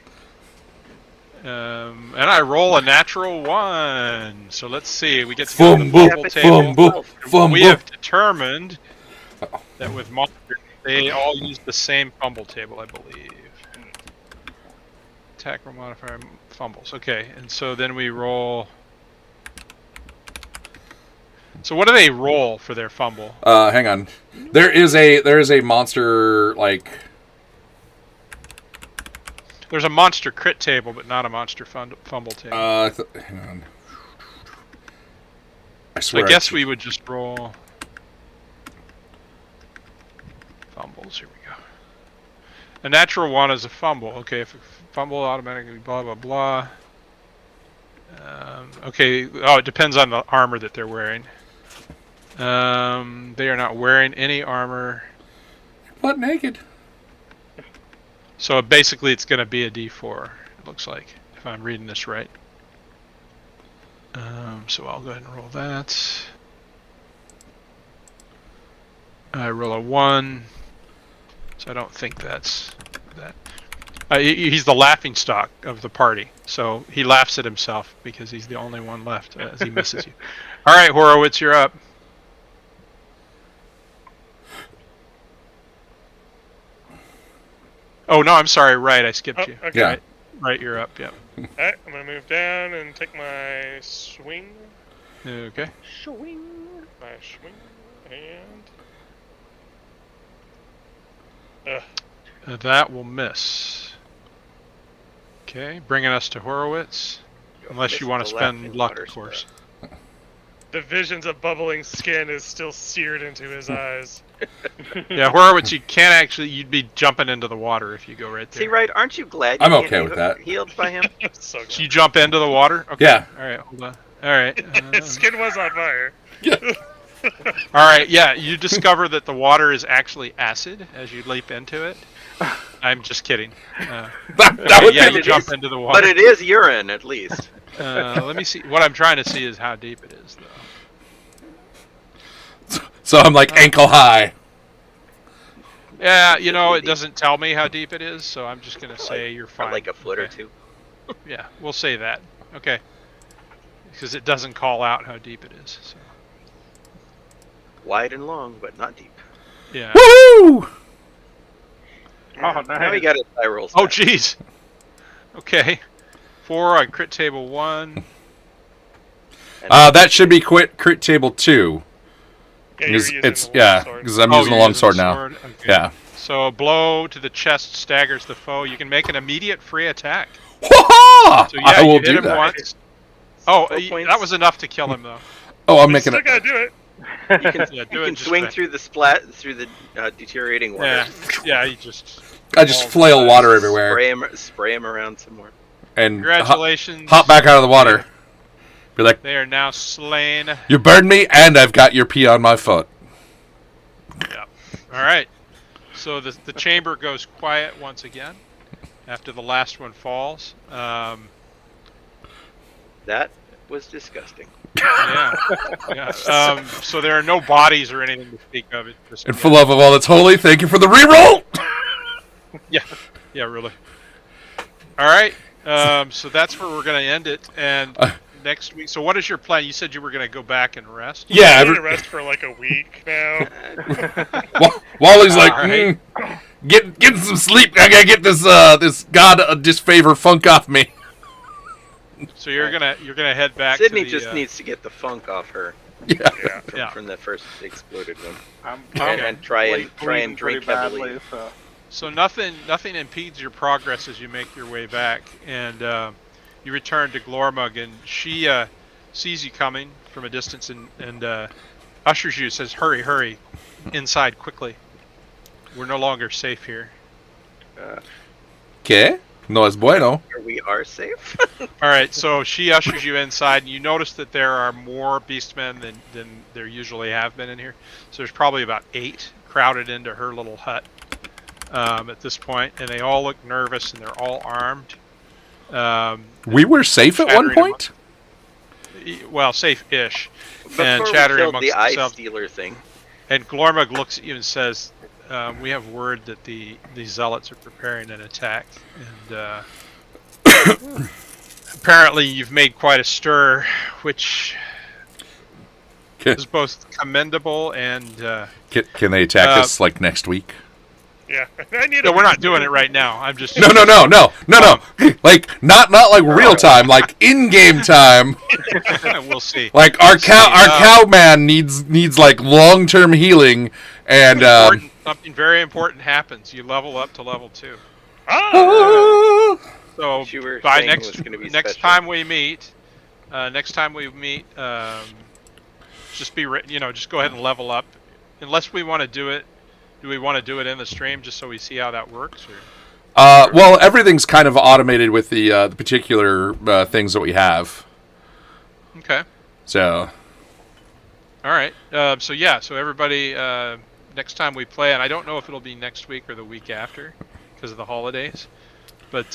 And I roll a natural 1. So let's see. We get to go to the Fumble, fumble table. fumble, fumble. We have determined that with monsters, they all use the same fumble table, I believe. Attack roll modifier fumbles. Okay, and so then we roll. So what do they roll for their fumble? Hang on. There is a monster like. There's a monster crit table, but not a monster fumble table. Hang on. I So swear. I guess we would just roll fumbles. Here we go. A natural 1 is a fumble. Okay, if a fumble automatically blah blah blah. Okay. Oh, it depends on the armor that they're wearing. They are not wearing any armor. Butt naked. So basically, it's going to be a D4. It looks like, if I'm reading this right. So I'll go ahead and roll that. I roll a 1, so I don't think that's that. He's the laughing stock of the party, so he laughs at himself because he's the only one left as he misses you. All right, Horowitz, you're up. Oh no, I'm sorry. Right, I skipped Oh, you. okay. Yeah. Right, you're up. Yep. Alright, I'm gonna move down and take my swing. Okay. My swing. And. That will miss. Okay, bringing us to Horowitz. Unless you want to spend luck, of course. The visions of bubbling skin is still seared into his eyes. Yeah, Horowitz, you can't actually. You'd be jumping into the water if you go right there. See, right? Aren't you glad? I'm you can't okay be with that. Healed by him. So good. So you jump into the water? Okay. Yeah. All right, hold on. All right. His skin was on fire. All right, yeah, you discover that the water is actually acid as you leap into it. I'm just kidding. That Okay, would yeah, be you it jump is- into the water. But it is urine, at least. Let me see. What I'm trying to see is how deep it is, though. So I'm like ankle high. Yeah, you know, it doesn't tell me how deep it is, so I'm just going to say you're Or fine. like a foot or Okay. two. Yeah, we'll say that. Okay. Because it doesn't call out how deep it is. So. Wide and long, but not deep. Yeah. Woohoo! Oh, nice. Now we got a die roll. Oh, stack. jeez. Okay. 4 on crit table 1. And That should be crit table 2. Yeah, you're Because using it's the long sword. because I'm Oh, using a you're long using sword the now. sword? Okay. Yeah. So a blow to the chest staggers the foe. You can make an immediate free attack. Wha-ha! So yeah, I will you hit do him that. once. Oh, 4 points. that was enough to kill him, though. Oh, I'm We making still it. gotta do it. You can, Yeah, you do it can just swing back. through the deteriorating water. Yeah, you just. I just flail water everywhere Spray him around some more. and Congratulations. hop back out of the water. Be like, They are now slain. you burned me, and I've got your pee on my foot. Yeah. All right. So the chamber goes quiet once again after the last one falls. That was disgusting. Yeah. Yeah. So there are no bodies or anything to speak of. It just, And for love of all that's holy, thank you for the reroll. Yeah. Yeah. Really. All right. So that's where we're going to end it. And next week. So what is your plan? You said you were going to go back and rest. Yeah, I need to rest for like a week now. Wally's like, Alright. Get some sleep. I gotta get this this god disfavor funk off me. So you're gonna head back. Sydney to the, just needs to get the funk off her Yeah. Yeah. from the first exploded one, I'm and try and bleeding drink pretty heavily. badly, so. So nothing impedes your progress as you make your way back, and you return to Glormug, and she sees you coming from a distance and ushers you. Says, "Hurry, hurry, inside quickly. We're no longer safe here." Que? No es bueno. We are safe. All right, so she ushers you inside, and you notice that there are more beastmen than there usually have been in here. So there's probably about 8 crowded into her little hut at this point, and they all look nervous, and they're all armed. We were safe at one Chattering point? Well, safe-ish. And Before we chattering killed amongst the eye themselves. stealer thing. And Glormug looks at you and says, "We have word that the zealots are preparing an attack, and apparently you've made quite a stir, which is both commendable and." Can they attack us like next week? Yeah. I need No, a we're not week. doing it right now. I'm just No. Like not like real time, like in-game time. We'll see. Like our cow man needs like long-term healing, and Something very important happens. You level up to level 2. Ah! So You were by saying it was gonna be next special. time we meet, just just go ahead and level up. Unless we want to do it, do we want to do it in the stream just so we see how that works? Or? well, everything's kind of automated with the particular things that we have. Okay. So, All right. So everybody, next time we play, and I don't know if it'll be next week or the week after because of the holidays, but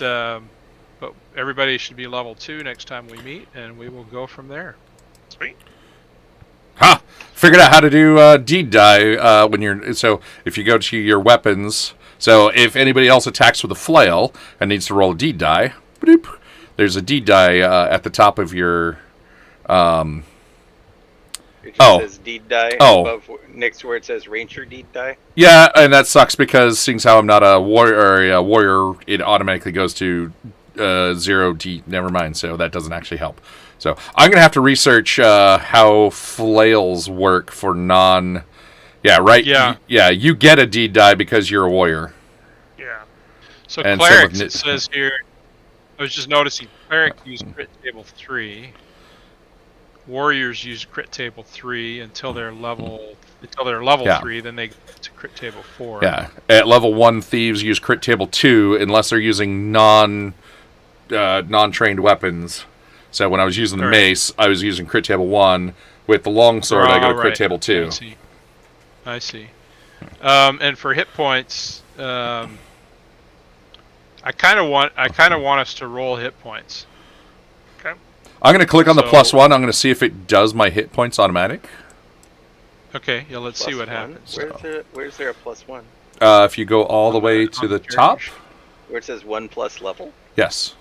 everybody should be level 2 next time we meet, and we will go from there. Sweet. figured out how to do deed die when you're. So if you go to your weapons, so if anybody else attacks with a flail and needs to roll a deed die, bloop, there's a deed die at the top of your. It just says deed die above, next to where it says ranger deed die. Yeah, and that sucks because seeing how I'm not a warrior, it automatically goes to 0 deed. Never mind, so that doesn't actually help. So I'm gonna have to research how flails work for non. Yeah, right. Yeah. You get a deed die because you're a warrior. Yeah. So And clerics, same it with says here. I was just noticing cleric use crit table 3. Warriors use crit table 3 until they're level 3. Then they get to crit table 4. Yeah. At level 1, thieves use crit table 2 unless they're using non-trained weapons. So when I was using the mace, I was using crit table 1. With the longsword, I go to crit table 2. I see. And for hit points, I kind of want us to roll hit points. Okay. I'm going to click on the +1. I'm going to see if it does my hit points automatic. Okay, yeah, let's see what +1. happens. Where's there a +1? If you go all the way to the top. Where it says 1+ level? Yes.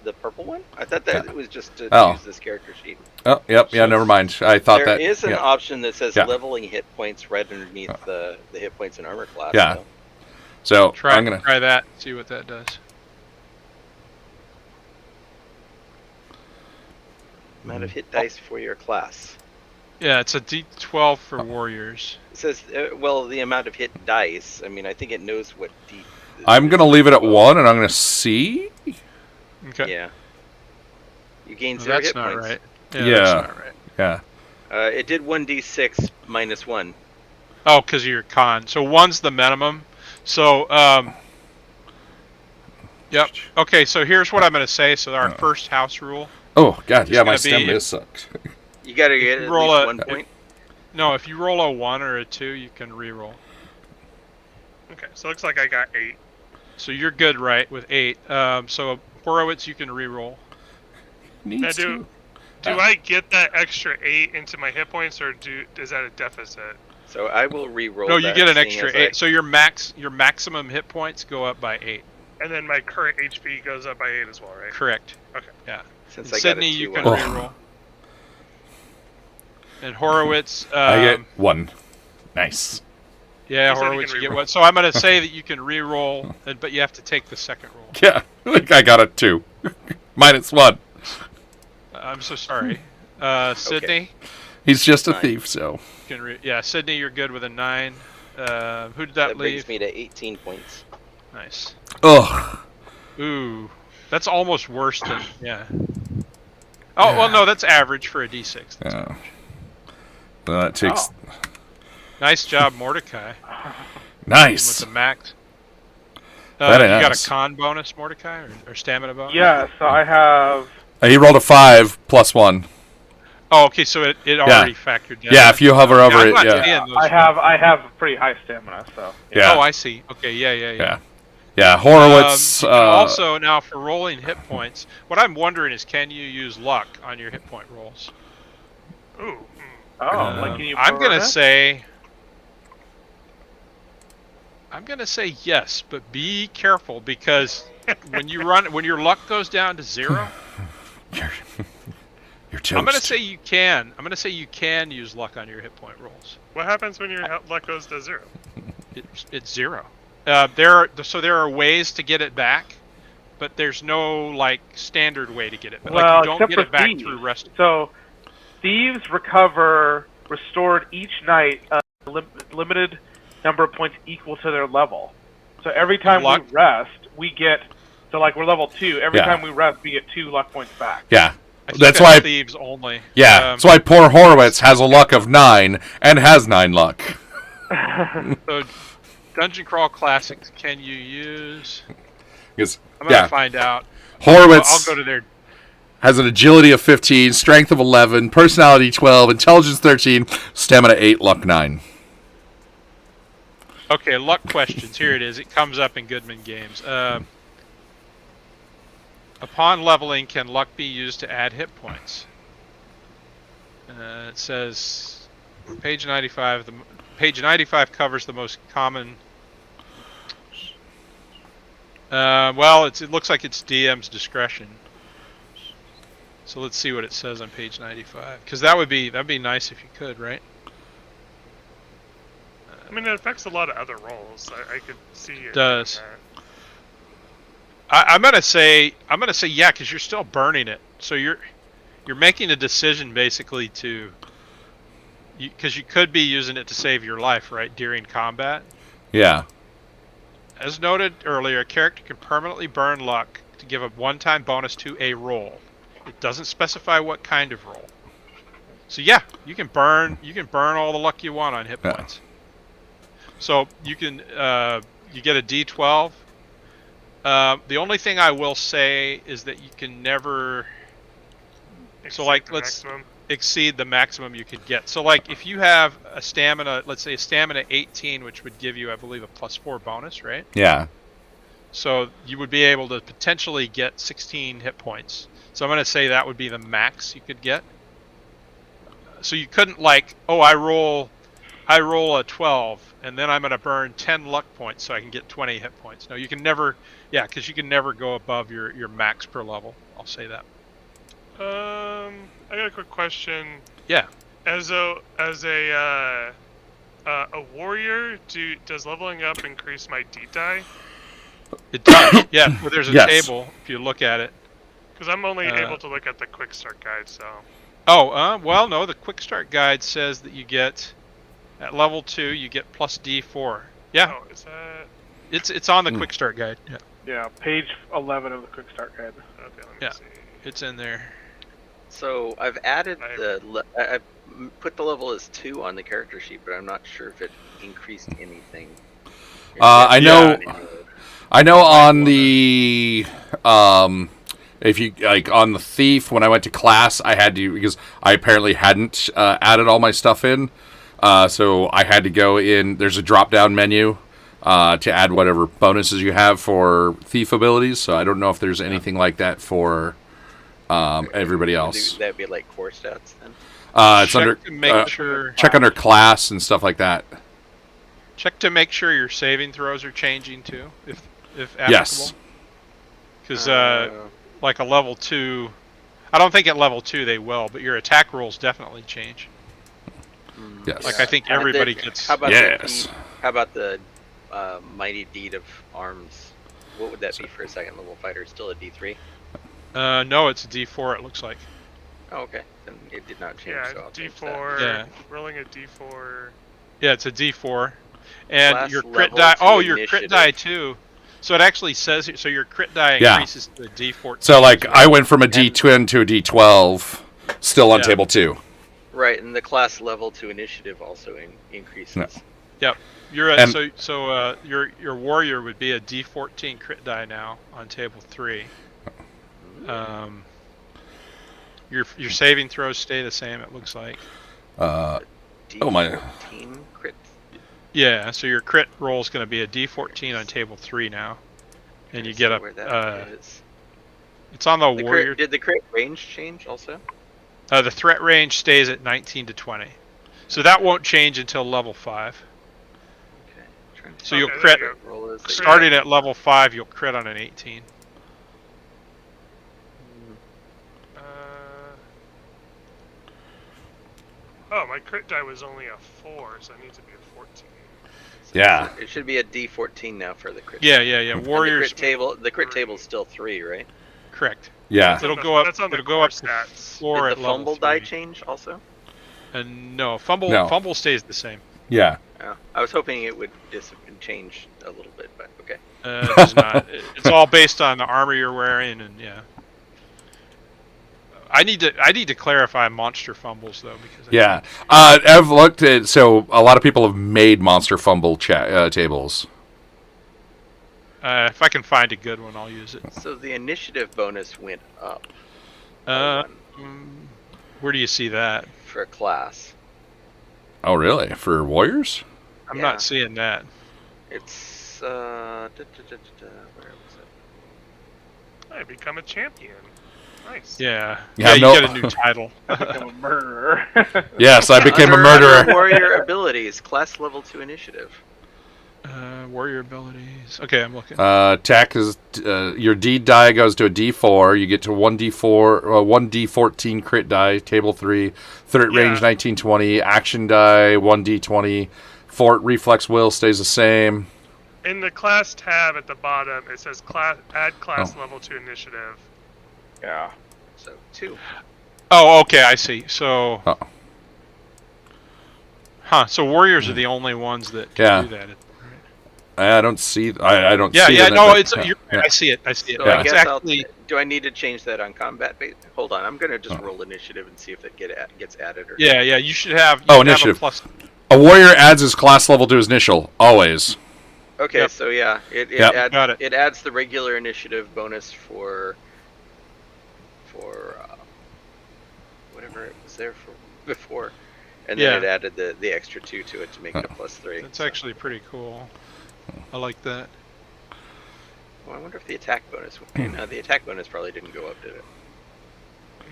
The purple one? I thought that it was just to use this character sheet. Oh, yep. Yeah, never mind. I thought There that is an yeah. option that says Yeah. leveling hit points right underneath the hit points and armor class. Yeah. So. So I'm gonna try that. See what that does. Amount of hit dice for your class. Yeah, it's a D12 for warriors. It says, the amount of hit dice. I mean, I think it knows what D. I'm gonna leave it at 1, and I'm gonna see. Okay. Yeah. You gain Well, 0 that's hit not points. right. Yeah. That's not right. Yeah. It did 1d6 minus 1. Oh, because of your con. So 1's the minimum. So, yep. Okay, so here's what I'm going to say. So our first house rule. Oh God, is yeah, my gonna stem be is sucked. You gotta If get you at roll least a- 1 point. No, if you roll a 1 or a 2, you can re-roll. Okay, so it looks like I got 8. So you're good, right, with 8. So Horowitz, you can re-roll. Needs do- to. Do I get that extra 8 into my hit points, or is that a deficit? So I will re-roll. No, you that, get an seeing extra as 8. So your maximum hit points go up by 8. And then my current HP goes up by 8 as well, right? Correct. Okay. Yeah. Since And I Sydney, got a 2 you can on re-roll. And Horowitz, I get 1. Nice. yeah, He said he Horowitz, can you get re-roll. 1. So I'm going to say that you can re-roll, but you have to take the second roll. Yeah, I got a 2. minus 1. I'm so sorry. Sydney, He's just a 9. thief, so. you can yeah, Sydney, you're good with a 9. Who did that That leave? brings me to 18 points. Nice. Ugh. Ooh, that's almost worse than yeah. Oh well, no, that's average for a D6. That's Yeah. average. Well, that takes. Nice job, Mordecai, with Nice. the max. Very you got nice. a con bonus, Mordecai, or stamina bonus? Yeah, so I have. He rolled a 5 plus 1. Oh, okay, so it already factored in. Yeah, if you hover over I'm it, not yeah. seeing those. I have pretty high stamina, so. Yeah. Oh, I see. Okay, yeah. Yeah. Yeah, Horowitz. You can also, now for rolling hit points, what I'm wondering is, can you use luck on your hit point rolls? Ooh. Oh, like can you? I'm gonna program it? say. I'm gonna say yes, but be careful because when your luck goes down to 0, You're toast. I'm gonna say you can. I'm gonna say you can use luck on your hit point rolls. What happens when your luck goes to 0? It's 0. There are ways to get it back, but there's no like standard way to get it back. Well, Like you don't except get for it back thieves. through rest. So, thieves recover restored each night a limited number of points equal to their level. So every time Luck? we rest, we get. So like we're level 2. Every Yeah. time we rest, we get 2 luck points back. Yeah. I think That's why. thieves only. Yeah. That's why poor Horowitz has a luck of 9 and has 9 luck. So, Dungeon Crawl Classics, can you use? Because I'm gonna find out. Horowitz I'll go to their. has an agility of 15, strength of 11, personality 12, intelligence 13, stamina 8, luck 9. Okay, luck questions. Here it is. It comes up in Goodman Games. Upon leveling, can luck be used to add hit points? It says page 95. Page 95 covers the most common. Well, it looks like it's DM's discretion. So let's see what it says on page 95. Because that'd be nice if you could, right? I mean, it affects a lot of other roles. I could see it. Does. doing that. I'm gonna say yeah, because you're still burning it. So you're making a decision basically to, because you could be using it to save your life, right, during combat. Yeah. As noted earlier, a character can permanently burn luck to give a one-time bonus to a roll. It doesn't specify what kind of roll. So yeah, you can burn all the luck you want on hit Yeah. points. So you can you get a D12. The only thing I will say is that you can never Exceed like, the let's- maximum. exceed the maximum you could get. So like if you have a stamina, let's say a stamina 18, which would give you, I believe, a +4 bonus, right? Yeah. So you would be able to potentially get 16 hit points. So I'm going to say that would be the max you could get. So you couldn't like, oh, I roll a 12 and then I'm going to burn 10 luck points so I can get 20 hit points. No, you can never, yeah, because you can never go above your max per level. I'll say that. I got a quick question. Yeah. As a warrior, does leveling up increase my D die? It does. Yeah, well, there's a Yes. table if you look at it. Because I'm only able to look at the quick start guide, so. Oh, well, no, the quick start guide says that you get, at level 2, you get plus D4. Yeah, Oh, is that? it's on the quick start guide. Yeah, Yeah, page 11 of the quick start guide. Okay, let me Yeah. see. it's in there. So I've added I've put the level as 2 on the character sheet, but I'm not sure if it increased anything. I know. Yeah. I know on the if you like on the thief when I went to class, I had to because I apparently hadn't added all my stuff in, so I had to go in. There's a drop down menu to add whatever bonuses you have for thief abilities. So I don't know if there's anything like that for everybody else. That'd be like core stats then. It's Check under to make sure. check under class and stuff like that. Check to make sure your saving throws are changing too, if applicable. Yes. Because like a level 2, I don't think at level 2 they will, but your attack rolls definitely change. Yes. Like I think everybody gets. How about Yes. how about the mighty deed of arms? What would that be for a second level fighter? Still a D3? No, it's a D4. It looks like. Oh, okay. Then it did not change. Yeah, so I'll change D4. that. Yeah. Rolling a D4. Yeah, it's a D4, and Class your crit level die. to Oh, your crit initiative. die too. So it actually says here. So your crit die Yeah. increases to a D14. So like I went from a D10 to a D12, still on Yeah. table 2. Right, and the class level to initiative also increases. No. Yep. You're And- your warrior would be a D14 crit die now on table 3. Your saving throws stay the same. It looks like. D14 Oh, my- crit. Yeah. So your crit roll is going to be a D14 on table 3 now, and you get Where a. that is. It's on the The warrior. crit, did the crit range change also? The threat range stays at 19 to 20, so that won't change until level 5. Okay. Trying to So you'll Okay, crit there you roll is starting at level 5. You'll crit on an 18. Oh, my crit die was only a 4, so I need to be a 14. Yeah. It should be a D14 now for the crit. Yeah. And Warriors. The crit table's still 3, right? Correct. Yeah. It'll on go the- up. that's on the It'll go core up to stats. 4 Did at the level fumble 3. die change also? And no, fumble. No. Fumble stays the same. Yeah. Oh, I was hoping it would change a little bit, but okay. It does not. It's all based on the armor you're wearing, and yeah. I need to clarify monster fumbles though, because I Yeah. think- I've looked at, so a lot of people have made monster fumble tables. if I can find a good one, I'll use it. So the initiative bonus went up Uh, where do you see that? for a class. Oh, really? For warriors? I'm Yeah. not seeing that. It's where was it? I become a champion. Nice. Yeah. Yeah, You no- get a new title. Become a murderer. Yes, I became a Under murderer. warrior abilities, class level 2 initiative. Warrior abilities. Okay, I'm looking. Attack is your D die goes to a D4. You get to 1D4, 1D14 crit die, table 3. Threat Yeah. range 1920. Action die 1D20. Fort reflex will stays the same. In the class tab at the bottom, it says add class Oh. level to initiative. Yeah. So 2. Oh, okay, I see. So, Oh. so warriors are the only ones that can Yeah. do that. I don't see. I don't. Yeah, see yeah, it in no, it, it's. but- You're, yeah. I see it. I see it. So Yeah. I It's guess actually. do I need to change that on combat base? Hold on, I'm gonna just Oh. roll initiative and see if it gets added or Yeah, yeah. You should have. You Oh, should have initiative. a plus. A warrior adds his class level to his initial always. Okay, Yep. so yeah, it Yep. adds Got it. it adds the regular initiative bonus for whatever it was there for before, and then Yeah. it added the extra 2 to it to make it a +3. That's so- actually pretty cool. I like that. Well, I wonder if the attack bonus. No, the attack bonus probably didn't go up, did it?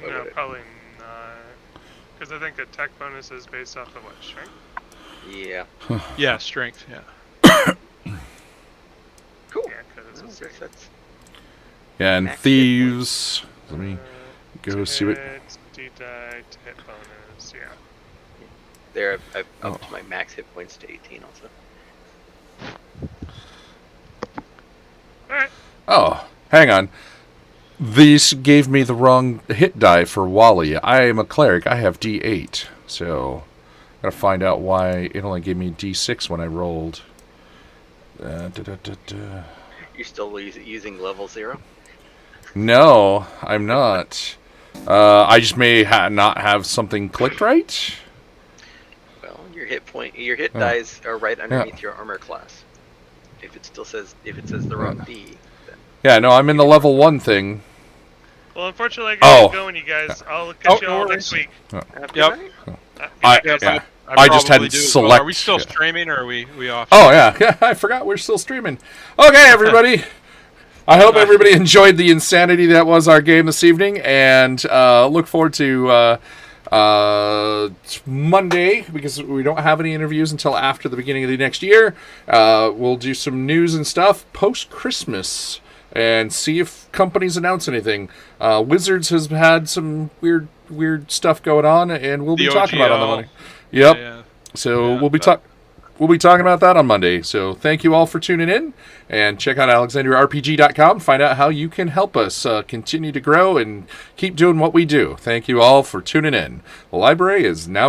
What No, would it? probably not. Because I think attack bonus is based off of what, strength? Yeah. Yeah, strength. Yeah. Cool. Yeah, because I it's guess that's Yeah, and Max hit thieves. Let me go see what. D die to hit bonus, yeah. there. I've Oh. upped my max hit points to 18 also. Alright. Oh, hang on. This gave me the wrong hit die for Wally. I am a cleric. I have D8, so gotta find out why it only gave me D6 when I rolled. You're still using level 0? No, I'm not. I just may not have something clicked right. your hit dice are right underneath your armor class. If it says the wrong D, then Yeah, no, I'm in the level 1 thing. Well, unfortunately, I gotta get Oh. going, you guys. I'll catch you no all worries. next week. Have Yep. good night. I just probably hadn't do as select. well. Are we still streaming, or are we off? Oh yeah, I forgot we're still streaming. Okay, everybody. I hope everybody enjoyed the insanity that was our game this evening, and look forward to Monday, because we don't have any interviews until after the beginning of the next year. We'll do some news and stuff post-Christmas and see if companies announce anything. Wizards has had some weird stuff going on, and we'll be talking about it on the OGL. Monday. Yep. Yeah. So Yeah, we'll be talking about that on Monday. So thank you all for tuning in, and check out alexandriarpg.com. Find out how you can help us continue to grow and keep doing what we do. Thank you all for tuning in. The library is now